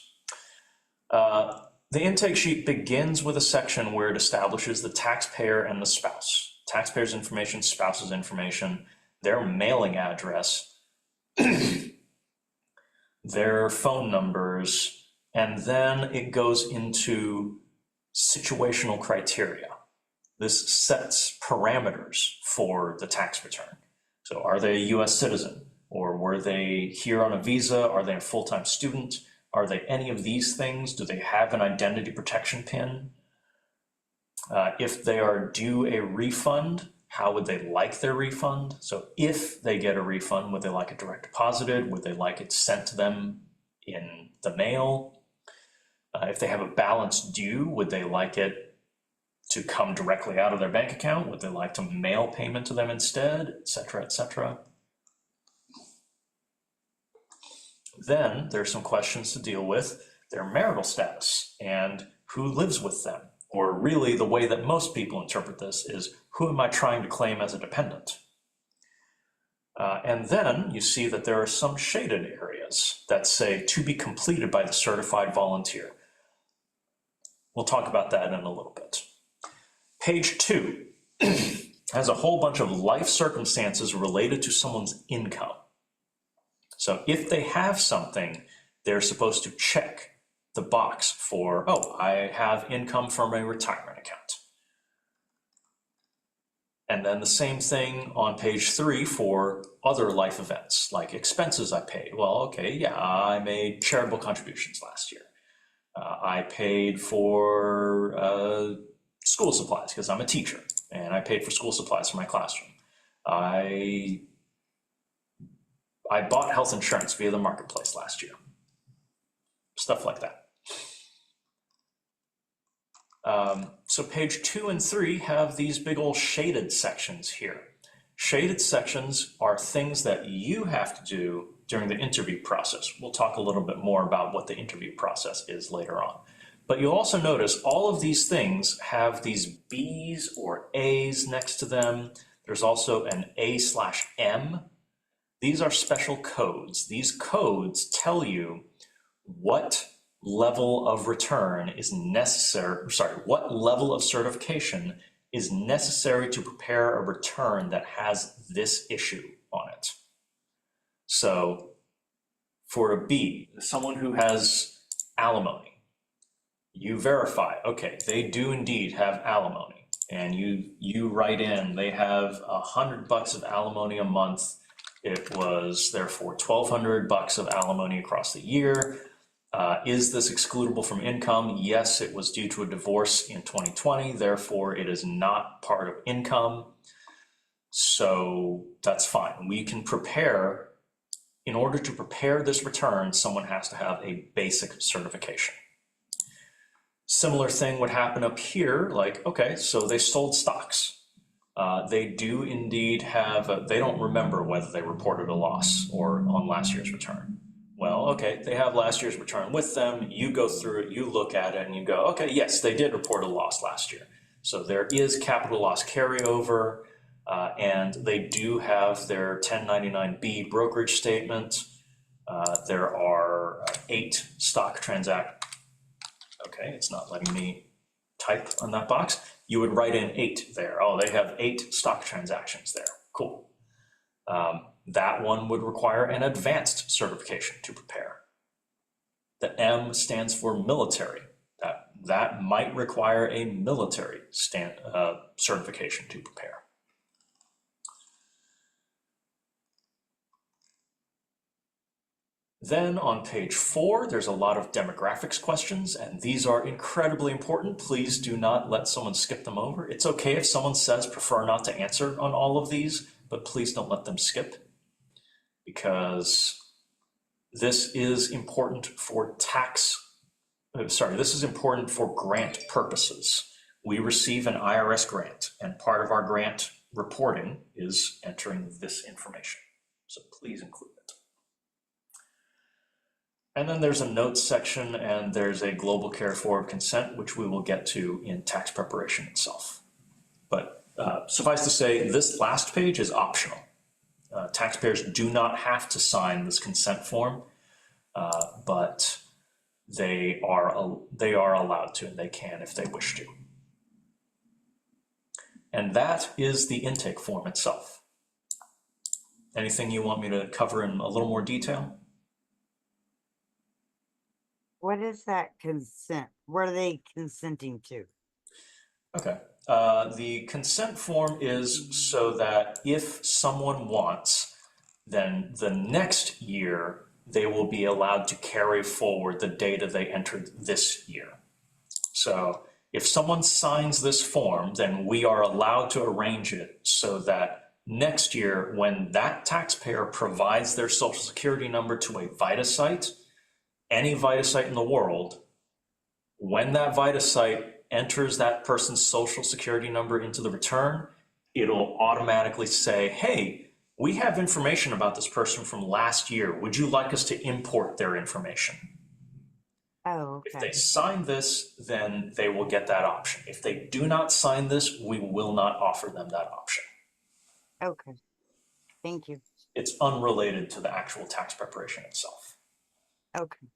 Speaker 1: the intake sheet begins with a section where it establishes the taxpayer and the spouse. Taxpayer's information, spouse's information, their mailing address, their phone numbers, and then it goes into situational criteria. This sets parameters for the tax return. So are they a US citizen? Or were they here on a visa? Are they a full-time student? Are they any of these things? Do they have an identity protection PIN? If they are due a refund, how would they like their refund? So if they get a refund, would they like it direct deposited? Would they like it sent to them in the mail? If they have a balance due, would they like it to come directly out of their bank account? Would they like to mail payment to them instead, et cetera, et cetera? Then there's some questions to deal with their marital status and who lives with them. Or really the way that most people interpret this is, who am I trying to claim as a dependent? And then you see that there are some shaded areas that say to be completed by the certified volunteer. We'll talk about that in a little bit. Page 2 has a whole bunch of life circumstances related to someone's income. So if they have something, they're supposed to check the box for, oh, I have income from a retirement account. And then the same thing on page 3 for other life events, like expenses I paid. Well, okay, yeah, I made charitable contributions last year. I paid for school supplies because I'm a teacher, and I paid for school supplies for my classroom. I bought health insurance via the marketplace last year. Stuff like that. So page 2 and 3 have these big old shaded sections here. Shaded sections are things that you have to do during the interview process. We'll talk a little bit more about what the interview process is later on. But you'll also notice all of these things have these B's or A's next to them. There's also an A/M. These are special codes. These codes tell you what level of return is necessary, what level of certification is necessary to prepare a return that has this issue on it. So for a B, someone who has alimony, you verify, okay, they do indeed have alimony, and you write in, they have $100 of alimony a month. It was therefore $1,200 of alimony across the year. Is this excludable from income? Yes, it was due to a divorce in 2020, therefore it is not part of income. So that's fine. We can prepare, in order to prepare this return, someone has to have a basic certification. Similar thing would happen up here, like, okay, so they sold stocks. They do indeed have, they don't remember whether they reported a loss or on last year's return. Well, okay, they have last year's return with them. You go through it, you look at it, and you go, okay, yes, they did report a loss last year. So there is capital loss carryover, and they do have their 1099B brokerage statement. There are 8 stock transactions. Okay, it's not letting me type on that box. You would write in 8 there. Oh, they have 8 stock transactions there. Cool. That one would require an advanced certification to prepare. The M stands for military. That might require a military certification to prepare. Then on page 4, there's a lot of demographics questions, and these are incredibly important. Please do not let someone skip them over. It's okay if someone says prefer not to answer on all of these, but please don't let them skip, because this is important for this is important for grant purposes. We receive an IRS grant, and part of our grant reporting is entering this information. So please include it. And then there's a notes section, and there's a global carry forward consent, which we will get to in tax preparation itself. But suffice to say, this last page is optional. Taxpayers do not have to sign this consent form, but they are allowed to, and they can if they wish to. And that is the intake form itself. Anything you want me to cover in a little more detail?
Speaker 2: What is that consent? What are they consenting to?
Speaker 1: Okay. The consent form is so that if someone wants, then the next year they will be allowed to carry forward the data they entered this year. So If someone signs this form, then we are allowed to arrange it so that next year, when that taxpayer provides their social security number to a VITA site, any VITA site in the world, when that VITA site enters that person's social security number into the return, it'll automatically say, hey, we have information about this person from last year. Would you like us to import their information?
Speaker 2: Oh,
Speaker 1: If
Speaker 2: okay.
Speaker 1: they sign this, then they will get that option. If they do not sign this, we will not offer them that option.
Speaker 2: Okay. Thank you.
Speaker 1: It's unrelated to the actual tax preparation itself.
Speaker 2: Okay.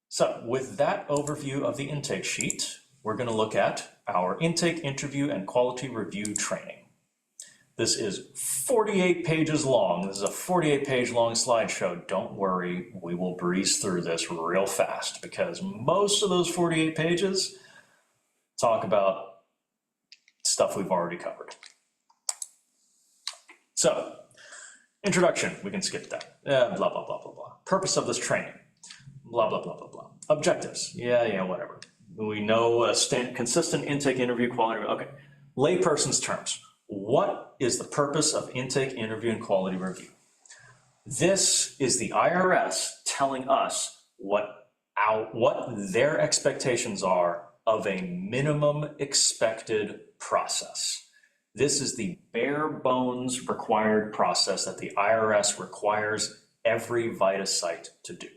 Speaker 1: So with that overview of the intake sheet, we're going to look at our intake, interview, and quality review training. This is 48 pages long. This is a 48-page long slideshow. Don't worry, we will breeze through this real fast because most of those 48 pages talk about stuff we've already covered. So, introduction, we can skip that. Blah, blah, blah, blah, blah. Purpose of this training, blah, blah, blah, blah, blah. Objectives, yeah, whatever. We know consistent intake, interview, quality, okay. Layperson's terms. What is the purpose of intake, interview, and quality review? This is the IRS telling us what their expectations are of a minimum expected process. This is the bare bones required process that the IRS requires every VITA site to do.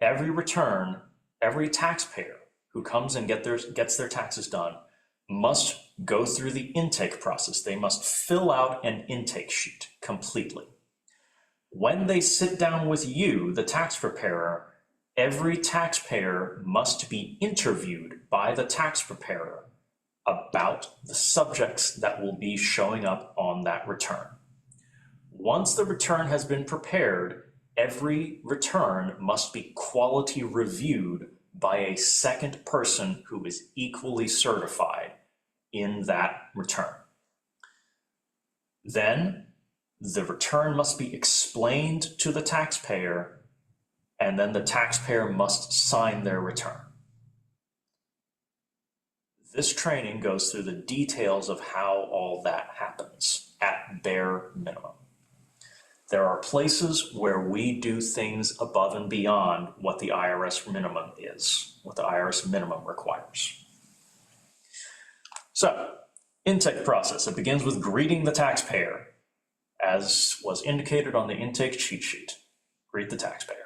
Speaker 1: Every return, every taxpayer who comes and gets their taxes done must go through the intake process. They must fill out an intake sheet completely. When they sit down with you, the tax preparer, every taxpayer must be interviewed by the tax preparer about the subjects that will be showing up on that return. Once the return has been prepared, every return must be quality reviewed by a second person who is equally certified in that return. Then the return must be explained to the taxpayer, and then the taxpayer must sign their return. This training goes through the details of how all that happens at bare minimum. There are places where we do things above and beyond what the IRS minimum is, what the IRS minimum requires. So, intake process. It begins with greeting the taxpayer, as was indicated on the intake cheat sheet. Greet the taxpayer.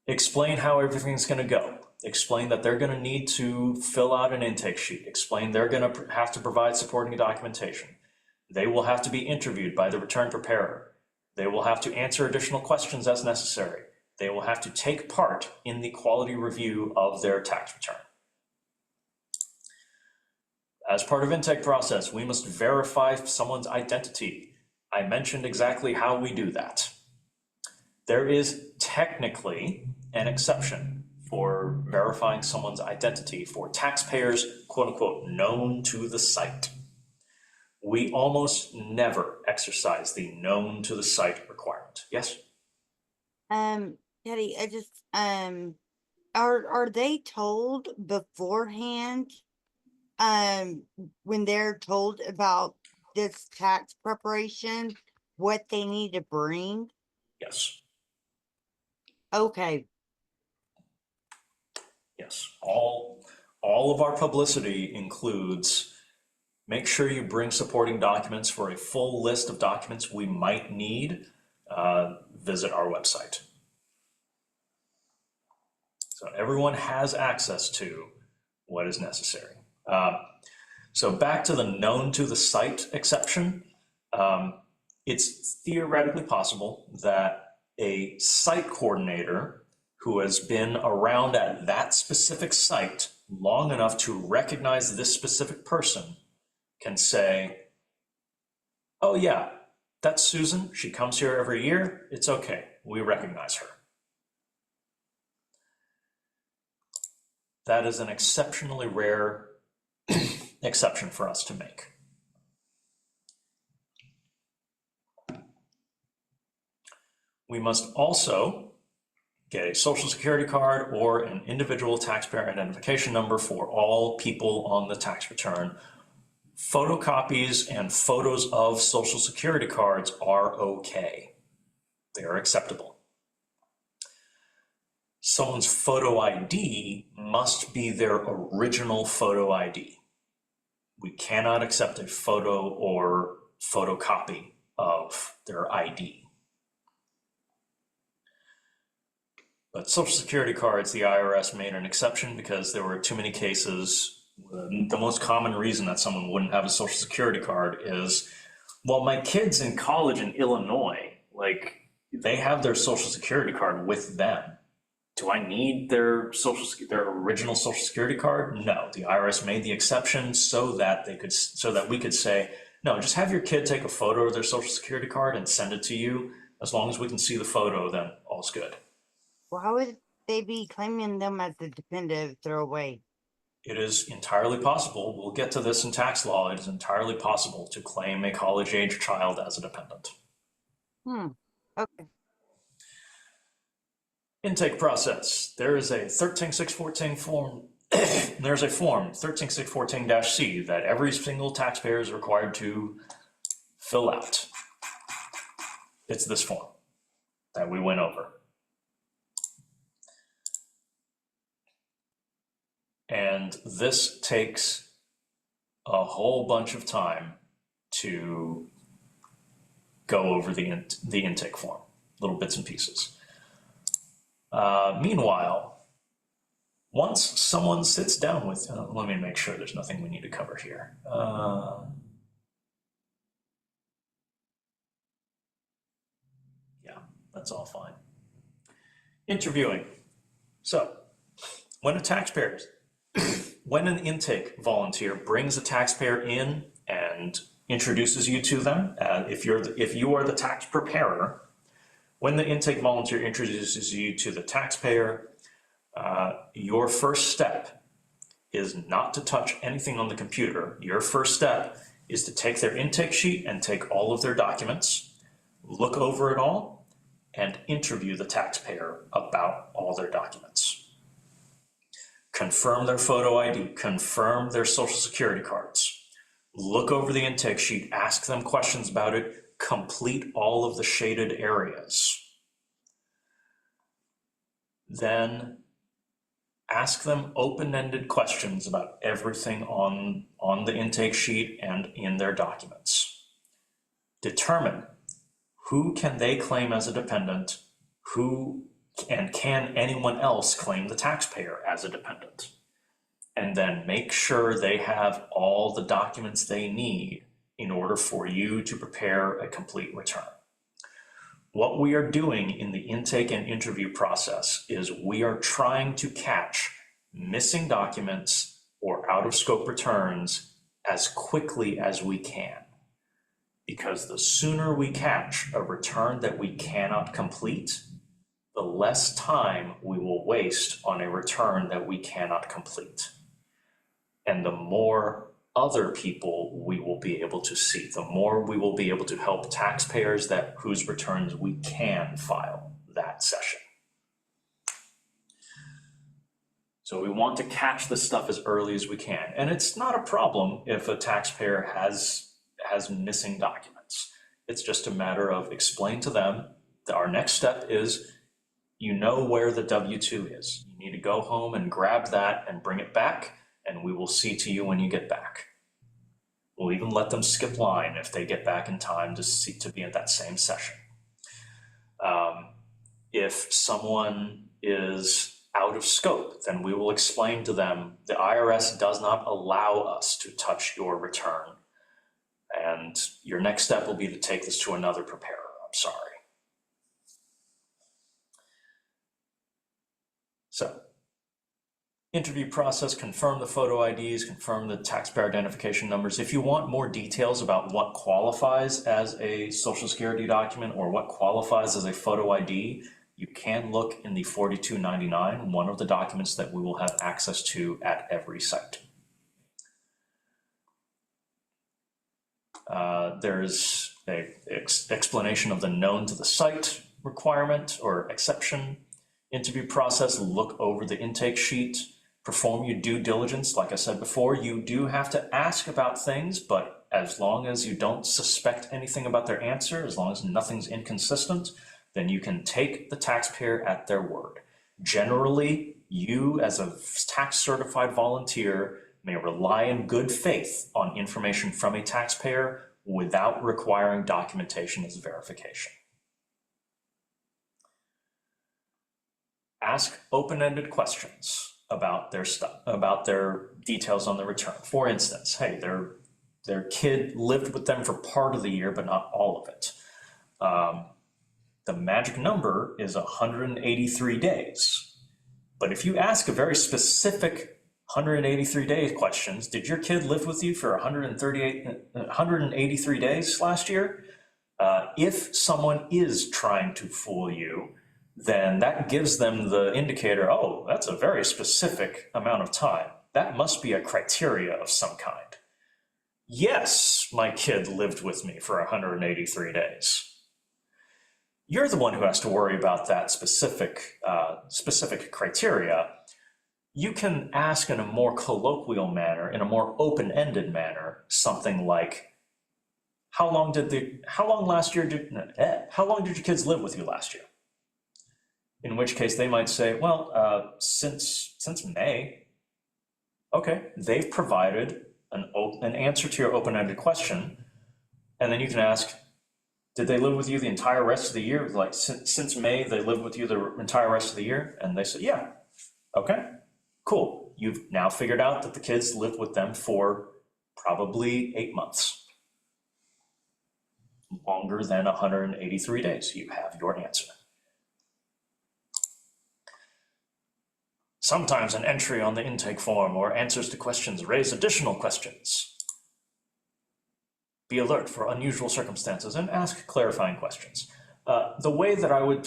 Speaker 1: Explain how everything's going to go. Explain that they're going to need to fill out an intake sheet. Explain they're going to have to provide supporting documentation. They will have to be interviewed by the return preparer. They will have to answer additional questions as necessary. They will have to take part in the quality review of their tax return. As part of intake process, we must verify someone's identity. I mentioned exactly how we do that. There is technically an exception for verifying someone's identity for taxpayers, quote unquote, known to the site. We almost never exercise the known to the site requirement. Yes?
Speaker 2: Teddy, I just, are they told beforehand, when they're told about this tax preparation, what they need to bring?
Speaker 1: Yes.
Speaker 2: Okay.
Speaker 1: Yes. All of our publicity includes make sure you bring supporting documents. For a full list of documents we might need, visit our website. So everyone has access to what is necessary. So back to the known to the site exception, it's theoretically possible that a site coordinator who has been around at that specific site long enough to recognize this specific person can say, oh yeah, that's Susan, she comes here every year, it's okay, we recognize her. That is an exceptionally rare exception for us to make. We must also get a social security card or an individual taxpayer identification number for all people on the tax return. Photocopies and photos of social security cards are okay. They are acceptable. Someone's photo ID must be their original photo ID. We cannot accept a photo or photocopy of their ID. But social security cards, the IRS made an exception because there were too many cases. The most common reason that someone wouldn't have a social security card is, well, my kid's in college in Illinois, like they have their social security card with them. Do I need their original social security card? No, the IRS made the exception so that we could say, no, just have your kid take a photo of their social security card and send it to you. As long as we can see the photo, then all's good.
Speaker 2: Why would they be claiming them as a dependent if they're away?
Speaker 1: It is entirely possible, we'll get to this in tax law, it is entirely possible to claim a college-age child as a dependent.
Speaker 2: Okay.
Speaker 1: Intake process. There is a 13614 form. There's a form 13614-C that every single taxpayer is required to fill out. It's this form that we went over. And this takes a whole bunch of time to go over the intake form, little bits and pieces. Meanwhile, once someone sits down with, let me make sure there's nothing we need to cover here. Yeah, that's all fine. Interviewing. So, when an intake volunteer brings a taxpayer in and introduces you to them, if you are the tax preparer, when the intake volunteer introduces you to the taxpayer, your first step is not to touch anything on the computer. Your first step is to take their intake sheet and take all of their documents, look over it all, and interview the taxpayer about all their documents. Confirm their photo ID, confirm their social security cards, look over the intake sheet, ask them questions about it, complete all of the shaded areas. Then ask them open-ended questions about everything on the intake sheet and in their documents. Determine who can they claim as a dependent, and can anyone else claim the taxpayer as a dependent? And then make sure they have all the documents they need in order for you to prepare a complete return. What we are doing in the intake and interview process is we are trying to catch missing documents or out of scope returns as quickly as we can. Because the sooner we catch a return that we cannot complete, the less time we will waste on a return that we cannot complete. And the more other people we will be able to see, the more we will be able to help taxpayers whose returns we can file that session. So we want to catch this stuff as early as we can. And it's not a problem if a taxpayer has missing documents. It's just a matter of explain to them that our next step is, you know where the W-2 is. You need to go home and grab that and bring it back, and we will see to you when you get back. We'll even let them skip line if they get back in time to be at that same session. If someone is out of scope, then we will explain to them the IRS does not allow us to touch your return, and your next step will be to take this to another preparer. I'm sorry. So, interview process, confirm the photo IDs, confirm the taxpayer identification numbers. If you want more details about what qualifies as a social security document or what qualifies as a photo ID, you can look in the 4299, one of the documents that we will have access to at every site. There's an explanation of the known to the site requirement or exception. interview process, look over the intake sheet, perform your due diligence. Like I said before, you do have to ask about things, but as long as you don't suspect anything about their answer, as long as nothing's inconsistent, then you can take the taxpayer at their word. Generally, you as a tax certified volunteer may rely in good faith on information from a taxpayer without requiring documentation as verification. Ask open-ended questions about their stuff, about their details on the return. For instance, hey, their kid lived with them for part of the year, but not all of it. The magic number is 183 days. But if you ask a very specific 183 day questions, did your kid live with you for 183 days last year? If someone is trying to fool you, then that gives them the indicator, oh, that's a very specific amount of time. That must be a criteria of some kind. Yes, my kid lived with me for 183 days. You're the one who has to worry about that specific criteria. You can ask in a more colloquial manner, in a more open-ended manner, something like, how long did your kids live with you last year? In which case they might say, well, since May. Okay, they've provided an answer to your open-ended question, and then you can ask, did they live with you the entire rest of the year? Like since May, they lived with you the entire rest of the year? And they said, yeah. Okay, cool. You've now figured out that the kids lived with them for probably 8 months. Longer than 183 days. You have your answer. Sometimes an entry on the intake form or answers to questions raise additional questions. Be alert for unusual circumstances and ask clarifying questions. The way that I would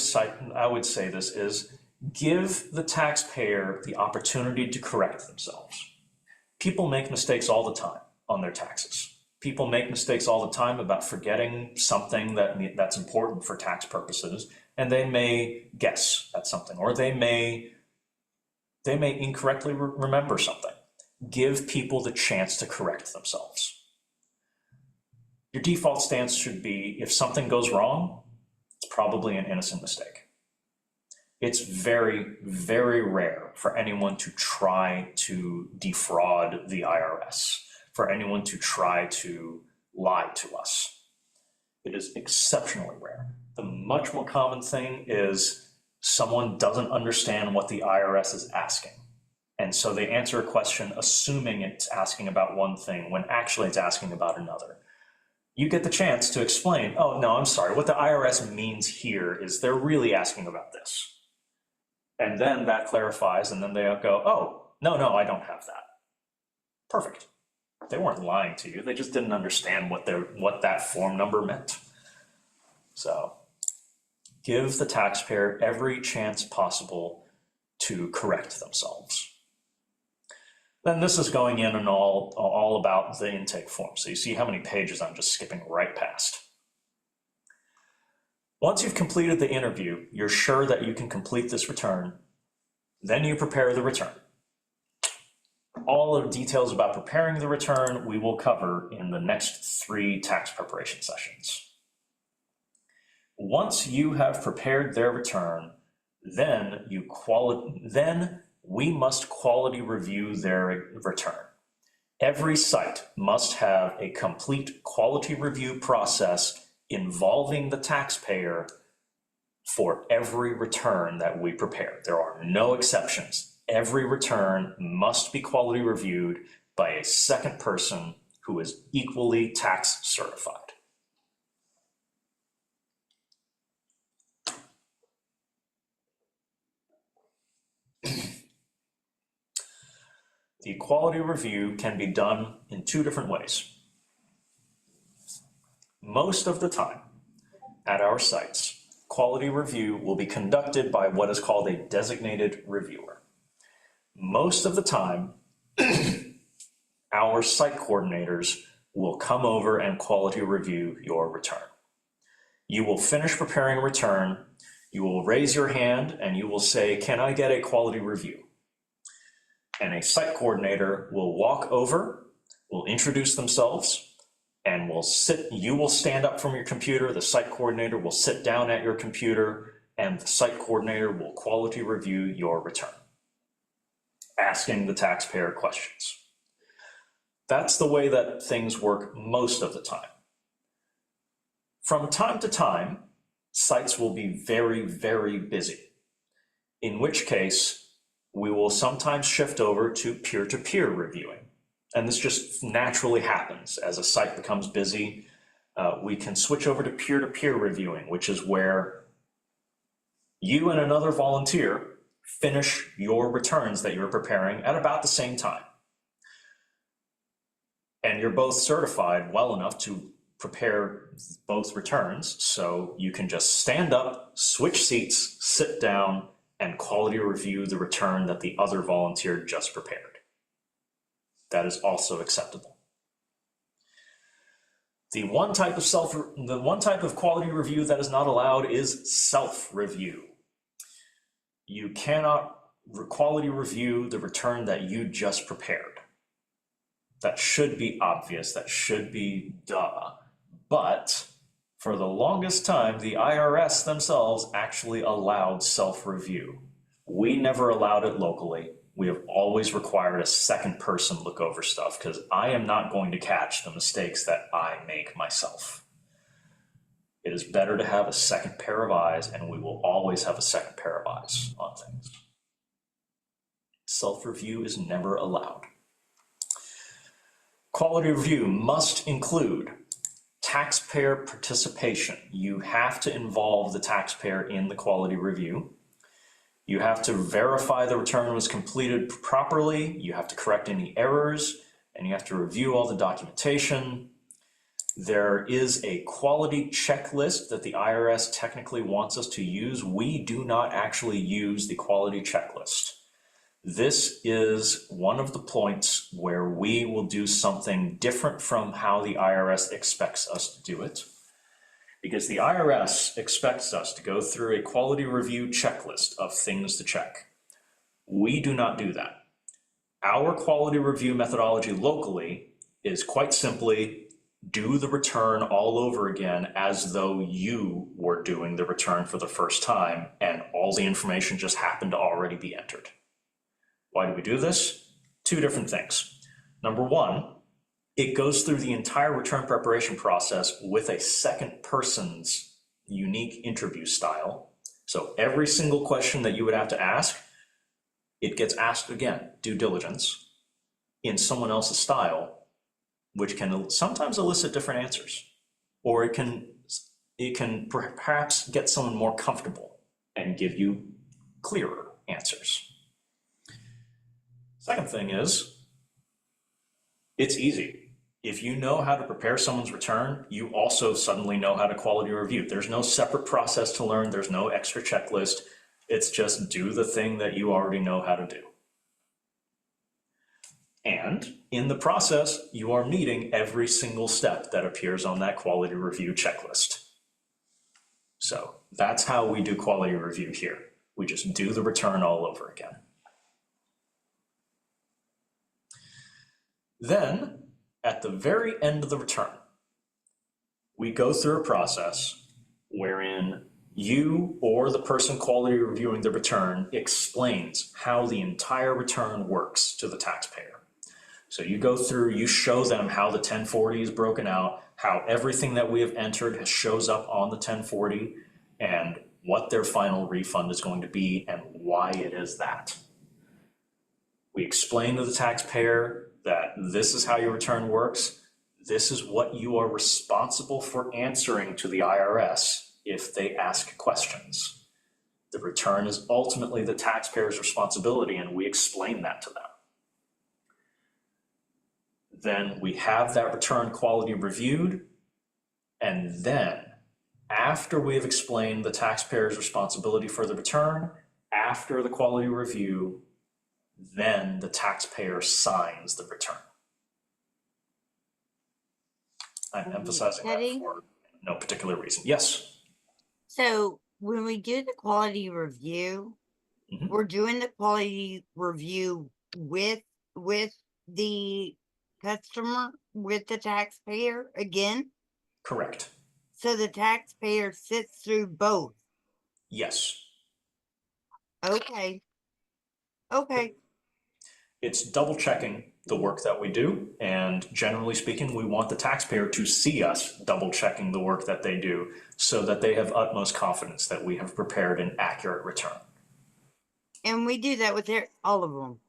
Speaker 1: say this is give the taxpayer the opportunity to correct themselves. People make mistakes all the time on their taxes. People make mistakes all the time about forgetting something that's important for tax purposes, and they may guess at something, or they may incorrectly remember something. Give people the chance to correct themselves. Your default stance should be, if something goes wrong, it's probably an innocent mistake. It's very, very rare for anyone to try to defraud the IRS, for anyone to try to lie to us. It is exceptionally rare. The much more common thing is someone doesn't understand what the IRS is asking. And so they answer a question assuming it's asking about one thing when actually it's asking about another. You get the chance to explain, oh, no, I'm sorry. What the IRS means here is they're really asking about this. And then that clarifies, and then they go, oh, no, I don't have that. Perfect. They weren't lying to you. They just didn't understand what that form number meant. So give the taxpayer every chance possible to correct themselves. Then this is going in and all about the intake form. So you see how many pages I'm just skipping right past. Once you've completed the interview, you're sure that you can complete this return. Then you prepare the return. All of the details about preparing the return we will cover in the next 3 tax preparation sessions. Once you have prepared their return, then we must quality review their return. Every site must have a complete quality review process involving the taxpayer for every return that we prepare. There are no exceptions. Every return must be quality reviewed by a second person who is equally tax certified. The quality review can be done in 2 different ways. Most of the time at our sites, quality review will be conducted by what is called a designated reviewer. Most of the time, our site coordinators will come over and quality review your return. You will finish preparing a return, You will raise your hand and you will say, "Can I get a quality review?" And a site coordinator will walk over, will introduce themselves, and you will stand up from your computer, the site coordinator will sit down at your computer, and the site coordinator will quality review your return, asking the taxpayer questions. That's the way that things work most of the time. From time to time, sites will be very, very busy, in which case we will sometimes shift over to peer-to-peer reviewing. And this just naturally happens. As a site becomes busy, we can switch over to peer-to-peer reviewing, which is where you and another volunteer finish your returns that you're preparing at about the same time. And you're both certified well enough to prepare both returns, so you can just stand up, switch seats, sit down, and quality review the return that the other volunteer just prepared. That is also acceptable. The one type of quality review that is not allowed is self-review. You cannot quality review the return that you just prepared. That should be obvious, that should be duh. But for the longest time, the IRS themselves actually allowed self-review. We never allowed it locally. We have always required a second person look over stuff because I am not going to catch the mistakes that I make myself. It is better to have a second pair of eyes, and we will always have a second pair of eyes on things. Self-review is never allowed. Quality review must include taxpayer participation. You have to involve the taxpayer in the quality review. You have to verify the return was completed properly. You have to correct any errors, and you have to review all the documentation. There is a quality checklist that the IRS technically wants us to use. We do not actually use the quality checklist. This is one of the points where we will do something different from how the IRS expects us to do it. Because the IRS expects us to go through a quality review checklist of things to check. We do not do that. Our quality review methodology locally is quite simply do the return all over again as though you were doing the return for the first time and all the information just happened to already be entered. Why do we do this? Two different things. Number one, it goes through the entire return preparation process with a second person's unique interview style. So every single question that you would have to ask, it gets asked again, due diligence, in someone else's style, which can sometimes elicit different answers, or it can perhaps get someone more comfortable and give you clearer answers. Second thing is, it's easy. If you know how to prepare someone's return, you also suddenly know how to quality review. There's no separate process to learn. There's no extra checklist. It's just do the thing that you already know how to do. And in the process, you are meeting every single step that appears on that quality review checklist. So that's how we do quality review here. We just do the return all over again. Then, at the very end of the return, we go through a process wherein you or the person quality reviewing the return explains how the entire return works to the taxpayer. So you go through, you show them how the 1040 is broken out, how everything that we have entered shows up on the 1040, and what their final refund is going to be and why it is that. We explain to the taxpayer that this is how your return works. This is what you are responsible for answering to the IRS if they ask questions. The return is ultimately the taxpayer's responsibility, and we explain that to them. Then we have that return quality reviewed, and then after we have explained the taxpayer's responsibility for the return, after the quality review, then the taxpayer signs the return. I'm emphasizing that for no particular reason. Yes?
Speaker 2: So when we do the quality review,
Speaker 1: Mhm.
Speaker 2: we're doing the quality review with the customer, with the taxpayer again.
Speaker 1: Correct.
Speaker 2: So the taxpayer sits through both.
Speaker 1: Yes.
Speaker 2: Okay. Okay.
Speaker 1: It's double checking the work that we do, and generally speaking, we want the taxpayer to see us double checking the work that they do so that they have utmost confidence that we have prepared an accurate return.
Speaker 2: And we do that with all of them.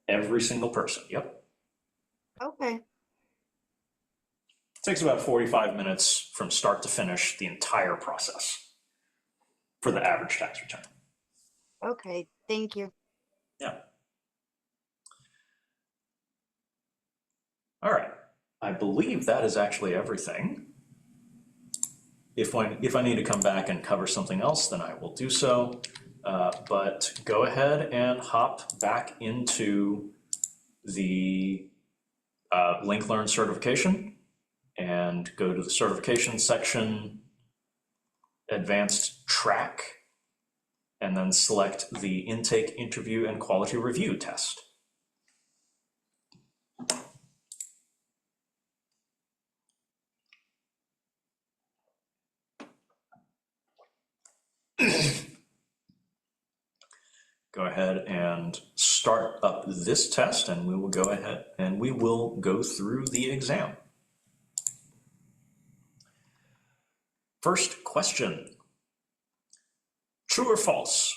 Speaker 1: Every single person, yep.
Speaker 2: Okay.
Speaker 1: It takes about 45 minutes from start to finish, the entire process for the average tax return.
Speaker 2: Okay. Thank you.
Speaker 1: Yeah. All right. I believe that is actually everything. If I need to come back and cover something else, then I will do so. But go ahead and hop back into the Link Learn certification and go to the certification section, advanced track, and then select the intake, interview, and quality review test. Go ahead and start up this test, and we will go ahead and we will go through the exam. First question, true or false?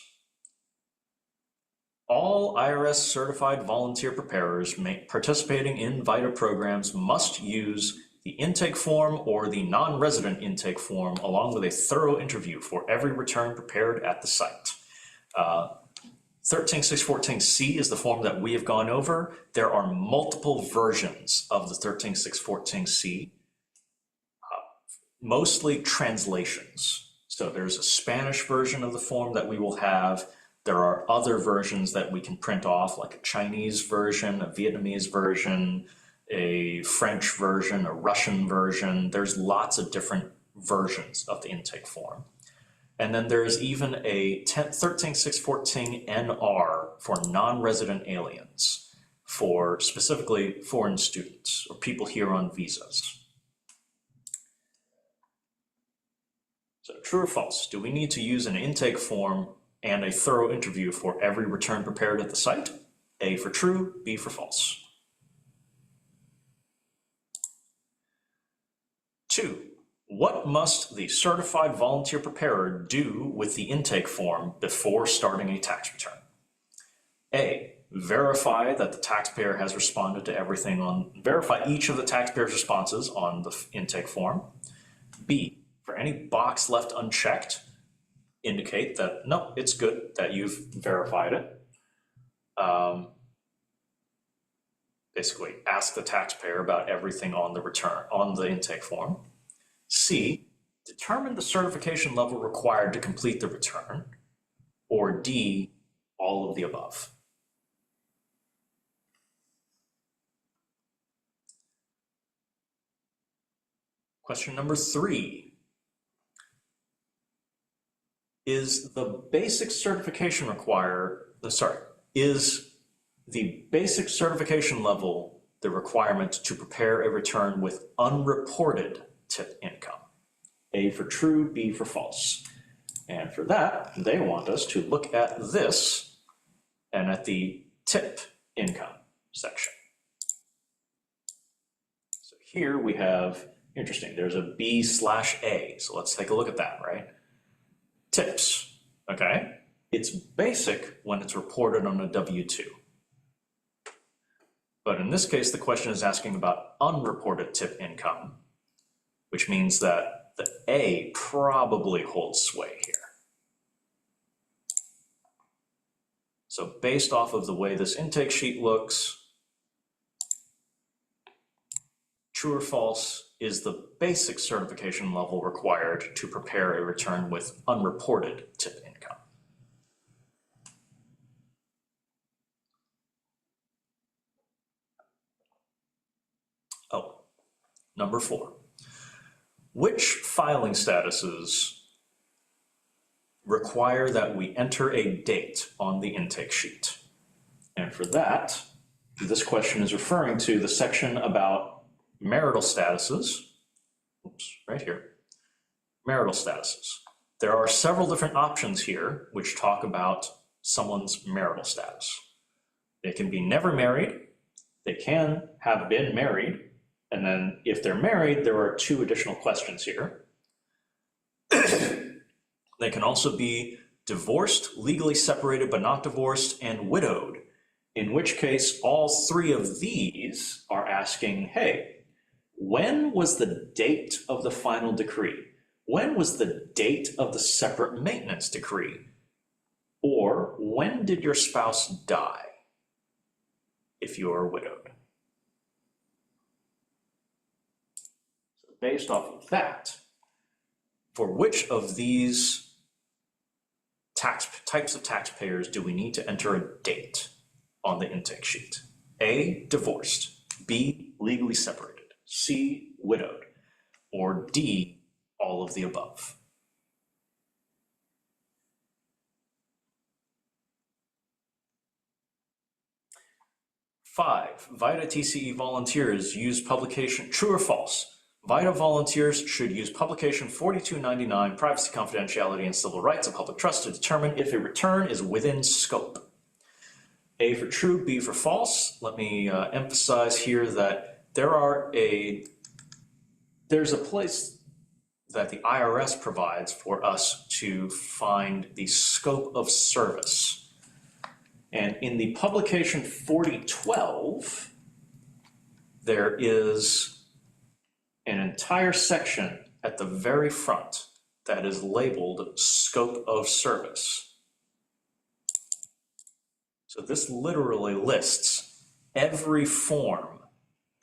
Speaker 1: All IRS certified volunteer preparers participating in VITA programs must use the intake form or the non-resident intake form along with a thorough interview for every return prepared at the site. 13614C is the form that we have gone over. There are multiple versions of the 13614C, mostly translations. So there's a Spanish version of the form that we will have. There are other versions that we can print off, like a Chinese version, a Vietnamese version, a French version, a Russian version. There's lots of different versions of the intake form. And then there's even a 13614NR for non-resident aliens, for specifically foreign students or people here on visas. So true or false, do we need to use an intake form and a thorough interview for every return prepared at the site? A for true, B for false. 2. What must the certified volunteer preparer do with the intake form before starting a tax return? A. Verify that the taxpayer has responded to verify each of the taxpayer's responses on the intake form. B. For any box left unchecked, indicate that, no, it's good that you've verified it. Basically, ask the taxpayer about everything on the intake form. C, determine the certification level required to complete the return. Or D, all of the above. Question number 3. Is the basic certification level the requirement to prepare a return with unreported tip income? A for true, B for false. And for that, they want us to look at this and at the tip income section. So here we have, interesting, there's a B/A. So let's take a look at that, right? Tips, okay? It's basic when it's reported on a W-2. But in this case, the question is asking about unreported tip income, which means that the A probably holds sway here. So based off of the way this intake sheet looks, true or false, is the basic certification level required to prepare a return with unreported tip income? Oh, number 4. Which filing statuses require that we enter a date on the intake sheet. And for that, this question is referring to the section about marital statuses. Oops, right here. Marital statuses. There are several different options here which talk about someone's marital status. They can be never married, they can have been married, and then if they're married, there are 2 additional questions here. They can also be divorced, legally separated but not divorced, and widowed, in which case all 3 of these are asking, hey, when was the date of the final decree? When was the date of the separate maintenance decree? Or when did your spouse die if you are widowed? So based off of that, for which of these types of taxpayers do we need to enter a date on the intake sheet? A, divorced, B, legally separated, C, widowed, or D, all of the above? Five, VITA TCE volunteers use publication, true or false? VITA volunteers should use publication 4299, privacy, confidentiality, and civil rights of public trust to determine if a return is within scope. A for true, B for false. Let me emphasize here that there's a place that the IRS provides for us to find the scope of service. And in the publication 4012, there is an entire section at the very front that is labeled scope of service. So this literally lists every form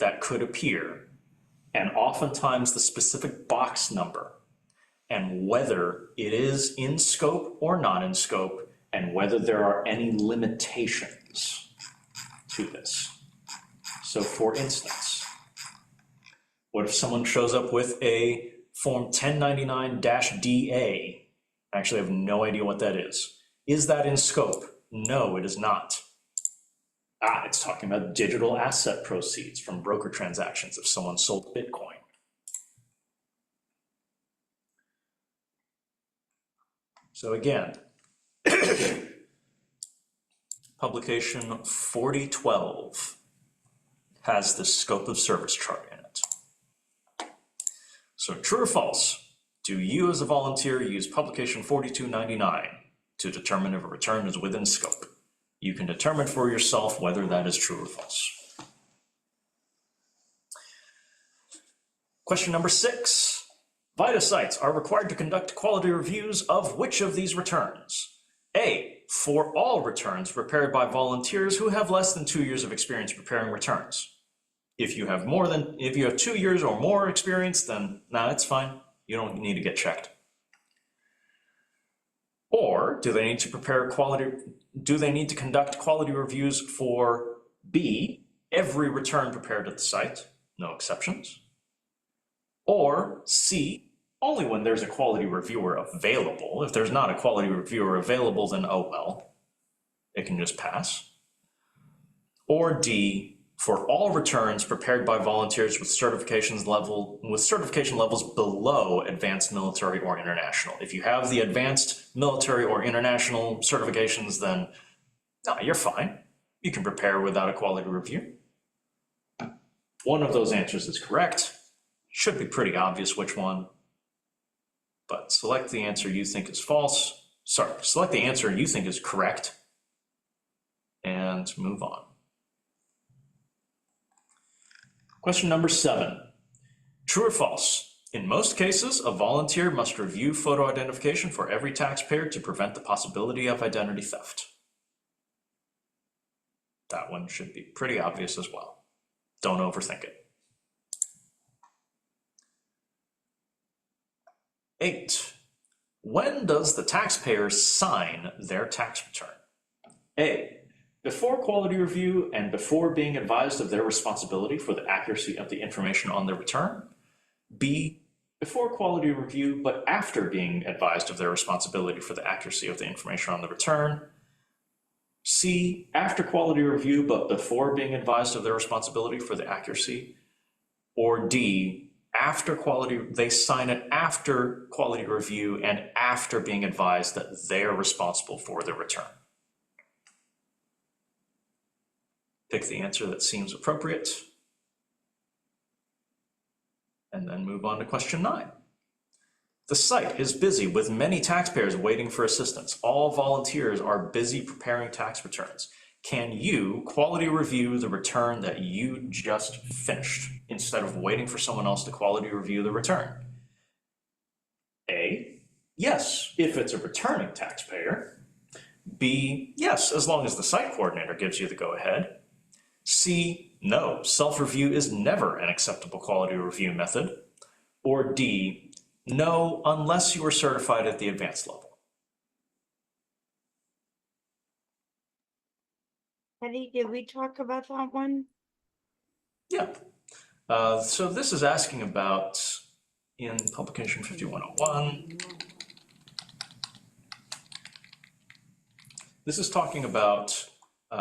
Speaker 1: that could appear, and oftentimes the specific box number, and whether it is in scope or not in scope, and whether there are any limitations to this. So for instance, what if someone shows up with a form 1099-DA? I actually have no idea what that is. Is that in scope? No, it is not. It's talking about digital asset proceeds from broker transactions if someone sold Bitcoin. So again, publication 4012 has the scope of service chart in it. So true or false, do you as a volunteer use publication 4299 to determine if a return is within scope? You can determine for yourself whether that is true or false. Question number 6. VITA sites are required to conduct quality reviews of which of these returns? A, for all returns prepared by volunteers who have less than 2 years of experience preparing returns. If you have 2 years or more experience, then it's fine. You don't need to get checked. Or do they need to conduct quality reviews for B, every return prepared at the site, no exceptions? Or C, only when there's a quality reviewer available. If there's not a quality reviewer available, then oh well, it can just pass. Or D, for all returns prepared by volunteers with certification levels below advanced military or international. If you have the advanced military or international certifications, then no, you're fine. You can prepare without a quality review. One of those answers is correct. Should be pretty obvious which one. But select the answer you think is false. Select the answer you think is correct and move on. Question number 7. True or false? In most cases, a volunteer must review photo identification for every taxpayer to prevent the possibility of identity theft. That one should be pretty obvious as well. Don't overthink it. 8. When does the taxpayer sign their tax return? A, before quality review and before being advised of their responsibility for the accuracy of the information on their return. B, before quality review, but after being advised of their responsibility for the accuracy of the information on the return. C, after quality review, but before being advised of their responsibility for the accuracy. Or D, they sign it after quality review and after being advised that they're responsible for the return. Pick the answer that seems appropriate. And then move on to question 9. The site is busy with many taxpayers waiting for assistance. All volunteers are busy preparing tax returns. Can you quality review the return that you just finished instead of waiting for someone else to quality review the return? A, yes, if it's a returning taxpayer. B, yes, as long as the site coordinator gives you the go-ahead. C, no, self-review is never an acceptable quality review method. Or D, no, unless you are certified at the advanced level.
Speaker 2: Teddy, did we talk about that one?
Speaker 1: Yeah. So this is asking about, in publication 5101, this is talking about, make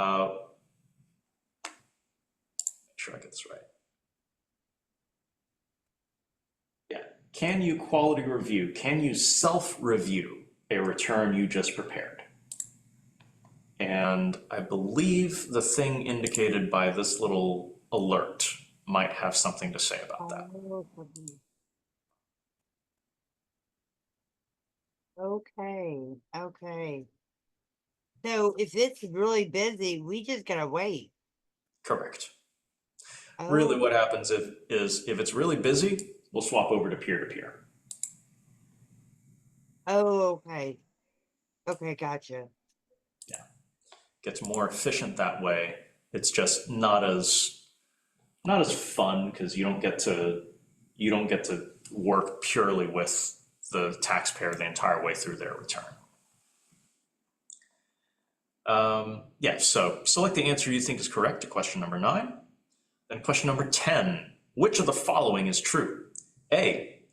Speaker 1: sure I get this right. Yeah, can you quality review, can you self-review a return you just prepared? And I believe the thing indicated by this little alert might have something to say about that.
Speaker 2: Okay, okay. So if it's really busy, we just gotta wait.
Speaker 1: Correct.
Speaker 2: Oh,
Speaker 1: Really what happens is if it's really busy, we'll swap over to peer-to-peer.
Speaker 2: oh, okay. Okay, gotcha.
Speaker 1: Yeah, gets more efficient that way. It's just not as fun because you don't get to work purely with the taxpayer the entire way through their return. Yeah, so select the answer you think is correct to question number 9. Then question number 10, which of the following is true? A,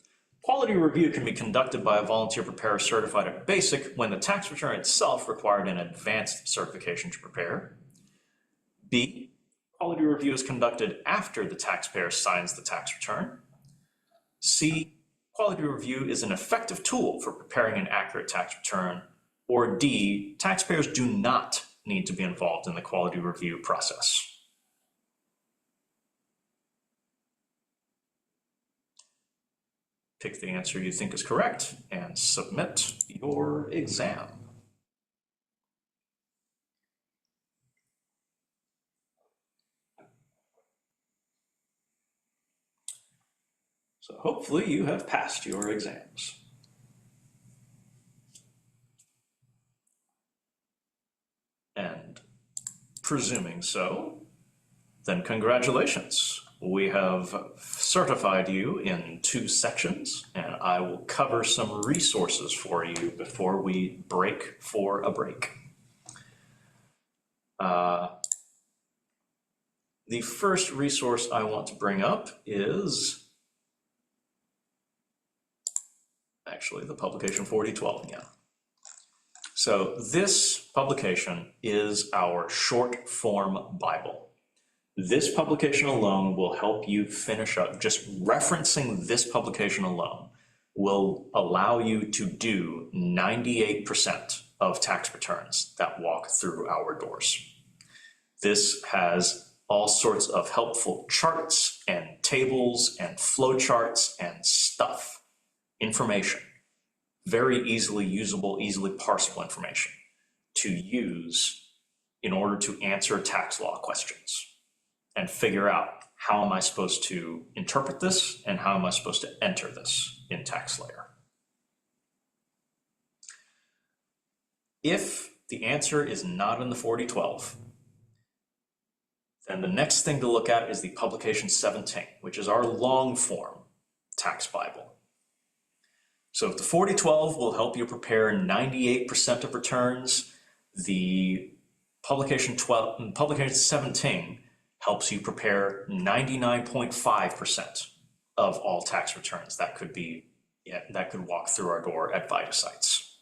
Speaker 1: quality review can be conducted by a volunteer preparer certified at basic when the tax return itself required an advanced certification to prepare. B, quality review is conducted after the taxpayer signs the tax return. C, quality review is an effective tool for preparing an accurate tax return. Or D, taxpayers do not need to be involved in the quality review process. Pick the answer you think is correct and submit your exam. So hopefully you have passed your exams. And presuming so, then congratulations. We have certified you in 2 sections, and I will cover some resources for you before we break for a break. The first resource I want to bring up is actually the publication 4012 again. So this publication is our short form Bible. This publication alone will help you finish up. Just referencing this publication alone will allow you to do 98% of tax returns that walk through our doors. This has all sorts of helpful charts and tables and flow charts and stuff, information, very easily usable, easily parsable information to use in order to answer tax law questions and figure out how am I supposed to interpret this and how am I supposed to enter this in TaxSlayer. If the answer is not in the 4012, then the next thing to look at is the publication 17, which is our long form tax Bible. So if the 4012 will help you prepare 98% of returns, the publication 17 helps you prepare 99.5%. of all tax returns that could be, that could walk through our door at VITA sites.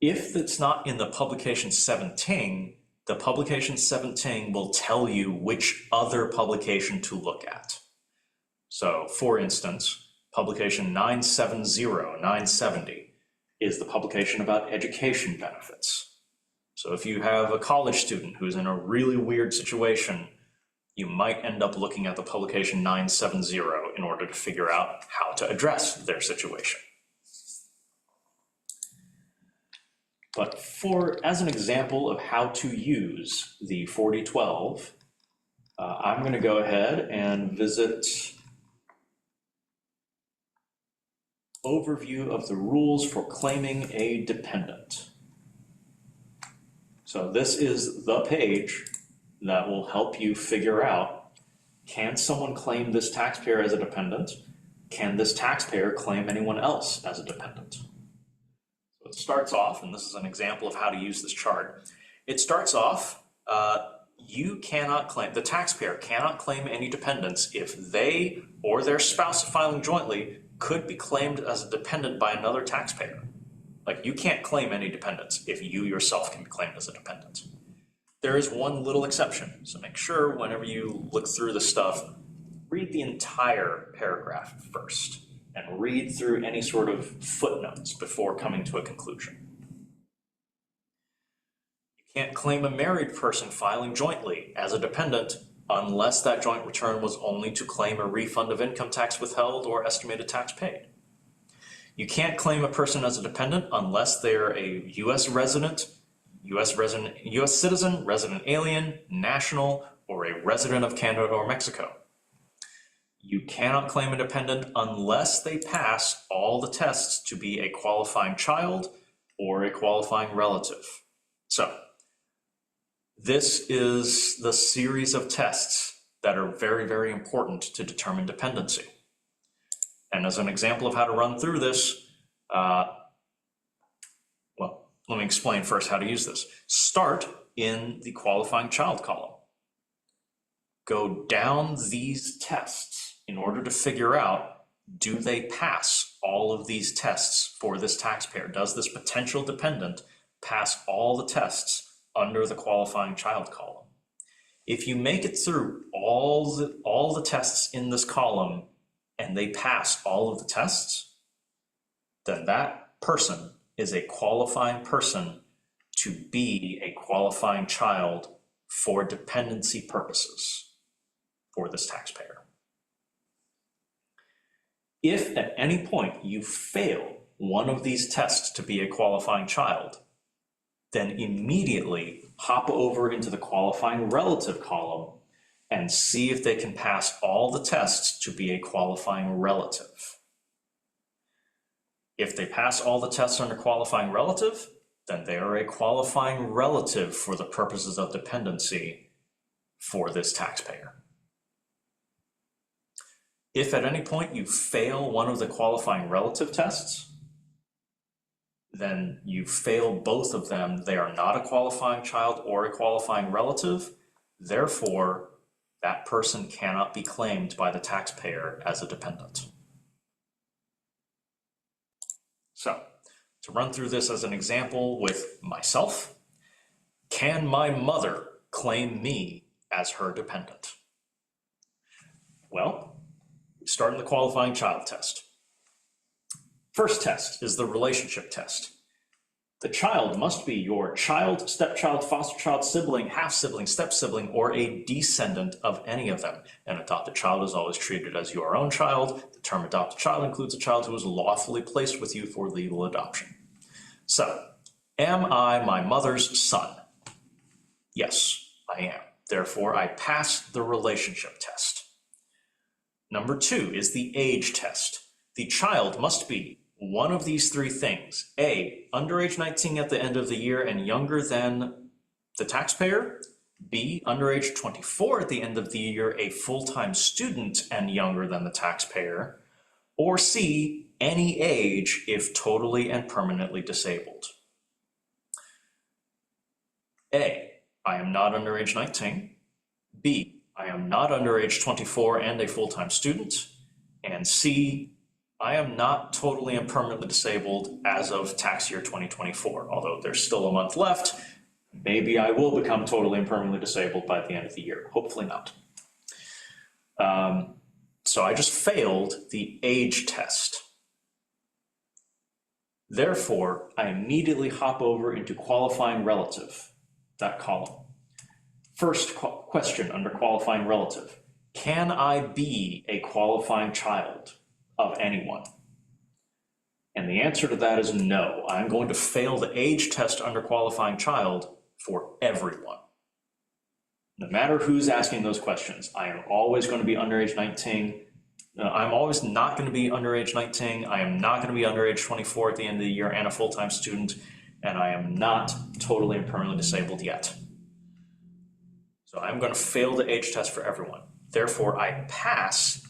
Speaker 1: If it's not in the publication 17, the publication 17 will tell you which other publication to look at. So for instance, publication 970, 970 is the publication about education benefits. So if you have a college student who's in a really weird situation, you might end up looking at the publication 970 in order to figure out how to address their situation. But as an example of how to use the 4012, I'm going to go ahead and visit overview of the rules for claiming a dependent. So this is the page that will help you figure out, can someone claim this taxpayer as a dependent? Can this taxpayer claim anyone else as a dependent? It starts off, and this is an example of how to use this chart. It starts off, the taxpayer cannot claim any dependents if they or their spouse filing jointly could be claimed as a dependent by another taxpayer. Like, you can't claim any dependents if you yourself can be claimed as a dependent. There is one little exception, so make sure whenever you look through the stuff, read the entire paragraph first, and read through any sort of footnotes before coming to a conclusion. You can't claim a married person filing jointly as a dependent unless that joint return was only to claim a refund of income tax withheld or estimated tax paid. You can't claim a person as a dependent unless they're a U.S. resident, U.S. citizen, resident alien, national, or a resident of Canada or Mexico. You cannot claim a dependent unless they pass all the tests to be a qualifying child or a qualifying relative. So this is the series of tests that are very, very important to determine dependency. And as an example of how to run through this, well, let me explain first how to use this. Start in the qualifying child column. Go down these tests in order to figure out, do they pass all of these tests for this taxpayer? Does this potential dependent pass all the tests under the qualifying child column? If you make it through all the tests in this column and they pass all of the tests, then that person is a qualifying person to be a qualifying child for dependency purposes for this taxpayer. If at any point you fail one of these tests to be a qualifying child, then immediately hop over into the qualifying relative column and see if they can pass all the tests to be a qualifying relative. If they pass all the tests under qualifying relative, then they are a qualifying relative for the purposes of dependency for this taxpayer. If at any point you fail one of the qualifying relative tests, then you fail both of them. They are not a qualifying child or a qualifying relative. Therefore, that person cannot be claimed by the taxpayer as a dependent. So, to run through this as an example with myself, can my mother claim me as her dependent? Well, start in the qualifying child test. First test is the relationship test. The child must be your child, stepchild, foster child, sibling, half-sibling, step-sibling, or a descendant of any of them. An adopted child is always treated as your own child. The term adopted child includes a child who is lawfully placed with you for legal adoption. So, am I my mother's son? Yes, I am. Therefore, I pass the relationship test. Number 2 is the age test. The child must be one of these three things. A, under age 19 at the end of the year and younger than the taxpayer. B, under age 24 at the end of the year, a full-time student and younger than the taxpayer. Or C, any age if totally and permanently disabled. A, I am not under age 19. B, I am not under age 24 and a full-time student. And C, I am not totally and permanently disabled as of tax year 2024, although there's still a month left. Maybe I will become totally and permanently disabled by the end of the year. Hopefully not. So I just failed the age test. Therefore, I immediately hop over into qualifying relative, that column. First question under qualifying relative, can I be a qualifying child of anyone? And the answer to that is no. I'm going to fail the age test under qualifying child for everyone. No matter who's asking those questions, I am always going to be under age 19. I'm always not going to be under age 19. I am not going to be under age 24 at the end of the year and a full-time student. And I am not totally and permanently disabled yet. So I'm going to fail the age test for everyone. Therefore, I pass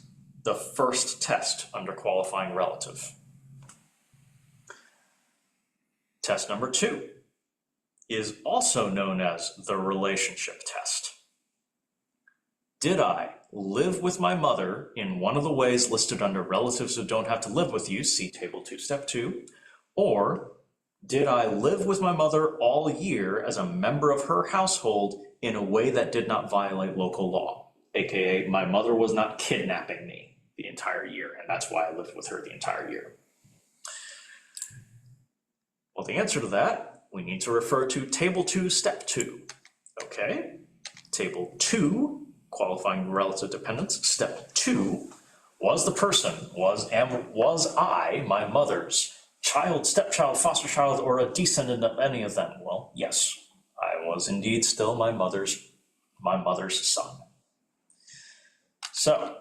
Speaker 1: the first test under qualifying relative. Test number 2 is also known as the relationship test. Did I live with my mother in one of the ways listed under relatives who don't have to live with you, see table 2, step 2, or did I live with my mother all year as a member of her household in a way that did not violate local law? AKA, my mother was not kidnapping me the entire year, and that's why I lived with her the entire year. Well, the answer to that, we need to refer to table 2, step 2. Okay, table 2, qualifying relative dependence, step 2, was the person, was I my mother's child, stepchild, foster child, or a descendant of any of them? Well, yes, I was indeed still my mother's son. So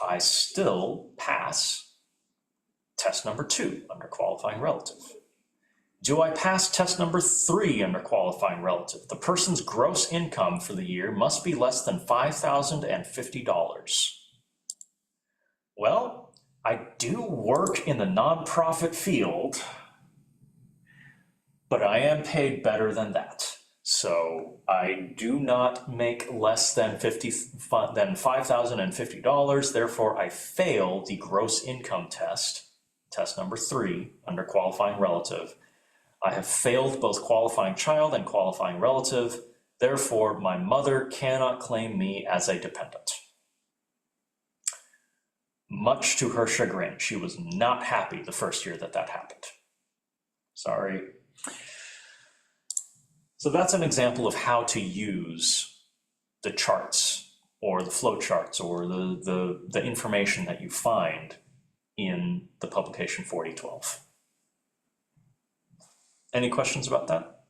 Speaker 1: I still pass test number 2 under qualifying relative. Do I pass test number 3 under qualifying relative? The person's gross income for the year must be less than $5,050. Well, I do work in the nonprofit field, but I am paid better than that. So I do not make less than $5,050. Therefore, I fail the gross income test, test number 3, under qualifying relative. I have failed both qualifying child and qualifying relative. Therefore, my mother cannot claim me as a dependent. Much to her chagrin, she was not happy the first year that happened. Sorry. So that's an example of how to use the charts or the flow charts or the information that you find in the publication 4012. Any questions about that?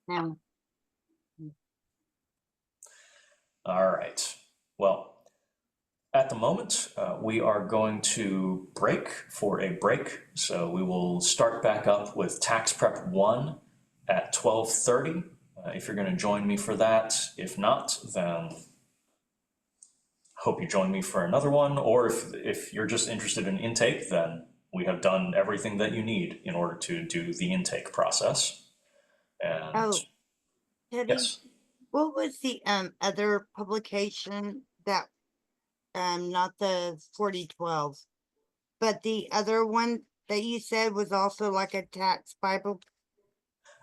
Speaker 2: No.
Speaker 1: All right. Well, at the moment, we are going to break for a break. So we will start back up with Tax Prep 1 at 12:30. If you're going to join me for that. If not, then hope you join me for another one. Or if you're just interested in intake, then we have done everything that you need in order to do the intake process. And
Speaker 2: Oh, Teddy,
Speaker 1: yes.
Speaker 2: what was the other publication that not the 4012, but the other one that you said was also like a tax Bible?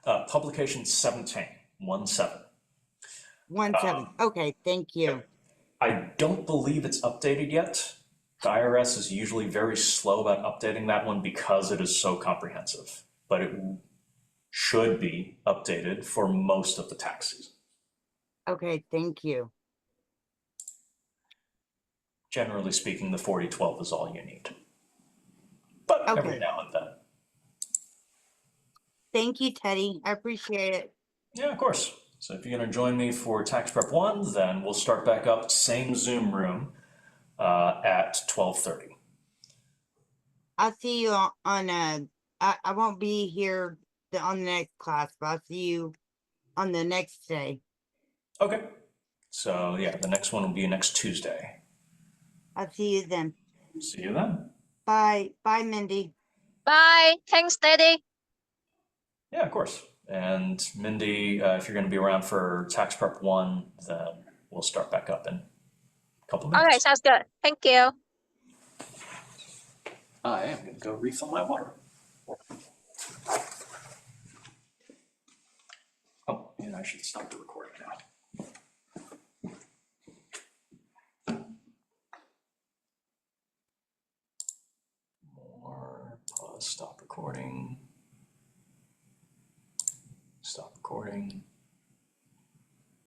Speaker 1: Publication 17. 17.
Speaker 2: 17. Okay, thank you.
Speaker 1: Yep. I don't believe it's updated yet. The IRS is usually very slow about updating that one because it is so comprehensive, but it should be updated for most of the tax season.
Speaker 2: Okay, thank you.
Speaker 1: Generally speaking, the 4012 is all you need, but every
Speaker 2: Okay.
Speaker 1: now and then.
Speaker 2: Thank you, Teddy. I appreciate it.
Speaker 1: Yeah, of course. So if you're going to join me for Tax Prep 1, then we'll start back up, same Zoom room at 12:30.
Speaker 2: I'll see you on I won't be here on the next class, but I'll see you on the next day.
Speaker 1: Okay. So yeah, the next one will be next Tuesday.
Speaker 2: I'll see you then.
Speaker 1: See you then.
Speaker 2: Bye. Bye, Mindy.
Speaker 3: Bye. Thanks, Daddy.
Speaker 1: Yeah, of course. And Mindy, if you're going to be around for tax prep 1, then we'll start back up in a couple
Speaker 3: Okay,
Speaker 1: minutes.
Speaker 3: sounds good. Thank you.
Speaker 1: I am going to go refill my water. Oh, and I should stop the recording now. More, pause, stop recording. Stop recording.